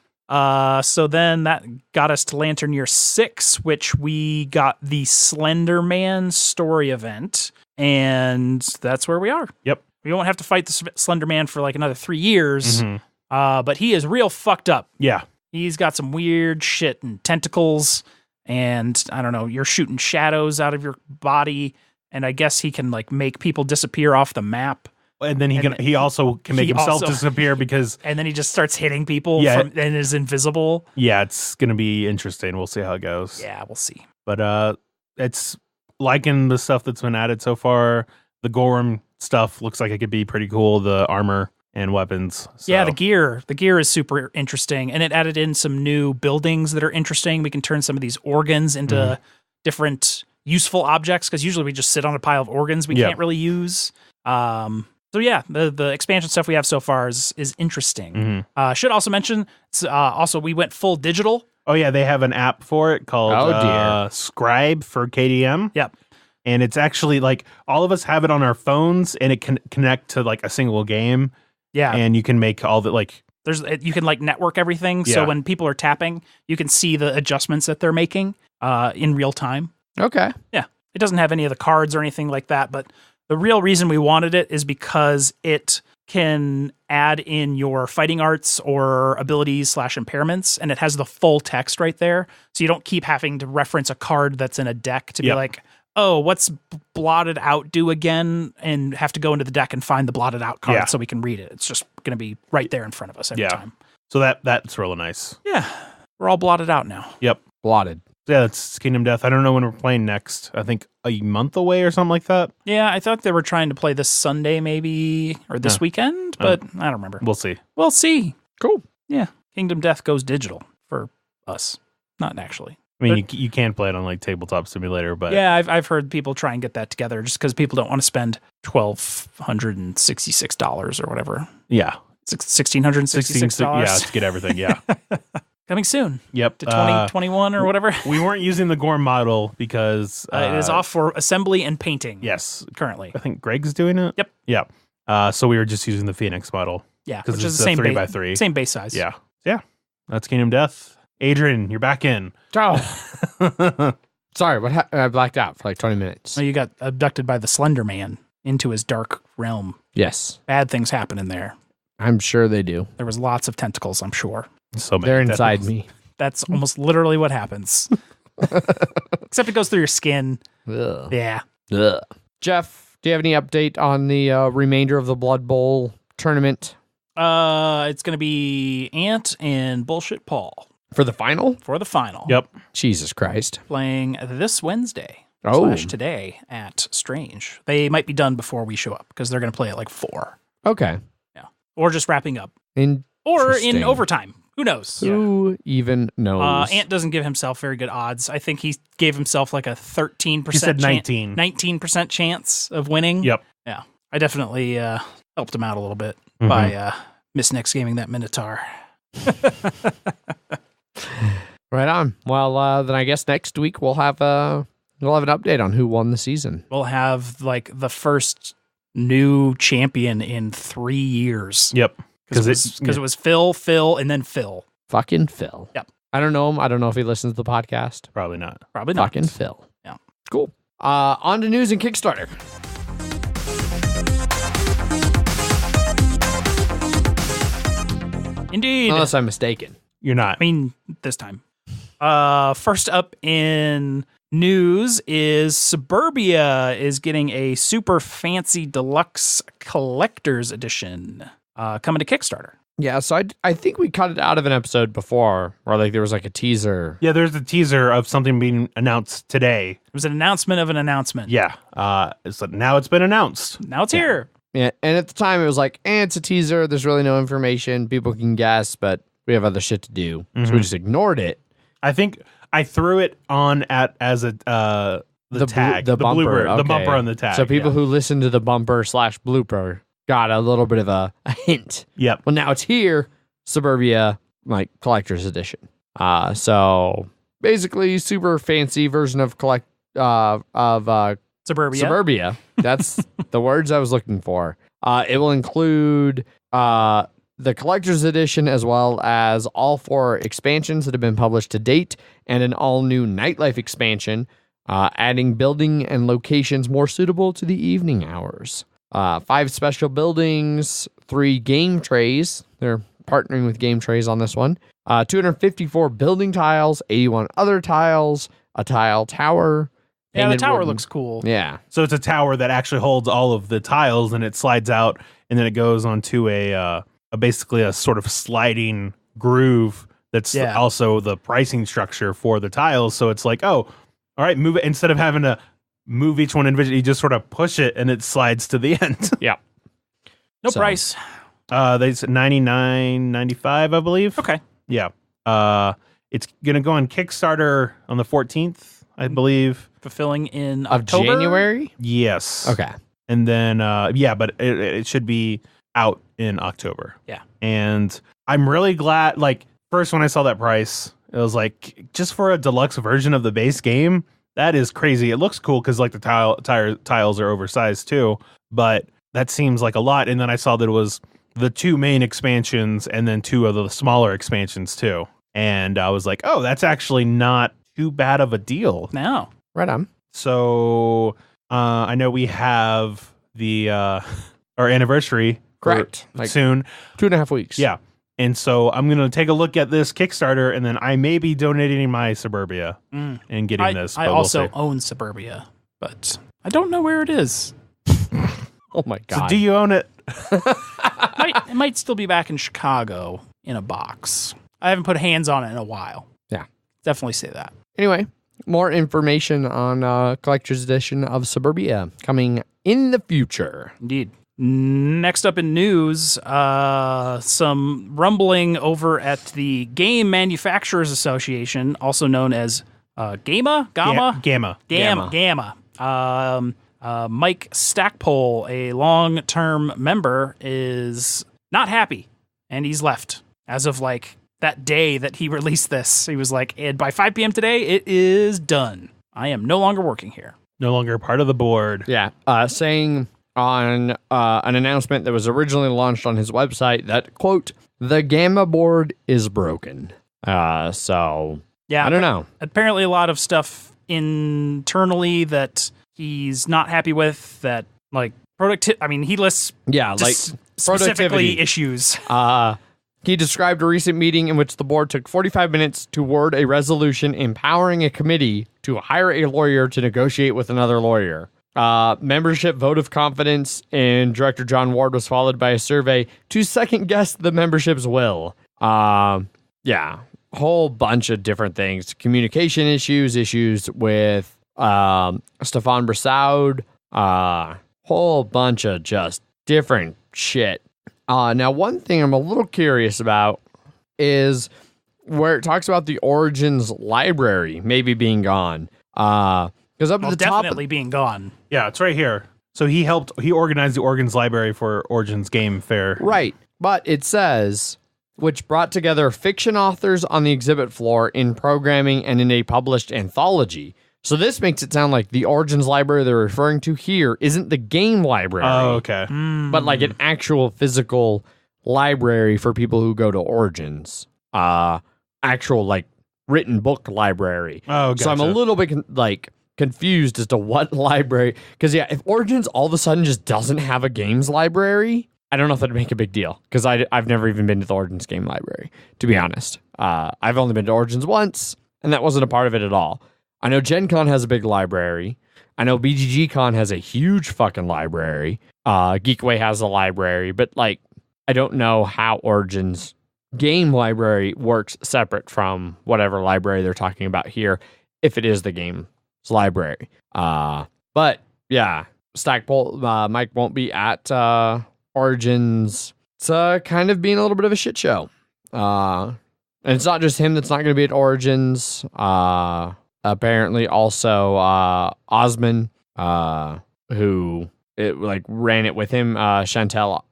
Speaker 3: So then that got us to Lantern Year 6, which we got the Slender Man story event, and that's where we are.
Speaker 2: Yep.
Speaker 3: We won't have to fight the Slender Man for like another 3 years, but he is real fucked up.
Speaker 2: Yeah.
Speaker 3: He's got some weird shit and tentacles, and I don't know, you're shooting shadows out of your body, and I guess he can like make people disappear off the map.
Speaker 2: And then he also can make himself disappear because...
Speaker 3: And then he just starts hitting people and is invisible.
Speaker 2: Yeah, it's going to be interesting. We'll see how it goes.
Speaker 3: Yeah, we'll see.
Speaker 2: But it's liking the stuff that's been added so far. The Gorm stuff looks like it could be pretty cool. The armor and weapons. So.
Speaker 3: Yeah, the gear is super interesting, and it added in some new buildings that are interesting. We can turn some of these organs into different useful objects, because usually we just sit on a pile of organs we can't really use. So yeah, the expansion stuff we have so far is interesting. Should also mention, also we went full digital.
Speaker 2: Oh yeah, they have an app for it called Scribe for KDM.
Speaker 3: Yep.
Speaker 2: And it's actually like all of us have it on our phones, and it can connect to like a single game.
Speaker 3: Yeah.
Speaker 2: And you can make all the like...
Speaker 3: You can like network everything. So when people are tapping, you can see the adjustments that they're making in real time.
Speaker 1: Okay.
Speaker 3: Yeah. It doesn't have any of the cards or anything like that, but the real reason we wanted it is because it can add in your fighting arts or abilities / impairments, and it has the full text right there. So you don't keep having to reference a card that's in a deck to be like, oh, what's blotted out do again? And have to go into the deck and find the blotted out card so we can read it. It's just going to be right there in front of us every time.
Speaker 2: So that's really nice.
Speaker 3: Yeah. We're all blotted out now.
Speaker 2: Yep.
Speaker 1: Blotted.
Speaker 2: Yeah, that's Kingdom Death. I don't know when we're playing next. I think a month away or something like that.
Speaker 3: Yeah, I thought they were trying to play this Sunday maybe, or this weekend, but I don't remember.
Speaker 2: We'll see.
Speaker 3: We'll see.
Speaker 1: Cool.
Speaker 3: Yeah. Kingdom Death goes digital for us. Not actually.
Speaker 2: I mean, you can play it on like Tabletop Simulator, but...
Speaker 3: Yeah, I've heard people try and get that together just because people don't want to spend $1,266 or whatever.
Speaker 2: Yeah.
Speaker 3: $1,666?
Speaker 2: Yeah, to get everything, yeah.
Speaker 3: Coming soon.
Speaker 2: Yep.
Speaker 3: To 2021 or whatever.
Speaker 2: We weren't using the Gorm model because...
Speaker 3: it is off for assembly and painting.
Speaker 2: Yes.
Speaker 3: Currently.
Speaker 2: I think Greg's doing it?
Speaker 3: Yep.
Speaker 2: Yeah. So we were just using the Phoenix model.
Speaker 3: Yeah,
Speaker 2: which
Speaker 3: is the same
Speaker 2: 3x3.
Speaker 3: Same base size.
Speaker 2: Yeah. Yeah. That's Kingdom Death. Adrian, you're back in.
Speaker 1: Oh. Sorry, I blacked out for like 20 minutes.
Speaker 3: Oh, you got abducted by the Slender Man into his dark realm.
Speaker 1: Yes.
Speaker 3: Bad things happen in there.
Speaker 1: I'm sure they do.
Speaker 3: There was lots of tentacles, I'm sure.
Speaker 2: So many.
Speaker 1: They're inside me.
Speaker 3: That's almost literally what happens. Except it goes through your skin.
Speaker 1: Ugh.
Speaker 3: Yeah.
Speaker 1: Ugh. Jeff, do you have any update on the remainder of the Blood Bowl tournament?
Speaker 3: It's going to be Ant and Bullshit Paul.
Speaker 1: For the final?
Speaker 3: For the final.
Speaker 2: Yep.
Speaker 1: Jesus Christ.
Speaker 3: Playing this Wednesday.
Speaker 1: Oh.
Speaker 3: / today at Strange. They might be done before we show up because they're going to play at like 4.
Speaker 1: Okay.
Speaker 3: Yeah. Or just wrapping up. Or in overtime. Who knows?
Speaker 1: Who even knows?
Speaker 3: Ant doesn't give himself very good odds. I think he gave himself like a 13%.
Speaker 2: He said 19.
Speaker 3: 19% chance of winning.
Speaker 2: Yep.
Speaker 3: Yeah. I definitely helped him out a little bit by Miss Nix gaming that Minotaur.
Speaker 1: Right on. Well, then I guess next week we'll have an update on who won the season.
Speaker 3: We'll have like the first new champion in 3 years.
Speaker 2: Yep.
Speaker 3: Because it was Phil, and then Phil.
Speaker 1: Fucking Phil.
Speaker 3: Yep.
Speaker 1: I don't know him. I don't know if he listens to the podcast.
Speaker 2: Probably not.
Speaker 3: Probably not.
Speaker 1: Fucking Phil.
Speaker 3: Yeah.
Speaker 1: Cool. On to news and Kickstarter.
Speaker 3: Indeed.
Speaker 1: Unless I'm mistaken.
Speaker 2: You're not.
Speaker 3: I mean, this time. First up in news is Suburbia is getting a super fancy deluxe collector's edition coming to Kickstarter.
Speaker 1: Yeah, so I think we cut it out of an episode before, or like there was like a teaser.
Speaker 2: Yeah, there's a teaser of something being announced today.
Speaker 3: It was an announcement of an announcement.
Speaker 2: Yeah. So now it's been announced.
Speaker 3: Now it's here.
Speaker 1: Yeah, and at the time it was like, it's a teaser. There's really no information. People can guess, but we have other shit to do, so we just ignored it.
Speaker 2: I think I threw it on as a the tag, the
Speaker 1: bumper,
Speaker 2: blooper, the
Speaker 1: okay.
Speaker 2: bumper on the tag.
Speaker 1: So people who listen to the bumper / blooper got a little bit of a hint.
Speaker 2: Yep.
Speaker 1: Well, now it's here, Suburbia, like collector's edition. So basically, super fancy version of Suburbia. That's the words I was looking for. It will include the collector's edition as well as all 4 expansions that have been published to date and an all-new nightlife expansion, adding building and locations more suitable to the evening hours. 5 special buildings, 3 game trays. They're partnering with game trays on this one. 254 building tiles, 81 other tiles, a tile tower.
Speaker 3: Yeah, the tower
Speaker 1: wooden.
Speaker 3: looks cool.
Speaker 1: Yeah.
Speaker 2: So it's a tower that actually holds all of the tiles, and it slides out, and then it goes onto a basically a sort of sliding groove that's also the pricing structure for the tiles. So it's like, oh, all right, move it. Instead of having to move each one individually, you just sort of push it, and it slides to the end.
Speaker 1: Yeah.
Speaker 3: No price.
Speaker 2: They said $99.95, I believe.
Speaker 3: Okay.
Speaker 2: Yeah. It's gonna go on Kickstarter on the 14th, I believe.
Speaker 3: Fulfilling in
Speaker 1: Of
Speaker 3: October?
Speaker 1: January?
Speaker 2: Yes.
Speaker 1: Okay.
Speaker 2: And then, but it should be out in October.
Speaker 3: Yeah.
Speaker 2: And I'm really glad, like, first when I saw that price, it was like, just for a deluxe version of the base game, that is crazy. It looks cool because, like, the tiles are oversized too, but that seems like a lot. And then I saw that it was the 2 main expansions and then 2 of the smaller expansions too. And I was like, oh, that's actually not too bad of a deal.
Speaker 3: No.
Speaker 1: Right on.
Speaker 2: So I know we have the our anniversary
Speaker 1: Correct. Like
Speaker 2: soon.
Speaker 1: 2.5 weeks.
Speaker 2: Yeah. And so I'm going to take a look at this Kickstarter, and then I may be donating my Suburbia and getting this.
Speaker 3: I also own Suburbia, but I don't know where it is.
Speaker 1: Oh my God.
Speaker 2: So do you own it?
Speaker 3: It might still be back in Chicago in a box. I haven't put hands on it in a while.
Speaker 1: Yeah.
Speaker 3: Definitely say that.
Speaker 1: Anyway, more information on collector's edition of Suburbia coming in the future.
Speaker 3: Indeed. Next up in news, some rumbling over at the Game Manufacturers Association, also known as Gamma. Mike Stackpole, a long-term member, is not happy, and he's left. As of like that day that he released this, he was like, and by 5 p.m. today, it is done. I am no longer working here.
Speaker 2: No longer part of the board.
Speaker 1: Yeah. Saying on an announcement that was originally launched on his website that, quote, the Gamma board is broken. So,
Speaker 3: yeah,
Speaker 1: I don't know.
Speaker 3: Apparently a lot of stuff internally that he's not happy with, that, like, he lists specifically issues.
Speaker 1: He described a recent meeting in which the board took 45 minutes to word a resolution empowering a committee to hire a lawyer to negotiate with another lawyer. Membership vote of confidence in Director John Ward was followed by a survey to second guess the membership's will. Yeah, whole bunch of different things. Communication issues with Stefan Brissaud, whole bunch of just different shit. Now, one thing I'm a little curious about is where it talks about the Origins library maybe being gone. Because up at the top,
Speaker 3: definitely being gone.
Speaker 2: Yeah, it's right here. So he organized the Origins library for Origins Game Fair.
Speaker 1: Right. But it says which brought together fiction authors on the exhibit floor in programming and in a published anthology. So this makes it sound like the Origins library they're referring to here isn't the game library.
Speaker 2: Oh, okay.
Speaker 1: But like an actual physical library for people who go to Origins. Actual like written book library.
Speaker 2: Oh, gotcha.
Speaker 1: So I'm a little bit confused as to what library. Because if Origins all of a sudden just doesn't have a games library, I don't know if that'd make a big deal. Because I've never even been to the Origins game library, to be honest. I've only been to Origins once, and that wasn't a part of it at all. I know Gen Con has a big library. I know BGG Con has a huge fucking library. Geekway has a library, but like, I don't know how Origins game library works separate from whatever library they're talking about here, if it is the game's library. But yeah, Stackpole, Mike won't be at Origins. It's kind of being a little bit of a shit show. And it's not just him that's not going to be at Origins. Apparently also Osman, who it like ran it with him, Chantel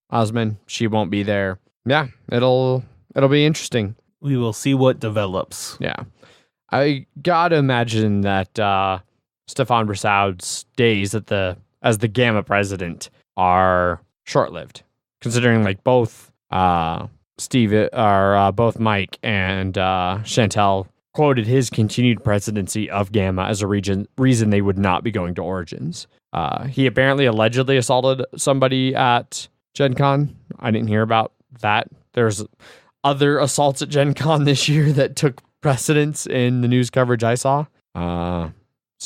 Speaker 1: Osman, she won't be there. Yeah, it'll be interesting.
Speaker 2: We will see what develops.
Speaker 1: Yeah. I gotta imagine that Stefan Brissaud's days as the Gamma president are short-lived, considering like both both Mike and Chantel quoted his continued presidency of Gamma as a reason they would not be going to Origins. He apparently allegedly assaulted somebody at Gen Con. I didn't hear about that. There's other assaults at Gen Con this year that took precedence in the news coverage I saw. So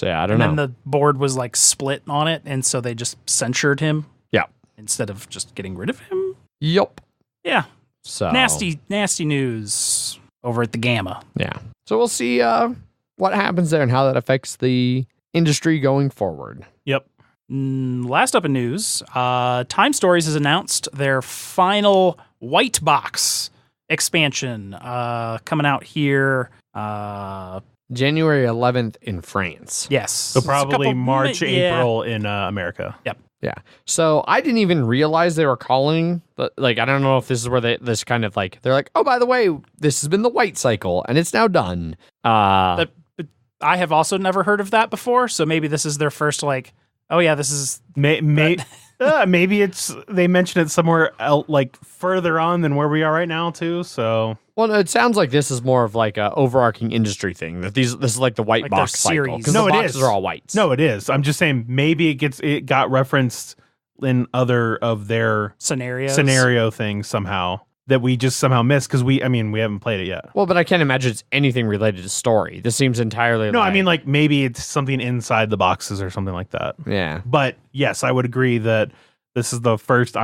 Speaker 1: yeah, I don't know.
Speaker 3: And then the board was like split on it, and so they just censured him.
Speaker 1: Yeah.
Speaker 3: Instead of just getting rid of him.
Speaker 1: Yup.
Speaker 3: Yeah.
Speaker 1: So
Speaker 3: nasty news over at the Gamma.
Speaker 1: Yeah. So we'll see what happens there and how that affects the industry going forward.
Speaker 2: Yep.
Speaker 3: Last up in news, Time Stories has announced their final white box expansion coming out here.
Speaker 1: January 11th in France.
Speaker 3: Yes.
Speaker 2: So probably March, April in America.
Speaker 3: Yep.
Speaker 1: Yeah. So I didn't even realize they were calling, like, I don't know if this is where this kind of like, they're like, oh, by the way, this has been the white cycle and it's now done.
Speaker 3: But I have also never heard of that before. So maybe this is their first like, oh yeah, this is
Speaker 2: maybe it's they mentioned it somewhere else, like further on than where we are right now too. So
Speaker 1: well, it sounds like this is more of like a overarching industry thing. That this is like the white
Speaker 3: like
Speaker 1: box cycle.
Speaker 3: series.
Speaker 1: Because
Speaker 2: No,
Speaker 1: the
Speaker 2: it
Speaker 1: boxes
Speaker 2: is.
Speaker 1: are all whites.
Speaker 2: No, it is. I'm just saying maybe it got referenced in other of their scenario things somehow that we just somehow missed because we haven't played it yet.
Speaker 1: Well, but I can't imagine it's anything related to story. This seems entirely
Speaker 2: No, I mean like maybe it's something inside the boxes or something like that.
Speaker 1: Yeah.
Speaker 2: But yes, I would agree that this is the first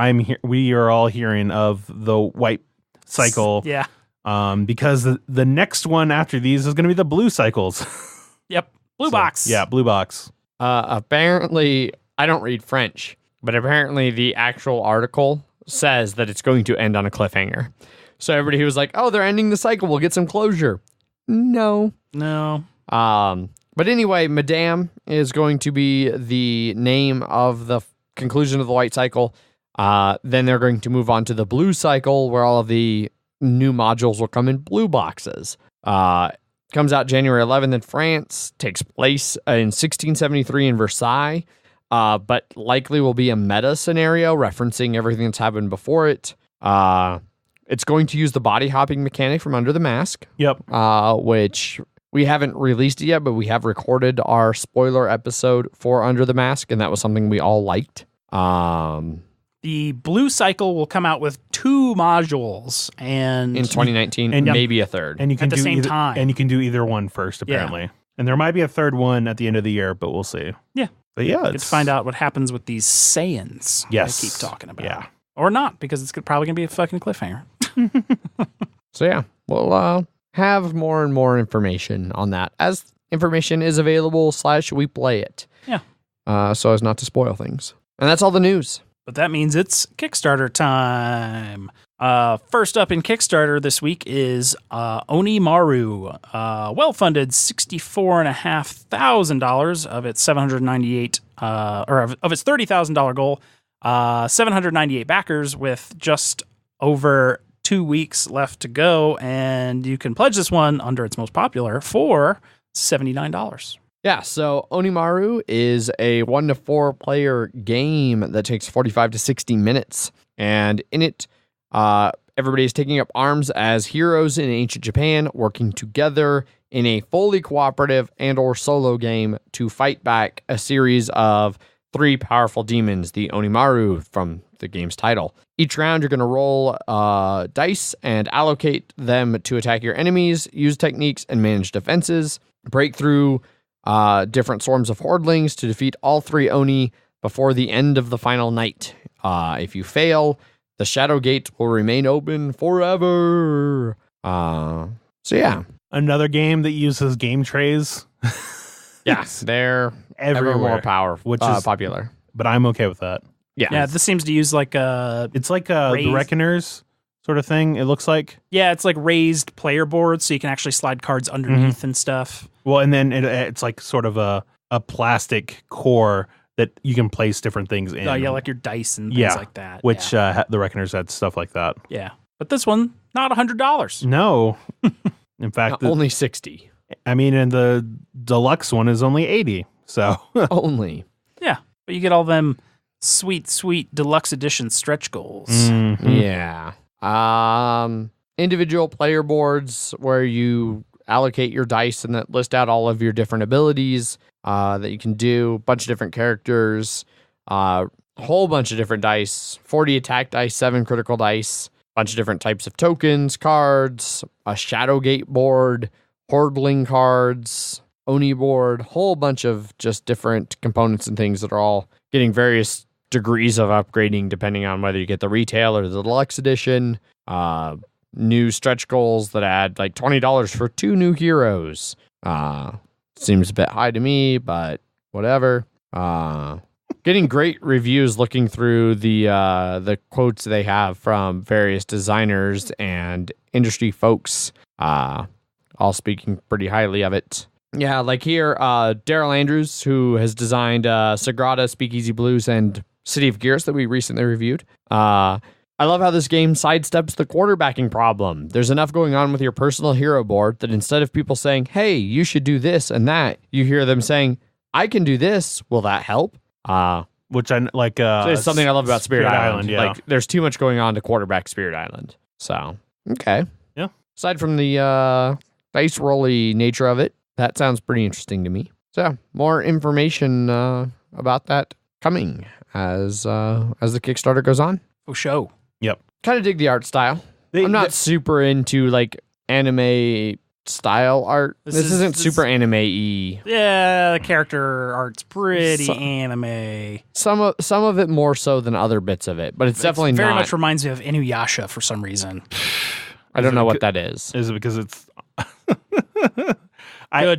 Speaker 2: we are all hearing of the white cycle.
Speaker 3: Yeah.
Speaker 2: Because the next one after these is going to be the blue cycles.
Speaker 3: Yep. Blue box.
Speaker 2: Yeah, blue box.
Speaker 1: Apparently, I don't read French, but apparently the actual article says that it's going to end on a cliffhanger. So everybody who was like, oh, they're ending the cycle, we'll get some closure. No. But anyway, Madame is going to be the name of the conclusion of the white cycle. Then they're going to move on to the blue cycle, where all of the new modules will come in blue boxes. Comes out January 11th in France, takes place in 1673 in Versailles, but likely will be a meta scenario referencing everything that's happened before it. It's going to use the body hopping mechanic from Under the Mask.
Speaker 2: Yep.
Speaker 1: Which we haven't released it yet, but we have recorded our spoiler episode for Under the Mask, and that was something we all liked.
Speaker 3: The blue cycle will come out with 2 modules and
Speaker 1: in 2019, and maybe a third.
Speaker 2: And you can
Speaker 3: at the
Speaker 2: do
Speaker 3: same time.
Speaker 2: And you can do either one first, apparently. And there might be a third one at the end of the year, but we'll see.
Speaker 3: Yeah.
Speaker 2: But yeah,
Speaker 3: let's find out what happens with these Saiyans.
Speaker 2: Yes.
Speaker 3: I keep talking about.
Speaker 2: Yeah.
Speaker 3: Or not, because it's probably going to be a fucking cliffhanger.
Speaker 1: So yeah, we'll have more and more information on that as information is available / we play it.
Speaker 3: Yeah.
Speaker 1: So as not to spoil things. And that's all the news.
Speaker 3: But that means it's Kickstarter time. First up in Kickstarter this week is Onimaru. Well-funded $64,500 of its $798 of its $30,000 goal. 798 backers with just over 2 weeks left to go, and you can pledge this one under its most popular for $79.
Speaker 1: Yeah, so Onimaru is a 1 to 4 player game that takes 45 to 60 minutes. And in it, everybody is taking up arms as heroes in ancient Japan, working together in a fully cooperative and or solo game to fight back a series of 3 powerful demons, the Onimaru from the game's title. Each round, you're going to roll dice and allocate them to attack your enemies, use techniques, and manage defenses. Break through different swarms of hordlings to defeat all 3 Oni before the end of the final night. If you fail, the Shadow Gate will remain open forever. So yeah.
Speaker 2: Another game that uses game trays.
Speaker 1: Yes, they're ever
Speaker 2: Everywhere.
Speaker 1: more powerful,
Speaker 2: Which is
Speaker 1: popular.
Speaker 2: But I'm okay with that.
Speaker 3: Yeah, this seems to use like a
Speaker 2: It's like the
Speaker 3: Raised-
Speaker 2: Reckoners sort of thing, it looks like.
Speaker 3: it's like raised player boards, so you can actually slide cards underneath and stuff.
Speaker 2: Well, and then it's like sort of a plastic core that you can place different things in.
Speaker 3: Like your dice and things like that.
Speaker 2: Which the Reckoners had stuff like that.
Speaker 3: yeah. But this one, not $100.
Speaker 2: No. In fact,
Speaker 1: Only 60.
Speaker 2: I mean, and the deluxe one is only 80. So
Speaker 1: Only.
Speaker 3: Yeah, but you get all them sweet deluxe edition stretch goals.
Speaker 2: Mhm.
Speaker 1: Yeah. Individual player boards where you allocate your dice and that list out all of your different abilities that you can do, bunch of different characters, whole bunch of different dice, 40 attack dice, 7 critical dice, bunch of different types of tokens, cards, a Shadowgate board, Hordling cards, Oni board, whole bunch of just different components and things that are all getting various degrees of upgrading depending on whether you get the retail or the deluxe edition. New stretch goals that add like $20 for 2 new heroes. Seems a bit high to me, but whatever. Getting great reviews looking through the quotes they have from various designers and industry folks, all speaking pretty highly of it. Yeah, like here, Daryl Andrews, who has designed Sagrada, Speakeasy Blues, and City of Gears that we recently reviewed. I love how this game sidesteps the quarterbacking problem. There's enough going on with your personal hero board that instead of people saying, hey, you should do this and that, you hear them saying, I can do this. Will that help?
Speaker 2: Which I like.
Speaker 1: So it's something I love about Spirit Island.
Speaker 2: Yeah.
Speaker 1: Like, there's too much going on to quarterback Spirit Island. So, okay.
Speaker 2: Yeah.
Speaker 1: Aside from the dice rolly nature of it, that sounds pretty interesting to me. So, more information about that coming as the Kickstarter goes on.
Speaker 3: For show.
Speaker 2: Yep.
Speaker 1: Kind of dig the art style. I'm not super into like anime style art. This isn't super anime-y.
Speaker 3: Yeah, the character art's pretty
Speaker 1: So-
Speaker 3: anime.
Speaker 1: Some of it more so than other bits of it, but it's definitely
Speaker 3: very
Speaker 1: not.
Speaker 3: much reminds me of Inuyasha for some reason.
Speaker 1: I don't know what that is.
Speaker 2: Is it because it's?
Speaker 3: Good.
Speaker 2: I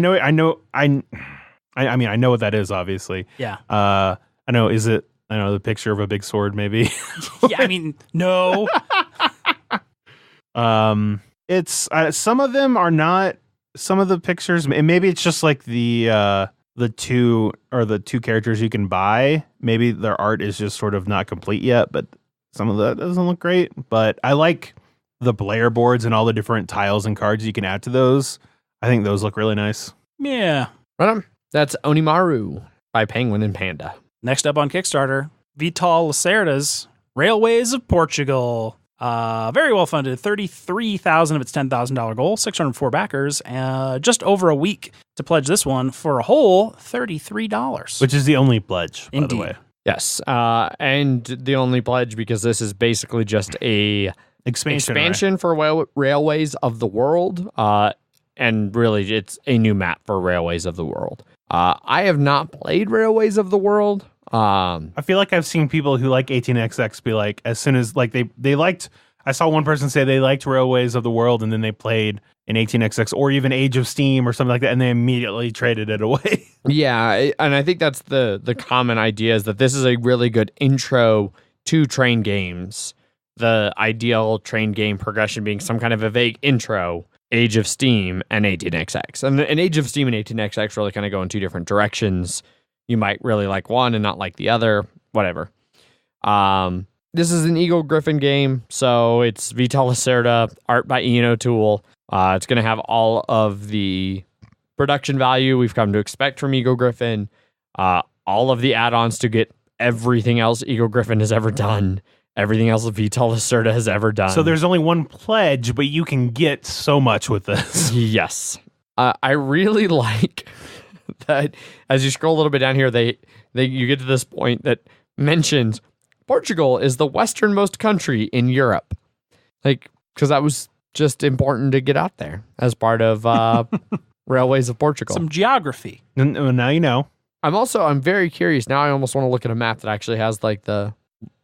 Speaker 2: know. I mean, I know what that is. Obviously.
Speaker 3: Yeah.
Speaker 2: I know. Is it? I know the picture of a big sword, maybe.
Speaker 3: Yeah, I mean, no.
Speaker 2: It's some of them are not. Some of the pictures, maybe it's just like the two characters you can buy. Maybe their art is just sort of not complete yet, but some of that doesn't look great. But I like the player boards and all the different tiles and cards you can add to those. I think those look really nice.
Speaker 3: Yeah.
Speaker 1: Right on. That's Onimaru by Penguin and Panda.
Speaker 3: Next up on Kickstarter, Vital Lacerda's Railways of Portugal. Very well funded, 33,000 of its $10,000 goal, 604 backers, just over a week to pledge this one for a whole $33.
Speaker 2: Which is the only pledge, by the
Speaker 3: Indeed.
Speaker 2: way.
Speaker 1: Yes, and the only pledge because this is basically just a expansion for Railways of the World, and really it's a new map for Railways of the World. I have not played Railways of the World.
Speaker 2: I feel like I've seen people who like 18XX be like, as soon as like they liked, I saw one person say they liked Railways of the World and then they played in 18XX or even Age of Steam or something like that and they immediately traded it away.
Speaker 1: Yeah, and I think that's the common idea is that this is a really good intro to train games. The ideal train game progression being some kind of a vague intro, Age of Steam and 18XX. And Age of Steam and 18XX really kind of go in two different directions. You might really like one and not like the other, whatever. this is an Eagle Griffin game, so it's Vital Lacerda, art by Ian O'Toole. It's going to have all of the production value we've come to expect from Eagle Griffin, all of the add-ons to get everything else Eagle Griffin has ever done, everything else Vital Lacerda has ever done.
Speaker 2: So there's only one pledge, but you can get so much with this.
Speaker 1: Yes. I really like that as you scroll a little bit down here, you get to this point that mentions Portugal is the westernmost country in Europe. Like, because that was just important to get out there as part of Railways of Portugal.
Speaker 3: Some geography.
Speaker 2: Now you know.
Speaker 1: I'm very curious. Now I almost want to look at a map that actually has like the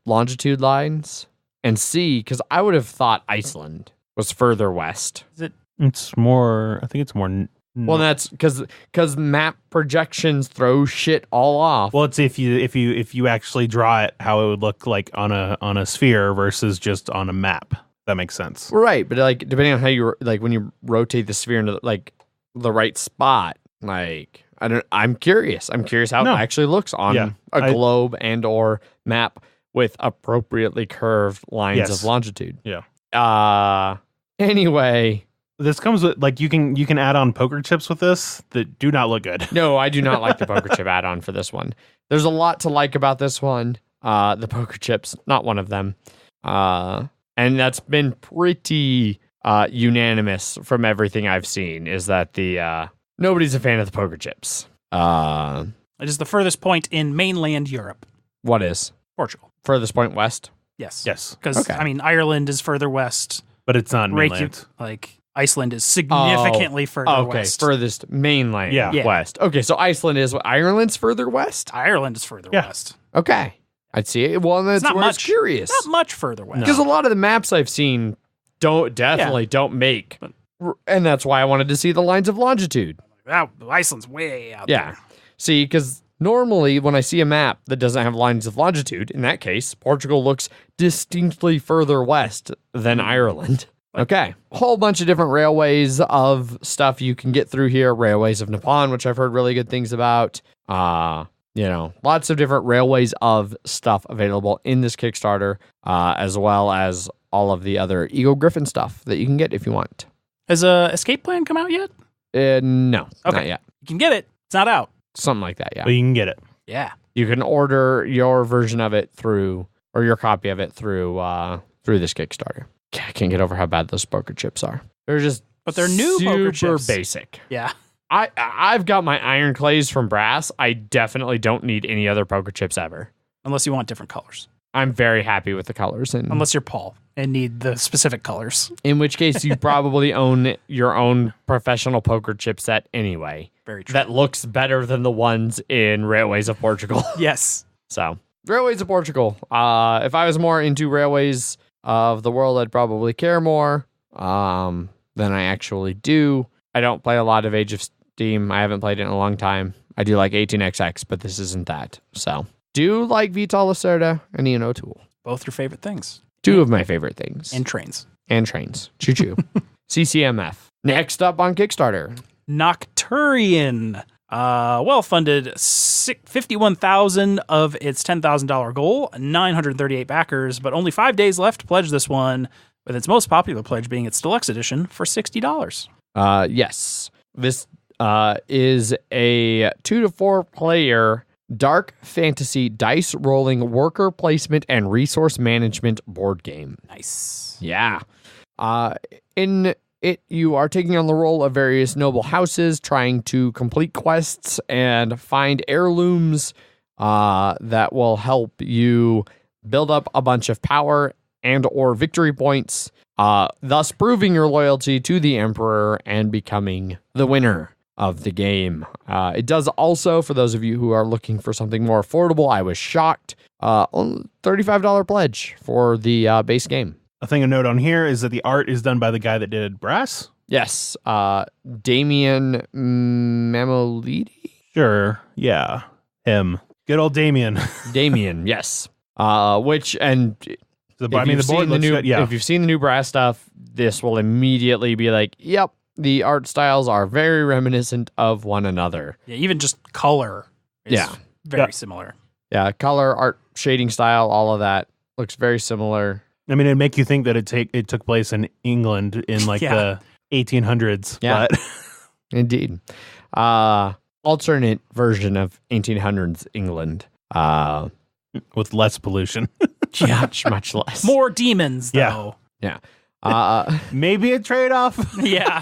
Speaker 1: longitude lines and see, because I would have thought Iceland was further west.
Speaker 3: Is it?
Speaker 2: It's more, I think it's more.
Speaker 1: Well, that's because map projections throw shit all off.
Speaker 2: Well, it's if you actually draw it, how it would look like on a sphere versus just on a map. That makes sense.
Speaker 1: Right, but like depending on how you like when you rotate the sphere into like the right spot, like I'm curious. I'm curious how it actually looks on a globe and or map with appropriately curved lines of longitude.
Speaker 2: Yeah.
Speaker 1: Anyway,
Speaker 2: this comes with like you can add on poker chips with this that do not look good.
Speaker 1: No, I do not like the poker chip add-on for this one. There's a lot to like about this one. The poker chips, not one of them. And that's been pretty unanimous from everything I've seen, is that the nobody's a fan of the poker chips.
Speaker 3: It is the furthest point in mainland Europe.
Speaker 1: What is?
Speaker 3: Portugal.
Speaker 1: Furthest point west?
Speaker 3: Yes.
Speaker 2: Because
Speaker 3: I mean, Ireland is further west.
Speaker 2: But it's not mainland.
Speaker 3: Like Iceland is significantly further west.
Speaker 1: Furthest mainland
Speaker 2: Yeah.
Speaker 1: west. Okay, so Ireland's further west?
Speaker 3: Ireland is further west.
Speaker 1: Okay. I'd see it. Well, that's
Speaker 3: not
Speaker 1: where
Speaker 3: much.
Speaker 1: it's curious.
Speaker 3: Not much further west.
Speaker 1: Because a lot of the maps I've seen don't make. And that's why I wanted to see the lines of longitude.
Speaker 3: Wow, Iceland's way out there.
Speaker 1: See, because normally when I see a map that doesn't have lines of longitude, in that case, Portugal looks distinctly further west than Ireland. Okay. A whole bunch of different railways of stuff you can get through here. Railways of Nippon, which I've heard really good things about. Lots of different railways of stuff available in this Kickstarter, as well as all of the other Eagle Griffin stuff that you can get if you want.
Speaker 3: Has a escape plan come out yet?
Speaker 1: No, not yet.
Speaker 3: You can get it. It's not out.
Speaker 1: Something like that, yeah.
Speaker 2: But you can get it.
Speaker 3: Yeah.
Speaker 1: You can order your version of it through, or your copy of it through this Kickstarter. I can't get over how bad those poker chips are. They're just
Speaker 3: But they're new poker
Speaker 1: super
Speaker 3: chips.
Speaker 1: basic.
Speaker 3: Yeah.
Speaker 1: I've got my iron clays from brass. I definitely don't need any other poker chips ever.
Speaker 3: Unless you want different colors.
Speaker 1: I'm very happy with the colors. And
Speaker 3: Unless you're Paul and need the specific colors.
Speaker 1: in which case you probably own your own professional poker chip set anyway.
Speaker 3: Very true.
Speaker 1: That looks better than the ones in Railways of Portugal.
Speaker 3: Yes.
Speaker 1: So, Railways of Portugal. If I was more into Railways of the world, I'd probably care more than I actually do. I don't play a lot of Age of Steam. I haven't played it in a long time. I do like 18XX, but this isn't that. So, do like Vital Lacerda and Ian O'Toole.
Speaker 3: Both your favorite things.
Speaker 1: Two of my favorite things.
Speaker 3: And trains.
Speaker 1: And trains. Choo-choo. CCMF. Next up on Kickstarter.
Speaker 3: Nocturian. Well-funded 51,000 of its $10,000 goal, 938 backers, but only 5 days left to pledge this one, with its most popular pledge being its deluxe edition for $60.
Speaker 1: Yes. This is a 2 to 4 player dark fantasy dice rolling worker placement and resource management board game.
Speaker 3: Nice.
Speaker 1: Yeah. In it, you are taking on the role of various noble houses, trying to complete quests and find heirlooms that will help you build up a bunch of power and or victory points, thus proving your loyalty to the Emperor and becoming the winner of the game. It does also, for those of you who are looking for something more affordable, I was shocked, only $35 pledge for the base game.
Speaker 2: A thing to note on here is that the art is done by the guy that did Brass.
Speaker 1: Yes, Damien Mamolidi?
Speaker 2: Sure, yeah, him. Good old Damien.
Speaker 1: Damien, yes. Which, and
Speaker 2: the board looks good, yeah.
Speaker 1: If you've seen the new Brass stuff, this will immediately be like, yep, the art styles are very reminiscent of one another.
Speaker 3: Yeah, even just color is very similar.
Speaker 1: Yeah, color, art, shading style, all of that. Looks very similar.
Speaker 2: I mean, it'd make you think that it took place in England in like the 1800s.
Speaker 1: Yeah.
Speaker 2: But
Speaker 1: Indeed. Alternate version of 1800s England.
Speaker 2: with less pollution.
Speaker 1: Much less.
Speaker 3: More demons, though.
Speaker 1: Yeah.
Speaker 2: Maybe a trade-off.
Speaker 3: Yeah.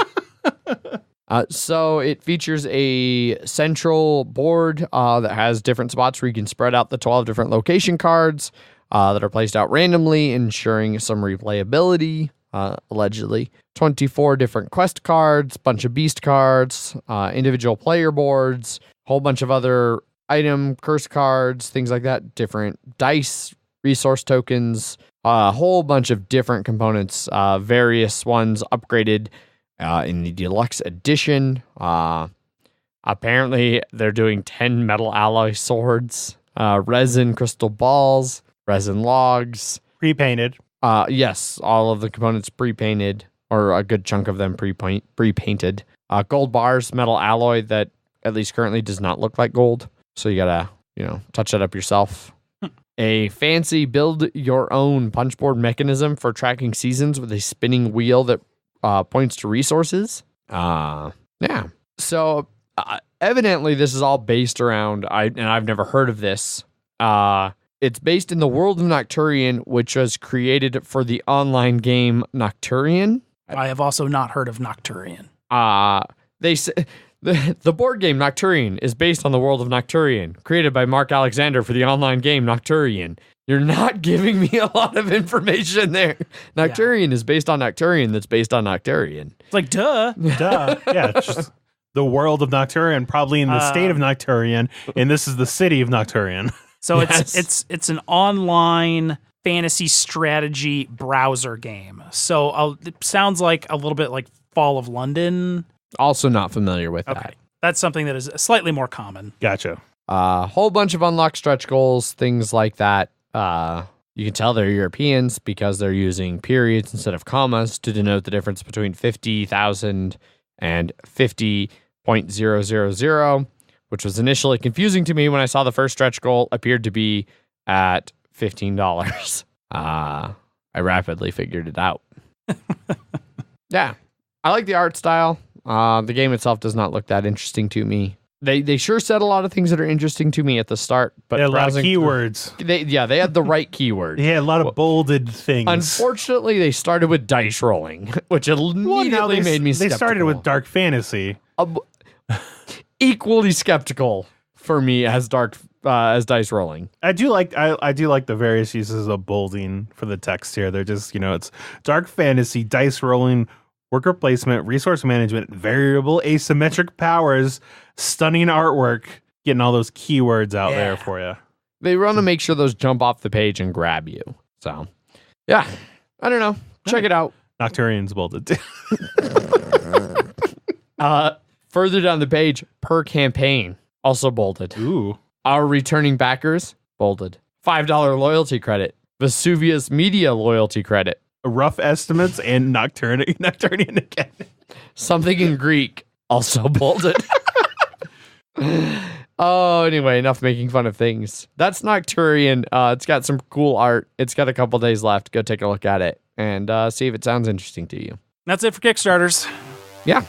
Speaker 1: So it features a central board that has different spots where you can spread out the 12 different location cards that are placed out randomly, ensuring some replayability, allegedly. 24 different quest cards, bunch of beast cards, individual player boards, whole bunch of other item curse cards, things like that, different dice, resource tokens, a whole bunch of different components, various ones upgraded in the deluxe edition. Apparently, they're doing 10 metal alloy swords, resin crystal balls, resin logs.
Speaker 2: Pre-painted.
Speaker 1: Yes, all of the components pre-painted, or a good chunk of them pre-painted. Gold bars, metal alloy that at least currently does not look like gold. So you gotta, touch that up yourself. A fancy build-your-own punchboard mechanism for tracking seasons with a spinning wheel that points to resources. Yeah. So evidently this is all based around, and I've never heard of this. It's based in the world of Nocturian, which was created for the online game Nocturian.
Speaker 3: I have also not heard of Nocturian.
Speaker 1: They say the board game Nocturian is based on the world of Nocturian, created by Mark Alexander for the online game Nocturian. You're not giving me a lot of information there. Nocturian is based on Nocturian that's based on Nocturian.
Speaker 3: It's like, duh.
Speaker 2: Duh. Yeah, it's just the world of Nocturian, probably in the state of Nocturian, and this is the city of Nocturian.
Speaker 3: So
Speaker 1: Yes.
Speaker 3: it's an online fantasy strategy browser game. So it sounds like a little bit like Fall of London.
Speaker 1: Also not familiar with that.
Speaker 3: Okay. That's something that is slightly more common.
Speaker 2: Gotcha.
Speaker 1: Whole bunch of unlocked stretch goals, things like that. You can tell they're Europeans because they're using periods instead of commas to denote the difference between 50,000 and 50.000, which was initially confusing to me when I saw the first stretch goal appeared to be at $15. I rapidly figured it out. Yeah. I like the art style. The game itself does not look that interesting to me. They sure said a lot of things that are interesting to me at the start, but
Speaker 2: They had a lot of keywords.
Speaker 1: They had the right keyword.
Speaker 2: Yeah, a lot of bolded things.
Speaker 1: Unfortunately, they started with dice rolling, which immediately made me skeptical.
Speaker 2: They started with dark fantasy.
Speaker 1: Equally skeptical for me as dice rolling.
Speaker 2: I do like the various uses of bolding for the text here. They're just, it's dark fantasy, dice rolling, worker placement, resource management, variable asymmetric powers, stunning artwork, getting all those keywords out there for you.
Speaker 1: They want to make sure those jump off the page and grab you. So, yeah, I don't know. Check it out.
Speaker 2: Nocturian's bolded.
Speaker 1: Further down the page, per campaign, also bolded.
Speaker 2: Ooh.
Speaker 1: Our returning backers, bolded. $5 loyalty credit. Vesuvius Media loyalty credit.
Speaker 2: Rough estimates and Nocturian again.
Speaker 1: Something in Greek, also bolded. Oh, anyway, enough making fun of things. That's Nocturian. It's got some cool art. It's got a couple days left. Go take a look at it and see if it sounds interesting to you.
Speaker 3: That's it for Kickstarters.
Speaker 1: Yeah.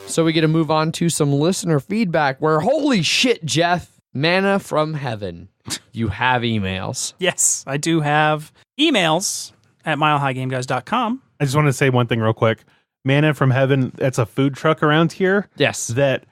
Speaker 1: So we get to move on to some listener feedback where, holy shit, Jeff, manna from heaven. You have emails.
Speaker 3: Yes, I do have emails at milehighgameguys.com.
Speaker 2: I just want to say one thing real quick. Manna from Heaven, that's a food truck around here.
Speaker 1: Yes.
Speaker 2: That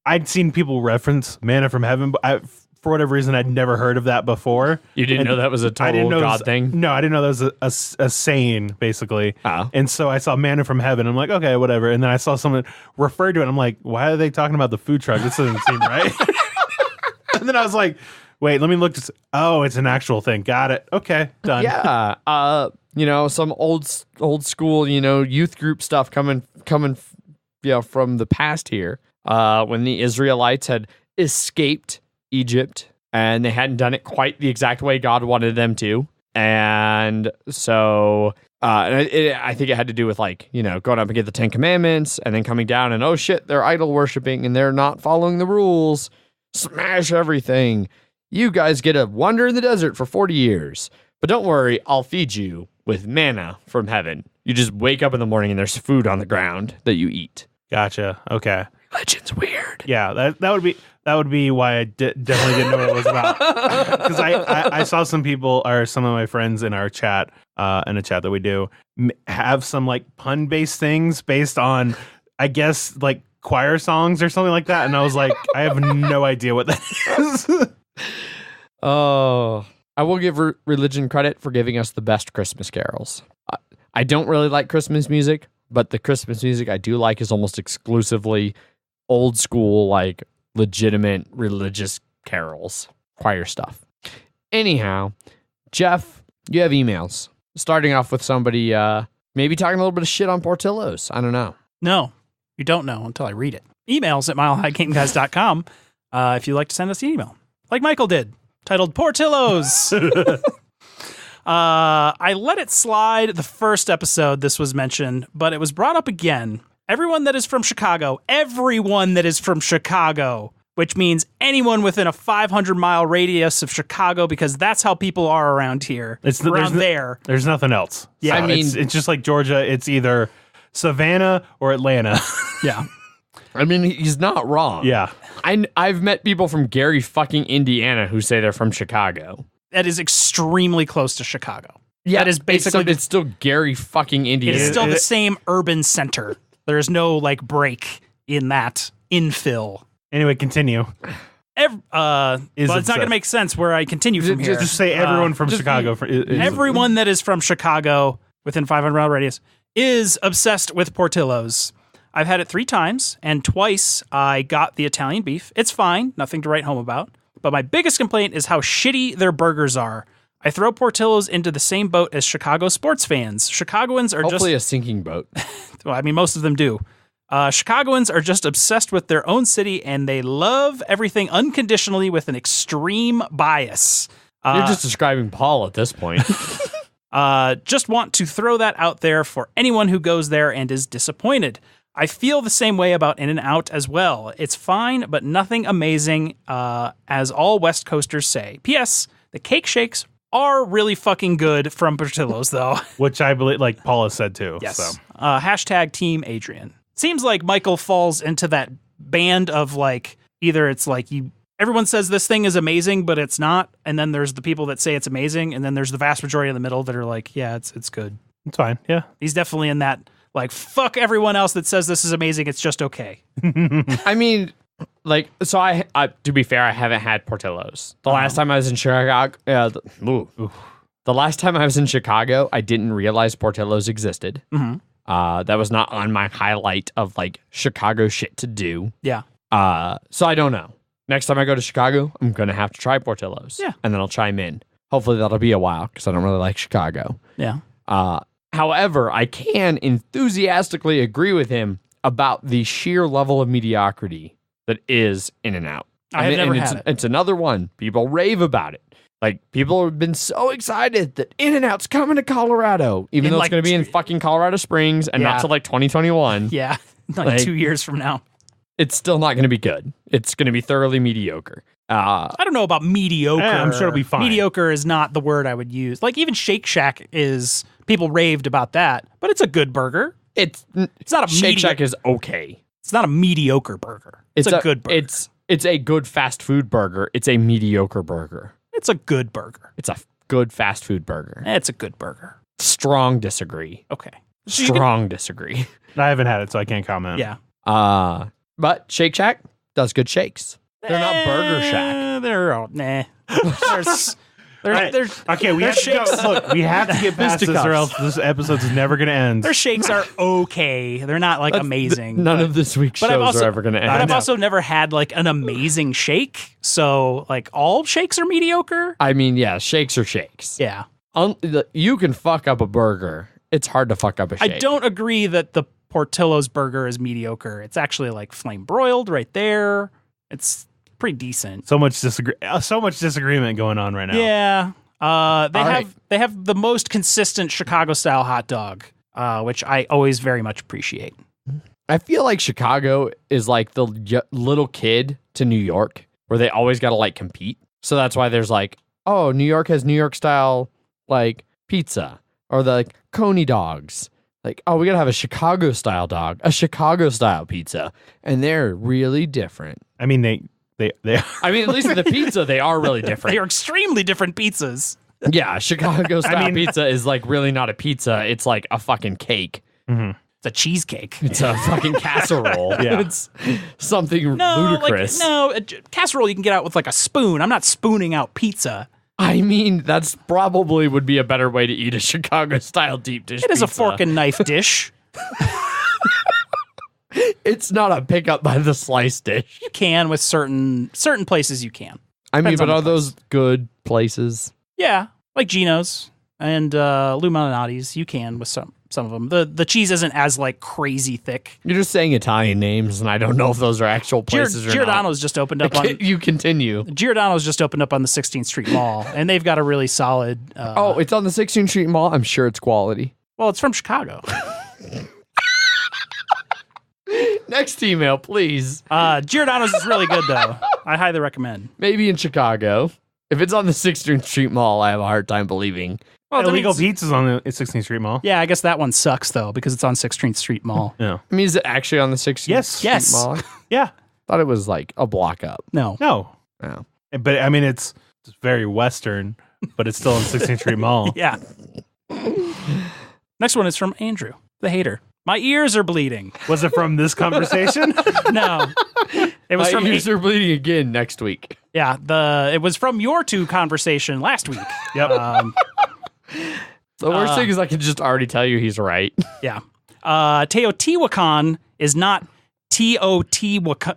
Speaker 2: I'd seen people reference Manna from Heaven, but for whatever reason, I'd never heard of that before.
Speaker 1: You didn't know that was a total God thing?
Speaker 2: No, I didn't know that was a saying, basically.
Speaker 1: Oh.
Speaker 2: And so I saw Manna from Heaven. I'm like, okay, whatever. And then I saw someone refer to it. I'm like, why are they talking about the food truck? This doesn't seem right. And then I was like, wait, let me look. Oh, it's an actual thing. Got it. Okay, done.
Speaker 1: Yeah. Some old school, youth group stuff coming, from the past here. When the Israelites had escaped Egypt and they hadn't done it quite the exact way God wanted them to. And so I think it had to do with going up and get the 10 Commandments and then coming down and, oh shit, they're idol worshiping and they're not following the rules. Smash everything. You guys get to wander in the desert for 40 years. But don't worry, I'll feed you with manna from heaven. You just wake up in the morning and there's food on the ground that you eat.
Speaker 2: Gotcha. Okay.
Speaker 1: Religion's weird.
Speaker 2: Yeah, that would be why I definitely didn't know what it was about. Because I saw some people, or some of my friends in our chat, in a chat that we do, have some like pun based things based on, I guess, like choir songs or something like that, and I was like, I have no idea what that is.
Speaker 1: Oh, I will give religion credit for giving us the best Christmas carols. I don't really like Christmas music, but the Christmas music I do like is almost exclusively old school, like legitimate religious carols, choir stuff. Anyhow, Jeff, you have emails. Starting off with somebody maybe talking a little bit of shit on Portillo's. I don't know.
Speaker 3: No, you don't know until I read it. Emails at milehighgameguys.com if you'd like to send us an email. Like Michael did, titled Portillo's. I let it slide the first episode this was mentioned, but it was brought up again. Everyone that is from Chicago, which means anyone within a 500-mile radius of Chicago, because that's how people are around here. There's
Speaker 2: nothing else.
Speaker 3: Yeah,
Speaker 2: so
Speaker 3: I
Speaker 2: mean, it's just like Georgia. It's either Savannah or Atlanta.
Speaker 3: Yeah.
Speaker 1: I mean, he's not wrong.
Speaker 2: Yeah.
Speaker 1: I've met people from Gary fucking Indiana who say they're from Chicago.
Speaker 3: That is extremely close to Chicago.
Speaker 1: Yeah,
Speaker 3: that is basically
Speaker 1: it's still Gary fucking Indiana.
Speaker 3: It's still the same urban center. There's no like break in that infill.
Speaker 2: Anyway, continue.
Speaker 3: It's not going to make sense where I continue from here.
Speaker 2: Just say everyone from Chicago.
Speaker 3: Everyone that is from Chicago within 500-mile radius is obsessed with Portillo's. I've had it 3 times, and twice I got the Italian beef. It's fine, nothing to write home about. But my biggest complaint is how shitty their burgers are. I throw Portillo's into the same boat as Chicago sports fans. Chicagoans are
Speaker 1: hopefully a sinking boat.
Speaker 3: Well, I mean, most of them do. Chicagoans are just obsessed with their own city, and they love everything unconditionally with an extreme bias.
Speaker 1: You're just describing Paul at this point.
Speaker 3: Just want to throw that out there for anyone who goes there and is disappointed. I feel the same way about In-N-Out as well. It's fine, but nothing amazing, as all West Coasters say. P.S. The cake shakes are really fucking good from Portillo's, though.
Speaker 2: Which I believe, like Paula said too.
Speaker 3: Yes.
Speaker 2: So.
Speaker 3: Hashtag Team Adrian. Seems like Michael falls into that band of like, either it's like everyone says this thing is amazing, but it's not. And then there's the people that say it's amazing. And then there's the vast majority in the middle that are like, yeah, it's good.
Speaker 2: It's fine. Yeah.
Speaker 3: He's definitely in that, like, fuck everyone else that says this is amazing. It's just okay.
Speaker 1: I mean, like, so I to be fair, I haven't had Portillo's. The last time I was in Chicago, the last time I was in Chicago, I didn't realize Portillo's existed.
Speaker 3: Mm-hmm.
Speaker 1: That was not on my highlight of like Chicago shit to do.
Speaker 3: Yeah.
Speaker 1: So I don't know. Next time I go to Chicago, I'm gonna have to try Portillo's.
Speaker 3: Yeah.
Speaker 1: And then I'll chime in. Hopefully that'll be a while because I don't really like Chicago.
Speaker 3: Yeah.
Speaker 1: However, I can enthusiastically agree with him about the sheer level of mediocrity that is In-N-Out.
Speaker 3: I have never had it.
Speaker 1: It's another one. People rave about it. Like, people have been so excited that In-N-Out's coming to Colorado, even though it's going to be in fucking Colorado Springs and not till like 2021.
Speaker 3: Yeah, like 2 years from now.
Speaker 1: It's still not going to be good. It's going to be thoroughly mediocre.
Speaker 3: I don't know about mediocre.
Speaker 2: I'm sure it'll be fine.
Speaker 3: Mediocre is not the word I would use. Like, even Shake Shack is, people raved about that, but it's a good burger.
Speaker 1: It's
Speaker 3: not a
Speaker 1: Shake Shack is okay.
Speaker 3: It's not a mediocre burger. It's a good burger.
Speaker 1: It's a good fast food burger. It's a mediocre burger.
Speaker 3: It's a good burger.
Speaker 1: It's a good fast food burger.
Speaker 3: It's a good burger.
Speaker 1: Strong disagree.
Speaker 3: Okay.
Speaker 1: Strong disagree.
Speaker 2: I haven't had it, so I can't comment.
Speaker 3: Yeah.
Speaker 1: But Shake Shack does good shakes. They're not Burger Shack.
Speaker 3: They're all, nah.
Speaker 2: Okay, we have to go. Look, we have to get past this, or else this episode is never going to end.
Speaker 3: Their shakes are okay. They're not like amazing.
Speaker 1: None of this week's shows are ever going to end.
Speaker 3: But I've also never had like an amazing shake. So like all shakes are mediocre.
Speaker 1: I mean, yeah, shakes are shakes.
Speaker 3: Yeah.
Speaker 1: You can fuck up a burger. It's hard to fuck up a shake.
Speaker 3: I don't agree that the Portillo's burger is mediocre. It's actually like flame broiled right there. It's pretty decent.
Speaker 2: So much disagreement going on right now.
Speaker 3: Yeah. They have the most consistent Chicago style hot dog, which I always very much appreciate.
Speaker 1: I feel like Chicago is like the little kid to New York, where they always got to like compete. So that's why there's like, oh, New York has New York style like pizza, or the like Coney dogs. Like, oh, we gotta have a Chicago style dog, a Chicago style pizza, and they're really different.
Speaker 2: I mean, they
Speaker 1: I mean, at least the pizza, they are really different.
Speaker 3: They are extremely different pizzas.
Speaker 1: Yeah, Chicago style pizza is like really not a pizza. It's like a fucking cake.
Speaker 2: Mm-hmm.
Speaker 3: It's a cheesecake.
Speaker 1: It's a fucking casserole.
Speaker 2: Yeah.
Speaker 1: It's something ludicrous.
Speaker 3: A casserole you can get out with like a spoon. I'm not spooning out pizza.
Speaker 1: I mean, that's probably would be a better way to eat a Chicago style deep dish
Speaker 3: It is a
Speaker 1: pizza.
Speaker 3: fork and knife dish.
Speaker 1: It's not a pick up by the slice dish.
Speaker 3: You can with certain places you can.
Speaker 1: I mean,
Speaker 3: Depends on
Speaker 1: but
Speaker 3: the
Speaker 1: are those good places?
Speaker 3: Yeah, like Geno's and Lou Malnati's. You can with some of them. The cheese isn't as like crazy thick.
Speaker 1: You're just saying Italian names, and I don't know if those are actual places or not.
Speaker 3: Giordano's just opened up on.
Speaker 1: You continue.
Speaker 3: Giordano's just opened up on the 16th Street Mall, and they've got a really solid.
Speaker 1: Oh, it's on the 16th Street Mall. I'm sure it's quality.
Speaker 3: Well, it's from Chicago.
Speaker 1: Next email, please.
Speaker 3: Giordano's is really good though. I highly recommend.
Speaker 1: Maybe in Chicago. If it's on the 16th Street Mall, I have a hard time believing.
Speaker 3: Well, that
Speaker 2: illegal
Speaker 3: means-
Speaker 2: pizzas on the 16th Street Mall.
Speaker 3: Yeah, I guess that one sucks though because it's on 16th Street Mall.
Speaker 2: Yeah.
Speaker 1: I mean, is it actually on the 16th
Speaker 2: Yes.
Speaker 1: Street
Speaker 3: Yes.
Speaker 1: Mall?
Speaker 2: Yeah.
Speaker 1: Thought it was like a block up.
Speaker 3: No.
Speaker 2: No.
Speaker 1: Oh.
Speaker 2: But I mean, it's very Western, but it's still on 16th Street Mall.
Speaker 3: Yeah. Next one is from Andrew, the hater. My ears are bleeding.
Speaker 2: Was it from this conversation?
Speaker 3: No. It was
Speaker 1: My
Speaker 3: from
Speaker 1: ears are bleeding again next week.
Speaker 3: Yeah, it was from your two conversation last week.
Speaker 2: Yep.
Speaker 1: The worst thing is I can just already tell you he's right.
Speaker 3: Yeah. Teotihuacan is not Teotihuacan.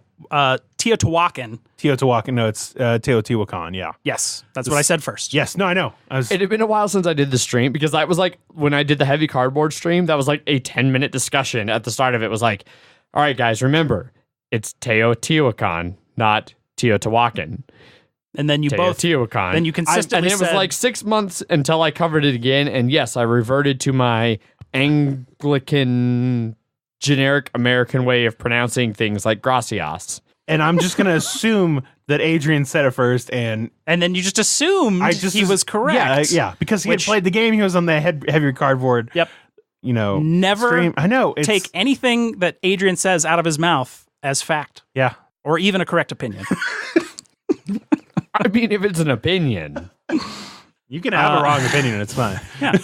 Speaker 2: Teotihuacan. No, it's Teotihuacan. Yeah.
Speaker 3: Yes, that's what I said first.
Speaker 2: Yes. No, I know.
Speaker 1: It had been a while since I did the stream because that was like when I did the heavy cardboard stream, that was like a 10-minute discussion at the start of it. Was like, all right, guys, remember, it's Teotihuacan, not Teotihuacan.
Speaker 3: And then you both.
Speaker 1: Teotihuacan.
Speaker 3: Then you consistently
Speaker 1: and it was
Speaker 3: said-
Speaker 1: like 6 months until I covered it again. And yes, I reverted to my Anglican, generic American way of pronouncing things like gracias.
Speaker 2: and I'm just going to assume that Adrian said it first. And
Speaker 3: then you just assumed he was correct.
Speaker 2: Yeah, because he had played the game. He was on the heavy cardboard.
Speaker 3: Yep.
Speaker 2: You know,
Speaker 3: Never
Speaker 2: stream. I know.
Speaker 3: take anything that Adrian says out of his mouth as fact.
Speaker 2: Yeah.
Speaker 3: Or even a correct opinion.
Speaker 1: I mean, if it's an opinion.
Speaker 2: You can have a wrong opinion. It's fine.
Speaker 3: Yeah.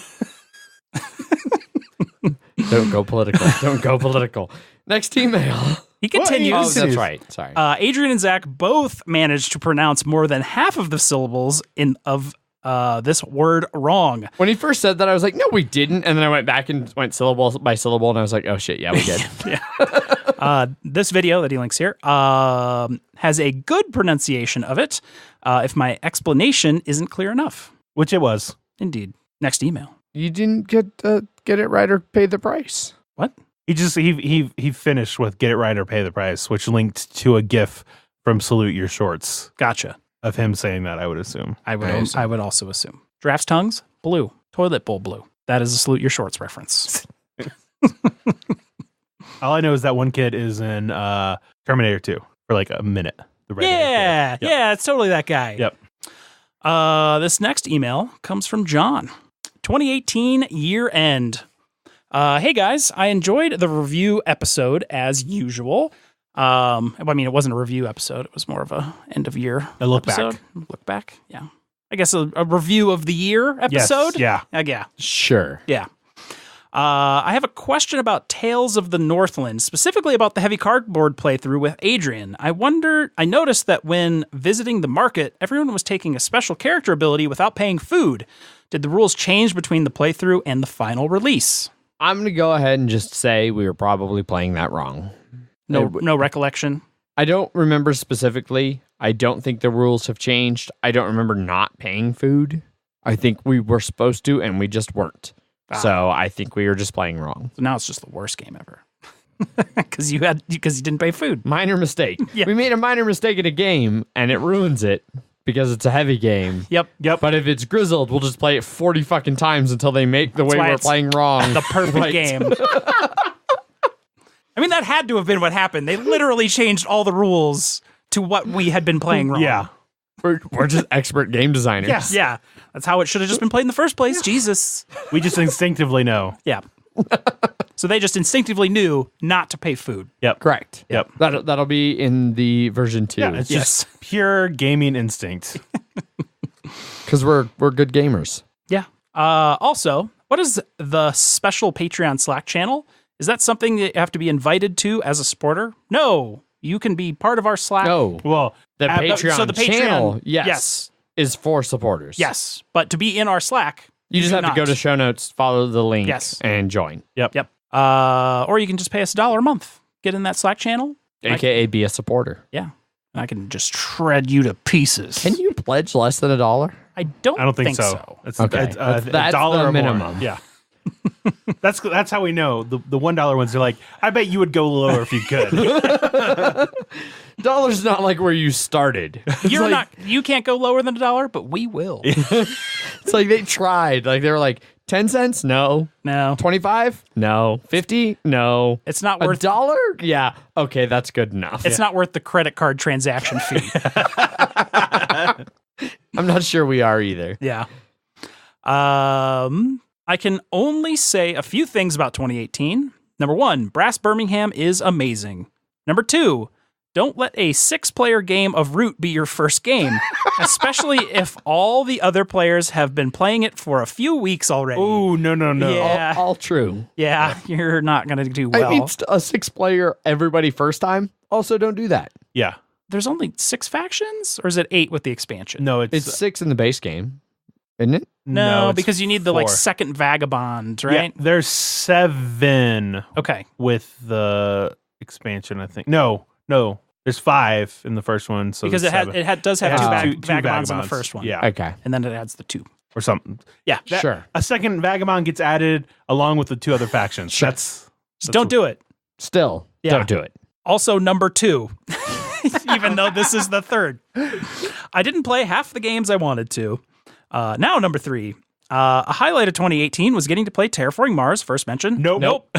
Speaker 1: Don't go political. Don't go political. Next email.
Speaker 3: He continues.
Speaker 1: Oh, that's right. Sorry.
Speaker 3: Adrian and Zach both managed to pronounce more than half of the syllables of this word wrong.
Speaker 1: When he first said that, I was like, no, we didn't. And then I went back and went syllable by syllable, and I was like, oh, shit, yeah, we did.
Speaker 3: This video that he links here has a good pronunciation of it, if my explanation isn't clear enough.
Speaker 2: Which it was.
Speaker 3: Indeed. Next email.
Speaker 1: You didn't get it right or pay the price.
Speaker 3: What?
Speaker 2: He finished with "Get It Right or Pay the Price," which linked to a GIF from "Salute Your Shorts"
Speaker 3: Gotcha.
Speaker 2: of him saying that. I would assume.
Speaker 3: I would also assume. Giraffe's tongues, blue. Toilet bowl, blue. That is a Salute Your Shorts reference.
Speaker 2: All I know is that one kid is in Terminator 2 for like a minute. The red
Speaker 3: Yeah, yeah, it's totally that guy.
Speaker 2: Yep.
Speaker 3: This next email comes from John. 2018 year end. Hey guys, I enjoyed the review episode as usual. I mean, it wasn't a review episode. It was more of a end of year
Speaker 2: A look
Speaker 3: episode.
Speaker 2: back.
Speaker 3: Look back. Yeah. I guess a review of the year episode.
Speaker 2: Yes, yeah.
Speaker 3: Yeah.
Speaker 1: Sure.
Speaker 3: Yeah. I have a question about Tales of the Northland, specifically about the heavy cardboard playthrough with Adrian. I noticed that when visiting the market, everyone was taking a special character ability without paying food. Did the rules change between the playthrough and the final release?
Speaker 1: I'm going to go ahead and just say we were probably playing that wrong.
Speaker 3: No recollection.
Speaker 1: I don't remember specifically. I don't think the rules have changed. I don't remember not paying food. I think we were supposed to, and we just weren't. So I think we were just playing wrong.
Speaker 3: So now it's just the worst game ever. Because you didn't pay food.
Speaker 1: Minor mistake.
Speaker 3: Yeah.
Speaker 1: We made a minor mistake in a game, and it ruins it because it's a heavy game.
Speaker 3: Yep.
Speaker 1: But if it's grizzled, we'll just play it 40 fucking times until they make the way
Speaker 3: why
Speaker 1: we're
Speaker 3: it's
Speaker 1: playing wrong.
Speaker 3: The perfect
Speaker 1: right.
Speaker 3: game. I mean, that had to have been what happened. They literally changed all the rules to what we had been playing wrong.
Speaker 2: Yeah.
Speaker 1: We're just expert game designers.
Speaker 2: Yeah.
Speaker 3: Yeah, that's how it should have just been played in the first place. Jesus.
Speaker 2: We just instinctively know.
Speaker 3: Yeah. So they just instinctively knew not to pay food.
Speaker 2: Yep.
Speaker 1: Correct.
Speaker 2: Yep.
Speaker 1: That'll be in the version 2.
Speaker 2: Yeah, it's
Speaker 3: Yes.
Speaker 2: just pure gaming instinct.
Speaker 1: Because we're good gamers.
Speaker 3: Yeah. Also, what is the special Patreon Slack channel? Is that something that you have to be invited to as a supporter? No. You can be part of our Slack.
Speaker 1: No.
Speaker 2: Well,
Speaker 1: The Patreon
Speaker 3: so the Patreon-
Speaker 1: channel, yes,
Speaker 3: yes.
Speaker 1: is for supporters.
Speaker 3: Yes. But to be in our Slack,
Speaker 1: You just
Speaker 3: do
Speaker 1: have to
Speaker 3: not.
Speaker 1: go to show notes, follow the link,
Speaker 3: Yes.
Speaker 1: and join.
Speaker 3: Yep. Or you can just pay us $1 a month. Get in that Slack channel.
Speaker 1: AKA be a supporter.
Speaker 3: Yeah. And I can just shred you to pieces.
Speaker 1: Can you pledge less than $1?
Speaker 3: I don't
Speaker 2: think so. It's,
Speaker 1: Okay.
Speaker 2: it's,
Speaker 1: That's
Speaker 2: $1
Speaker 1: the
Speaker 2: or more.
Speaker 1: minimum.
Speaker 2: Yeah. That's how we know. The $1 ones are like, I bet you would go lower if you could.
Speaker 1: $1's not like where you started. It's
Speaker 3: You're
Speaker 1: like,
Speaker 3: not. You can't go lower than $1, but we will.
Speaker 1: It's like they tried. Like they were like 10 cents? No.
Speaker 3: No,
Speaker 1: 25? No. 50? No.
Speaker 3: it's not worth.
Speaker 1: $1? Yeah. Okay, that's good enough.
Speaker 3: It's not worth the credit card transaction fee.
Speaker 1: I'm not sure we are either.
Speaker 3: Yeah. I can only say a few things about 2018. Number 1, Brass Birmingham is amazing. Number 2, don't let a 6-player game of Root be your first game, especially if all the other players have been playing it for a few weeks already.
Speaker 2: Ooh, no.
Speaker 3: Yeah.
Speaker 1: All true.
Speaker 3: Yeah, you're not going to do well.
Speaker 1: I mean, a 6-player everybody first time. Also, don't do that.
Speaker 2: Yeah.
Speaker 3: There's only 6 factions, or is it 8 with the expansion?
Speaker 2: No,
Speaker 1: It's 6 in the base game, isn't it?
Speaker 3: No,
Speaker 2: it's
Speaker 3: because you need the
Speaker 2: 4.
Speaker 3: second vagabond,
Speaker 2: Yeah,
Speaker 3: right?
Speaker 2: there's 7
Speaker 3: Okay.
Speaker 2: with the expansion, I think. No. There's 5 in the first one. So
Speaker 3: Because
Speaker 2: there's
Speaker 3: it
Speaker 2: 7.
Speaker 3: does have
Speaker 2: Two
Speaker 3: two vagabonds in the first one.
Speaker 2: Yeah.
Speaker 1: Okay.
Speaker 3: And then it adds the 2.
Speaker 2: Or something.
Speaker 3: Yeah.
Speaker 1: Sure.
Speaker 2: A second vagabond gets added along with the 2 other factions.
Speaker 1: Sure.
Speaker 3: Just don't do it.
Speaker 1: Still,
Speaker 3: Yeah.
Speaker 1: don't do it.
Speaker 3: Also, number 2, even though this is the 3rd. I didn't play half the games I wanted to. Now, number 3. A highlight of 2018 was getting to play Terraforming Mars, first mentioned.
Speaker 2: Nope.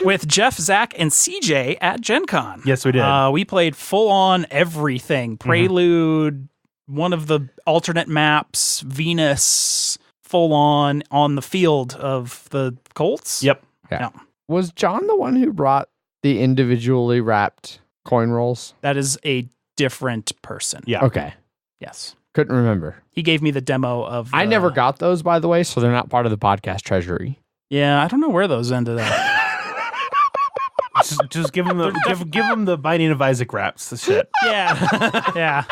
Speaker 3: With Jeff, Zach, and CJ at Gen Con.
Speaker 2: Yes, we did.
Speaker 3: We played full-on everything. Prelude, one of the alternate maps, Venus, full-on on the field of the Colts.
Speaker 2: Yep.
Speaker 3: Yeah.
Speaker 1: Was John the one who brought the individually wrapped coin rolls?
Speaker 3: That is a different person.
Speaker 2: Yeah.
Speaker 1: Okay.
Speaker 3: Yes.
Speaker 1: Couldn't remember.
Speaker 3: He gave me the demo of...
Speaker 1: I never got those, by the way, so they're not part of the podcast treasury.
Speaker 3: Yeah, I don't know where those ended up.
Speaker 2: just give him the give him the Binding of Isaac wraps. The shit.
Speaker 3: Yeah. Yeah.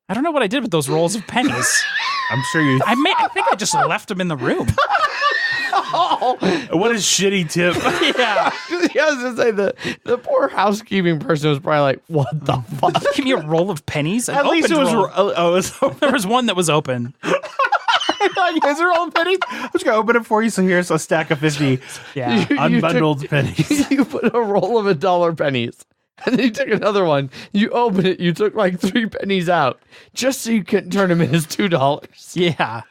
Speaker 3: I don't know what I did with those rolls of pennies.
Speaker 2: I'm sure you.
Speaker 3: I think I just left them in the room.
Speaker 2: What a shitty tip.
Speaker 3: Yeah.
Speaker 1: I was gonna say the poor housekeeping person was probably like, "What the fuck?"
Speaker 3: Give me a roll of pennies.
Speaker 2: At least it was.
Speaker 3: There was one that was open.
Speaker 2: You guys are all pennies. I'm just gonna open it for you. So here's a stack of 50
Speaker 3: Yeah.
Speaker 2: unbundled pennies.
Speaker 1: You put a roll of $1 pennies, and then you took another one. You open it. You took like 3 pennies out just so you couldn't turn them in as $2.
Speaker 3: Yeah.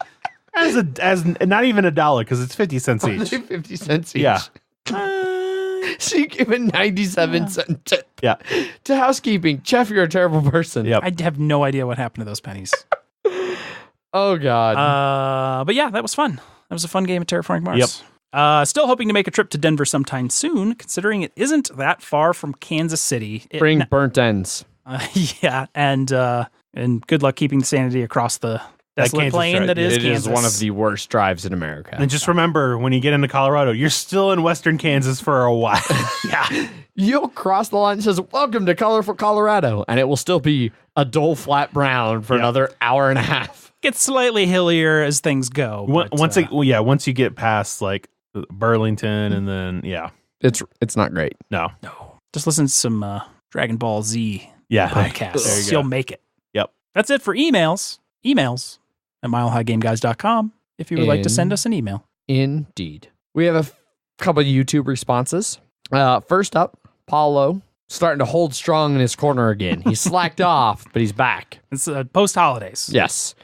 Speaker 2: As not even $1 because it's 50 cents each.
Speaker 1: 50 cents each.
Speaker 2: Yeah.
Speaker 1: So you give it 97 cents
Speaker 2: Yeah.
Speaker 1: to housekeeping. Jeff, you're a terrible person.
Speaker 2: Yep.
Speaker 3: I have no idea what happened to those pennies.
Speaker 1: Oh God.
Speaker 3: But yeah, that was fun. That was a fun game of Terraforming Mars. Still hoping to make a trip to Denver sometime soon, considering it isn't that far from Kansas City.
Speaker 1: Bring burnt ends.
Speaker 3: Yeah, and good luck keeping the sanity across the desolate
Speaker 2: Kansas
Speaker 3: plain
Speaker 2: drive.
Speaker 3: that is
Speaker 1: It
Speaker 3: Kansas.
Speaker 1: is one of the worst drives in America.
Speaker 2: And just remember, when you get into Colorado, you're still in Western Kansas for a while.
Speaker 3: Yeah.
Speaker 1: You'll cross the line that says, "Welcome to colorful Colorado," and it will still be a dull flat brown for another hour and a half.
Speaker 3: Gets slightly hillier as things go. but,
Speaker 2: Once you get past like Burlington, and then
Speaker 1: It's not great.
Speaker 2: no,
Speaker 3: just listen to some Dragon Ball Z
Speaker 2: yeah,
Speaker 3: podcasts.
Speaker 2: There you go.
Speaker 3: You'll make it.
Speaker 2: Yep.
Speaker 3: That's it for emails. Emails at milehighgameguys.com if you would like to send us an email.
Speaker 1: Indeed. We have a couple of YouTube responses. First up, Paulo starting to hold strong in his corner again. He slacked off, but he's back.
Speaker 3: It's post-holidays.
Speaker 1: Yes.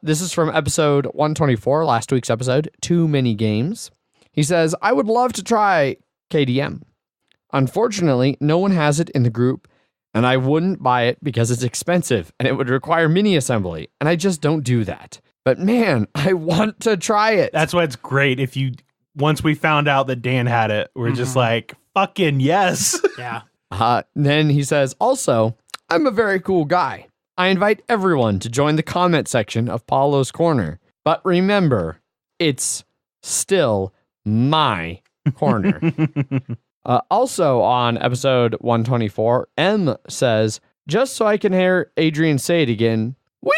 Speaker 1: This is from episode 124, last week's episode, Too Many Games. He says, "I would love to try KDM. Unfortunately, no one has it in the group, and I wouldn't buy it because it's expensive and it would require mini assembly, and I just don't do that. But man, I want to try it.
Speaker 2: That's why it's great if you, once we found out that Dan had it, we're just like, fucking yes.
Speaker 3: Yeah.
Speaker 1: Then he says, also, I'm a very cool guy. I invite everyone to join the comment section of Paulo's Corner. But remember, it's still my corner. Also on episode 124, M says, just so I can hear Adrian say it again, wee!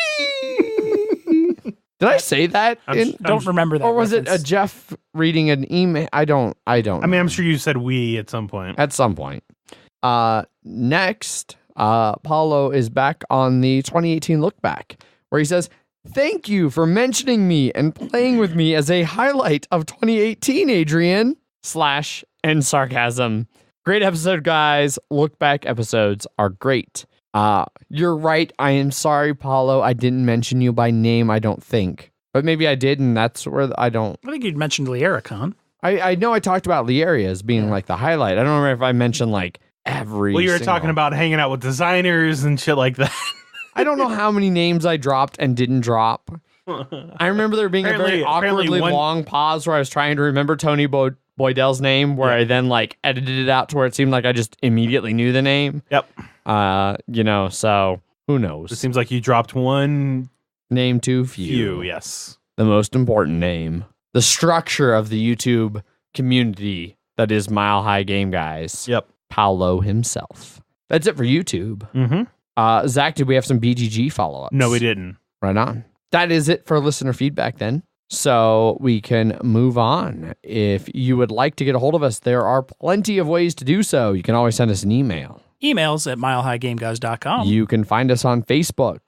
Speaker 1: Did I say that?
Speaker 3: Don't remember that.
Speaker 1: Or was
Speaker 3: reference.
Speaker 1: it a Jeff reading an email? I don't
Speaker 2: I mean,
Speaker 1: know.
Speaker 2: I'm sure you said we at some point.
Speaker 1: At some point. Next, Paulo is back on the 2018 look back, where he says, thank you for mentioning me and playing with me as a highlight of 2018, Adrian. / and sarcasm. Great episode, guys. Look back episodes are great. You're right. I am sorry, Paulo. I didn't mention you by name, I don't think. But maybe I did, and that's where I
Speaker 3: think you'd mentioned Liaricon.
Speaker 1: I know I talked about Liaria as being like the highlight. I don't remember if I mentioned like every
Speaker 2: Well, you were
Speaker 1: single-
Speaker 2: talking about hanging out with designers and shit like that.
Speaker 1: I don't know how many names I dropped and didn't drop. I remember there being a very awkwardly long pause where I was trying to remember Tony Boydell's name, where I then like edited it out to where it seemed like I just immediately knew the name.
Speaker 2: Yep.
Speaker 1: So who knows?
Speaker 2: It seems like you dropped one
Speaker 1: Name too few.
Speaker 2: few, yes.
Speaker 1: The most important name. The structure of the YouTube community that is Mile High Game Guys.
Speaker 2: Yep.
Speaker 1: Paulo himself. That's it for YouTube.
Speaker 2: Mm-hmm.
Speaker 1: Zach, did we have some BGG follow-ups?
Speaker 2: No, we didn't.
Speaker 1: Right on. That is it for listener feedback then. So we can move on. If you would like to get a hold of us, there are plenty of ways to do so. You can always send us an email.
Speaker 3: Emails at milehighgameguys.com.
Speaker 1: You can find us on Facebook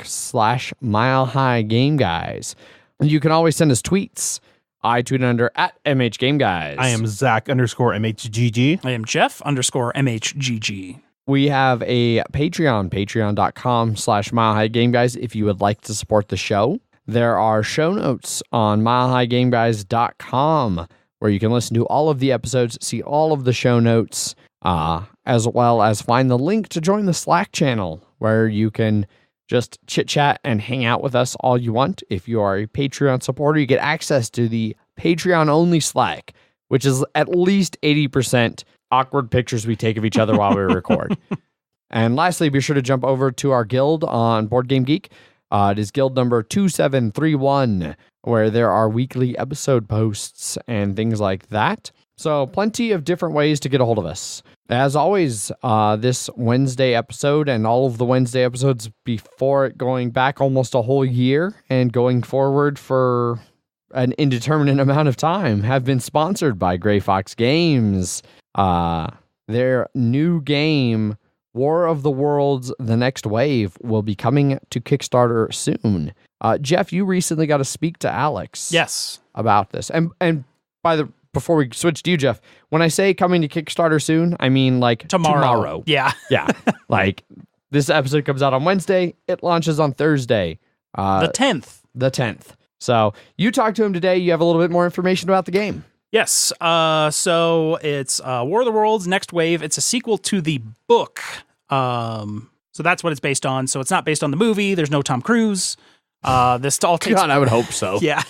Speaker 1: / Mile High Game Guys. You can always send us tweets. I tweet under at MHGameGuys.
Speaker 2: I am Zach_MHGG.
Speaker 3: I am Jeff_MHGG.
Speaker 1: We have a Patreon, patreon.com / Mile High Game Guys, if you would like to support the show. There are show notes on milehighgameguys.com where you can listen to all of the episodes, see all of the show notes, as well as find the link to join the Slack channel where you can just chit chat and hang out with us all you want. If you are a Patreon supporter, you get access to the Patreon only Slack, which is at least 80% awkward pictures we take of each other while we record. And lastly, be sure to jump over to our guild on Board Game Geek. It is guild number 2731, where there are weekly episode posts and things like that. So plenty of different ways to get a hold of us. As always, this Wednesday episode and all of the Wednesday episodes before it, going back almost a whole year and going forward for an indeterminate amount of time, have been sponsored by Gray Fox Games. Their new game, War of the Worlds: The Next Wave, will be coming to Kickstarter soon. Jeff, you recently got to speak to Alex.
Speaker 3: Yes.
Speaker 1: About this. And before we switch to you, Jeff, when I say coming to Kickstarter soon, I mean like tomorrow.
Speaker 3: Yeah.
Speaker 1: Yeah. Like this episode comes out on Wednesday. It launches on Thursday.
Speaker 3: The 10th.
Speaker 1: The 10th. So you talked to him today. You have a little bit more information about the game.
Speaker 3: Yes. So it's War of the Worlds: Next Wave. It's a sequel to the book. So that's what it's based on. So it's not based on the movie. There's no Tom Cruise. This all takes.
Speaker 1: God, I would hope so.
Speaker 3: Yeah.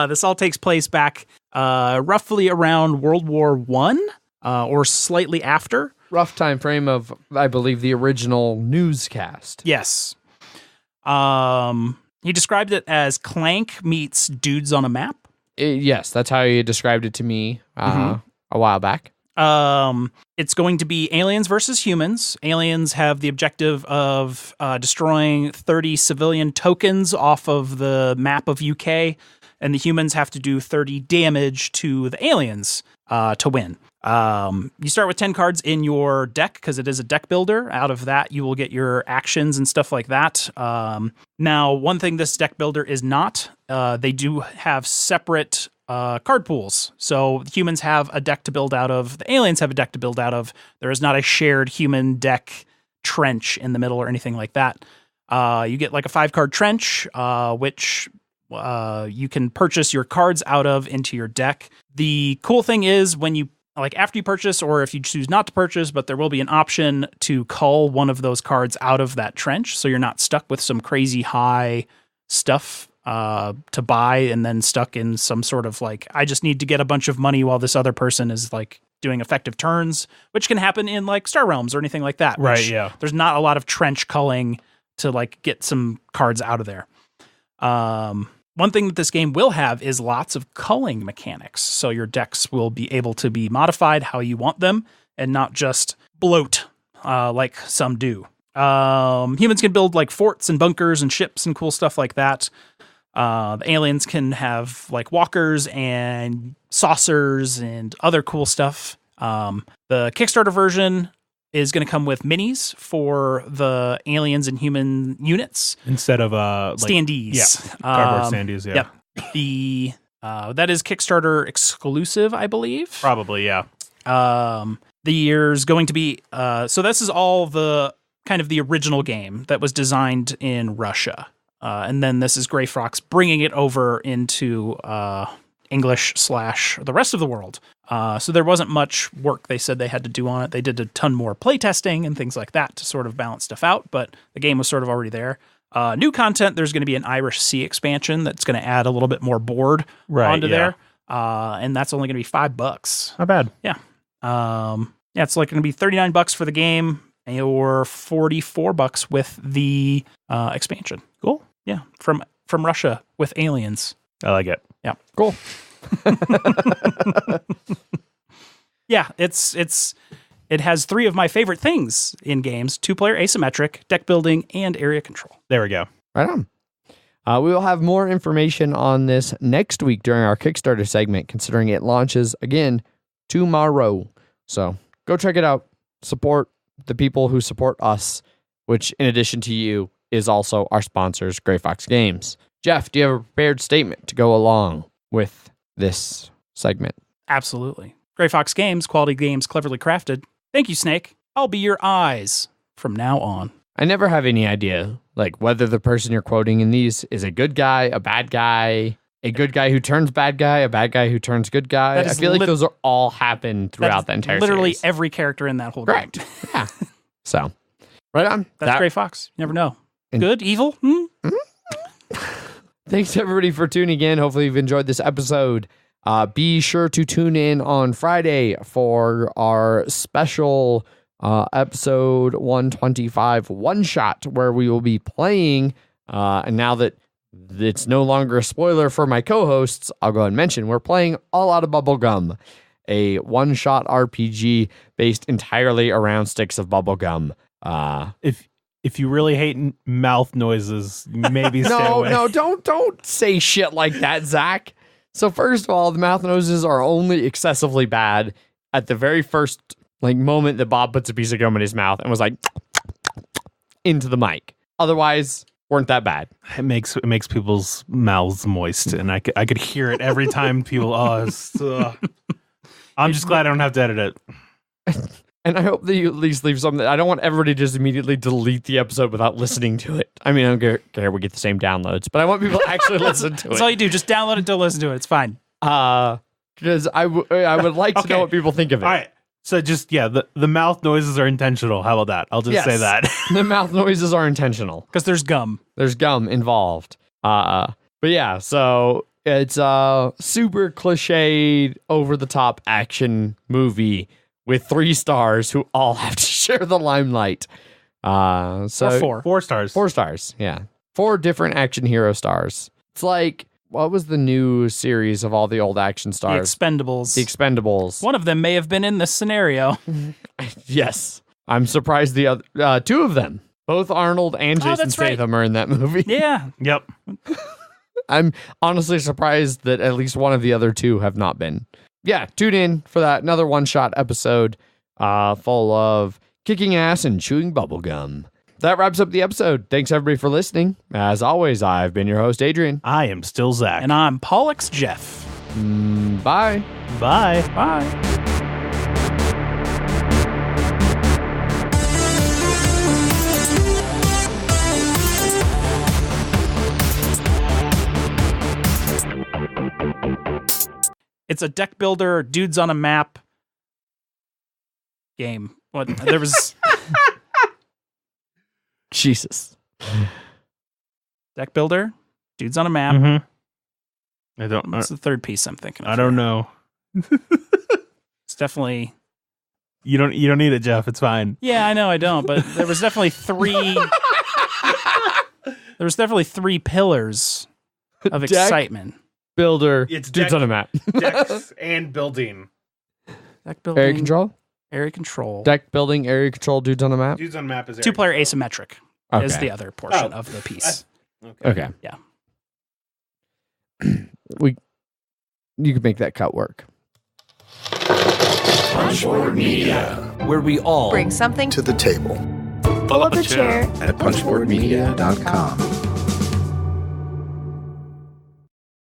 Speaker 3: This all takes place back roughly around World War I, or slightly after.
Speaker 1: Rough time frame of, I believe, the original newscast.
Speaker 3: Yes. He described it as Clank meets Dudes on a Map.
Speaker 1: Yes, that's how he described it to me a while back.
Speaker 3: It's going to be aliens versus humans. Aliens have the objective of destroying 30 civilian tokens off of the map of UK, and the humans have to do 30 damage to the aliens to win. You start with 10 cards in your deck because it is a deck builder. Out of that, you will get your actions and stuff like that. Now, one thing this deck builder is not, they do have separate card pools. So humans have a deck to build out of. The aliens have a deck to build out of. There is not a shared human deck trench in the middle or anything like that. You get like a 5-card trench, which you can purchase your cards out of into your deck. The cool thing is when you like after you purchase, or if you choose not to purchase, but there will be an option to cull one of those cards out of that trench, so you're not stuck with some crazy high stuff to buy and then stuck in some sort of like, I just need to get a bunch of money while this other person is like doing effective turns, which can happen in like Star Realms or anything like that.
Speaker 2: Right, yeah.
Speaker 3: There's not a lot of trench culling to like get some cards out of there. One thing that this game will have is lots of culling mechanics. So your decks will be able to be modified how you want them and not just bloat like some do. Humans can build like forts and bunkers and ships and cool stuff like that. The aliens can have like walkers and saucers and other cool stuff. The Kickstarter version is going to come with minis for the aliens and human units
Speaker 2: Instead of
Speaker 3: standees.
Speaker 2: Yeah, cardboard standees. Yeah,
Speaker 3: Yep. The that is Kickstarter exclusive, I believe.
Speaker 2: probably. Yeah.
Speaker 3: The year's going to be so this is all the kind of the original game that was designed in Russia. And then this is Gray Fox bringing it over into English / the rest of the world. So there wasn't much work they said they had to do on it. They did a ton more playtesting and things like that to sort of balance stuff out, but the game was sort of already there. New content, there's going to be an Irish Sea expansion that's going to add a little bit more board onto there. And that's only going to be $5.
Speaker 2: Not bad.
Speaker 3: Yeah. It's like going to be $39 for the game or $44 with the expansion.
Speaker 2: Cool.
Speaker 3: Yeah, from Russia with aliens.
Speaker 2: I like it.
Speaker 3: Yeah,
Speaker 1: Cool.
Speaker 3: yeah. It has 3 of my favorite things in games: 2-player asymmetric, deck building, and area control.
Speaker 2: There we go.
Speaker 1: Right on. We will have more information on this next week during our Kickstarter segment, considering it launches again tomorrow. So go check it out. Support the people who support us, which in addition to you is also our sponsors, Gray Fox Games. Jeff, do you have a prepared statement to go along with this segment?
Speaker 3: Absolutely. Gray Fox Games, quality games cleverly crafted. Thank you, Snake. I'll be your eyes from now on.
Speaker 1: I never have any idea, like, whether the person you're quoting in these is a good guy, a bad guy, a good guy who turns bad guy, a bad guy who turns good guy. I feel like those are all happen throughout the entire
Speaker 3: literally
Speaker 1: series.
Speaker 3: Every character in that whole
Speaker 1: Correct.
Speaker 3: game.
Speaker 1: Yeah. So, right on.
Speaker 3: That's Gray Fox. You never know.
Speaker 1: And-
Speaker 3: Good, evil?
Speaker 1: Thanks everybody for tuning in. Hopefully you've enjoyed this episode. Be sure to tune in on Friday for our special episode 125 one-shot, where we will be playing, and now that it's no longer a spoiler for my co-hosts, I'll go ahead and mention we're playing All Out of Bubblegum, a one-shot RPG based entirely around sticks of bubblegum.
Speaker 2: If you really hate mouth noises, maybe stay away.
Speaker 1: No, don't say shit like that, Zach. So first of all, the mouth noises are only excessively bad at the very first moment that Bob puts a piece of gum in his mouth and was like into the mic. Otherwise, weren't that bad.
Speaker 2: It makes people's mouths moist, and I could hear it every time people. I'm just glad I don't have to edit it.
Speaker 1: And I hope that you at least leave something. I don't want everybody to just immediately delete the episode without listening to it. I mean, I don't care we get the same downloads, but I want people to actually listen to it.
Speaker 3: That's all you do. Just download it to listen to it. It's fine.
Speaker 1: Because I would like to know what people think of it.
Speaker 2: All right. So just, the mouth noises are intentional. How about that? I'll just say that.
Speaker 1: The mouth noises are intentional.
Speaker 3: Because there's gum.
Speaker 1: There's gum involved. But yeah, so it's a super cliched, over-the-top action movie with 3 stars who all have to share the limelight.
Speaker 3: Or 4.
Speaker 2: 4 stars.
Speaker 1: 4 stars, yeah. 4 different action hero stars. It's like, what was the new series of all the old action stars?
Speaker 3: The Expendables.
Speaker 1: The Expendables.
Speaker 3: One of them may have been in this scenario.
Speaker 1: Yes. I'm surprised the other 2 of them. Both Arnold and Jason Statham are in that movie.
Speaker 3: Yeah.
Speaker 2: Yep.
Speaker 1: I'm honestly surprised that at least one of the other 2 have not been. Yeah, tune in for that. Another one-shot episode full of kicking ass and chewing bubblegum. That wraps up the episode. Thanks, everybody, for listening. As always, I've been your host, Adrian.
Speaker 2: I am still Zach.
Speaker 3: And I'm Pollux Jeff.
Speaker 1: Bye.
Speaker 2: Bye.
Speaker 3: Bye. It's a deck builder, dudes on a map, game. What there was
Speaker 1: Jesus.
Speaker 3: deck builder, dudes on a map.
Speaker 2: Mm-hmm. I don't.
Speaker 3: What's the third piece I'm thinking of?
Speaker 2: I don't know.
Speaker 3: It's definitely.
Speaker 2: You don't need it, Jeff. It's fine.
Speaker 3: Yeah, I know I don't, but there was definitely three. There was definitely three pillars of
Speaker 1: Deck,
Speaker 3: excitement.
Speaker 1: Builder,
Speaker 2: It's
Speaker 1: dudes
Speaker 2: deck-
Speaker 1: on a map.
Speaker 2: Decks and building.
Speaker 3: Deck building,
Speaker 1: Area control?
Speaker 3: area control.
Speaker 1: Deck building, area control, dudes on a map?
Speaker 2: Dudes on map is
Speaker 3: 2-player asymmetric is
Speaker 1: Okay.
Speaker 3: the other portion
Speaker 2: Oh.
Speaker 3: of the piece.
Speaker 1: Okay.
Speaker 3: Yeah.
Speaker 1: You could make that cut work.
Speaker 4: Punchboard Media, where we all
Speaker 5: Bring something
Speaker 6: to the table.
Speaker 4: pull up a chair
Speaker 6: at punchboardmedia.com.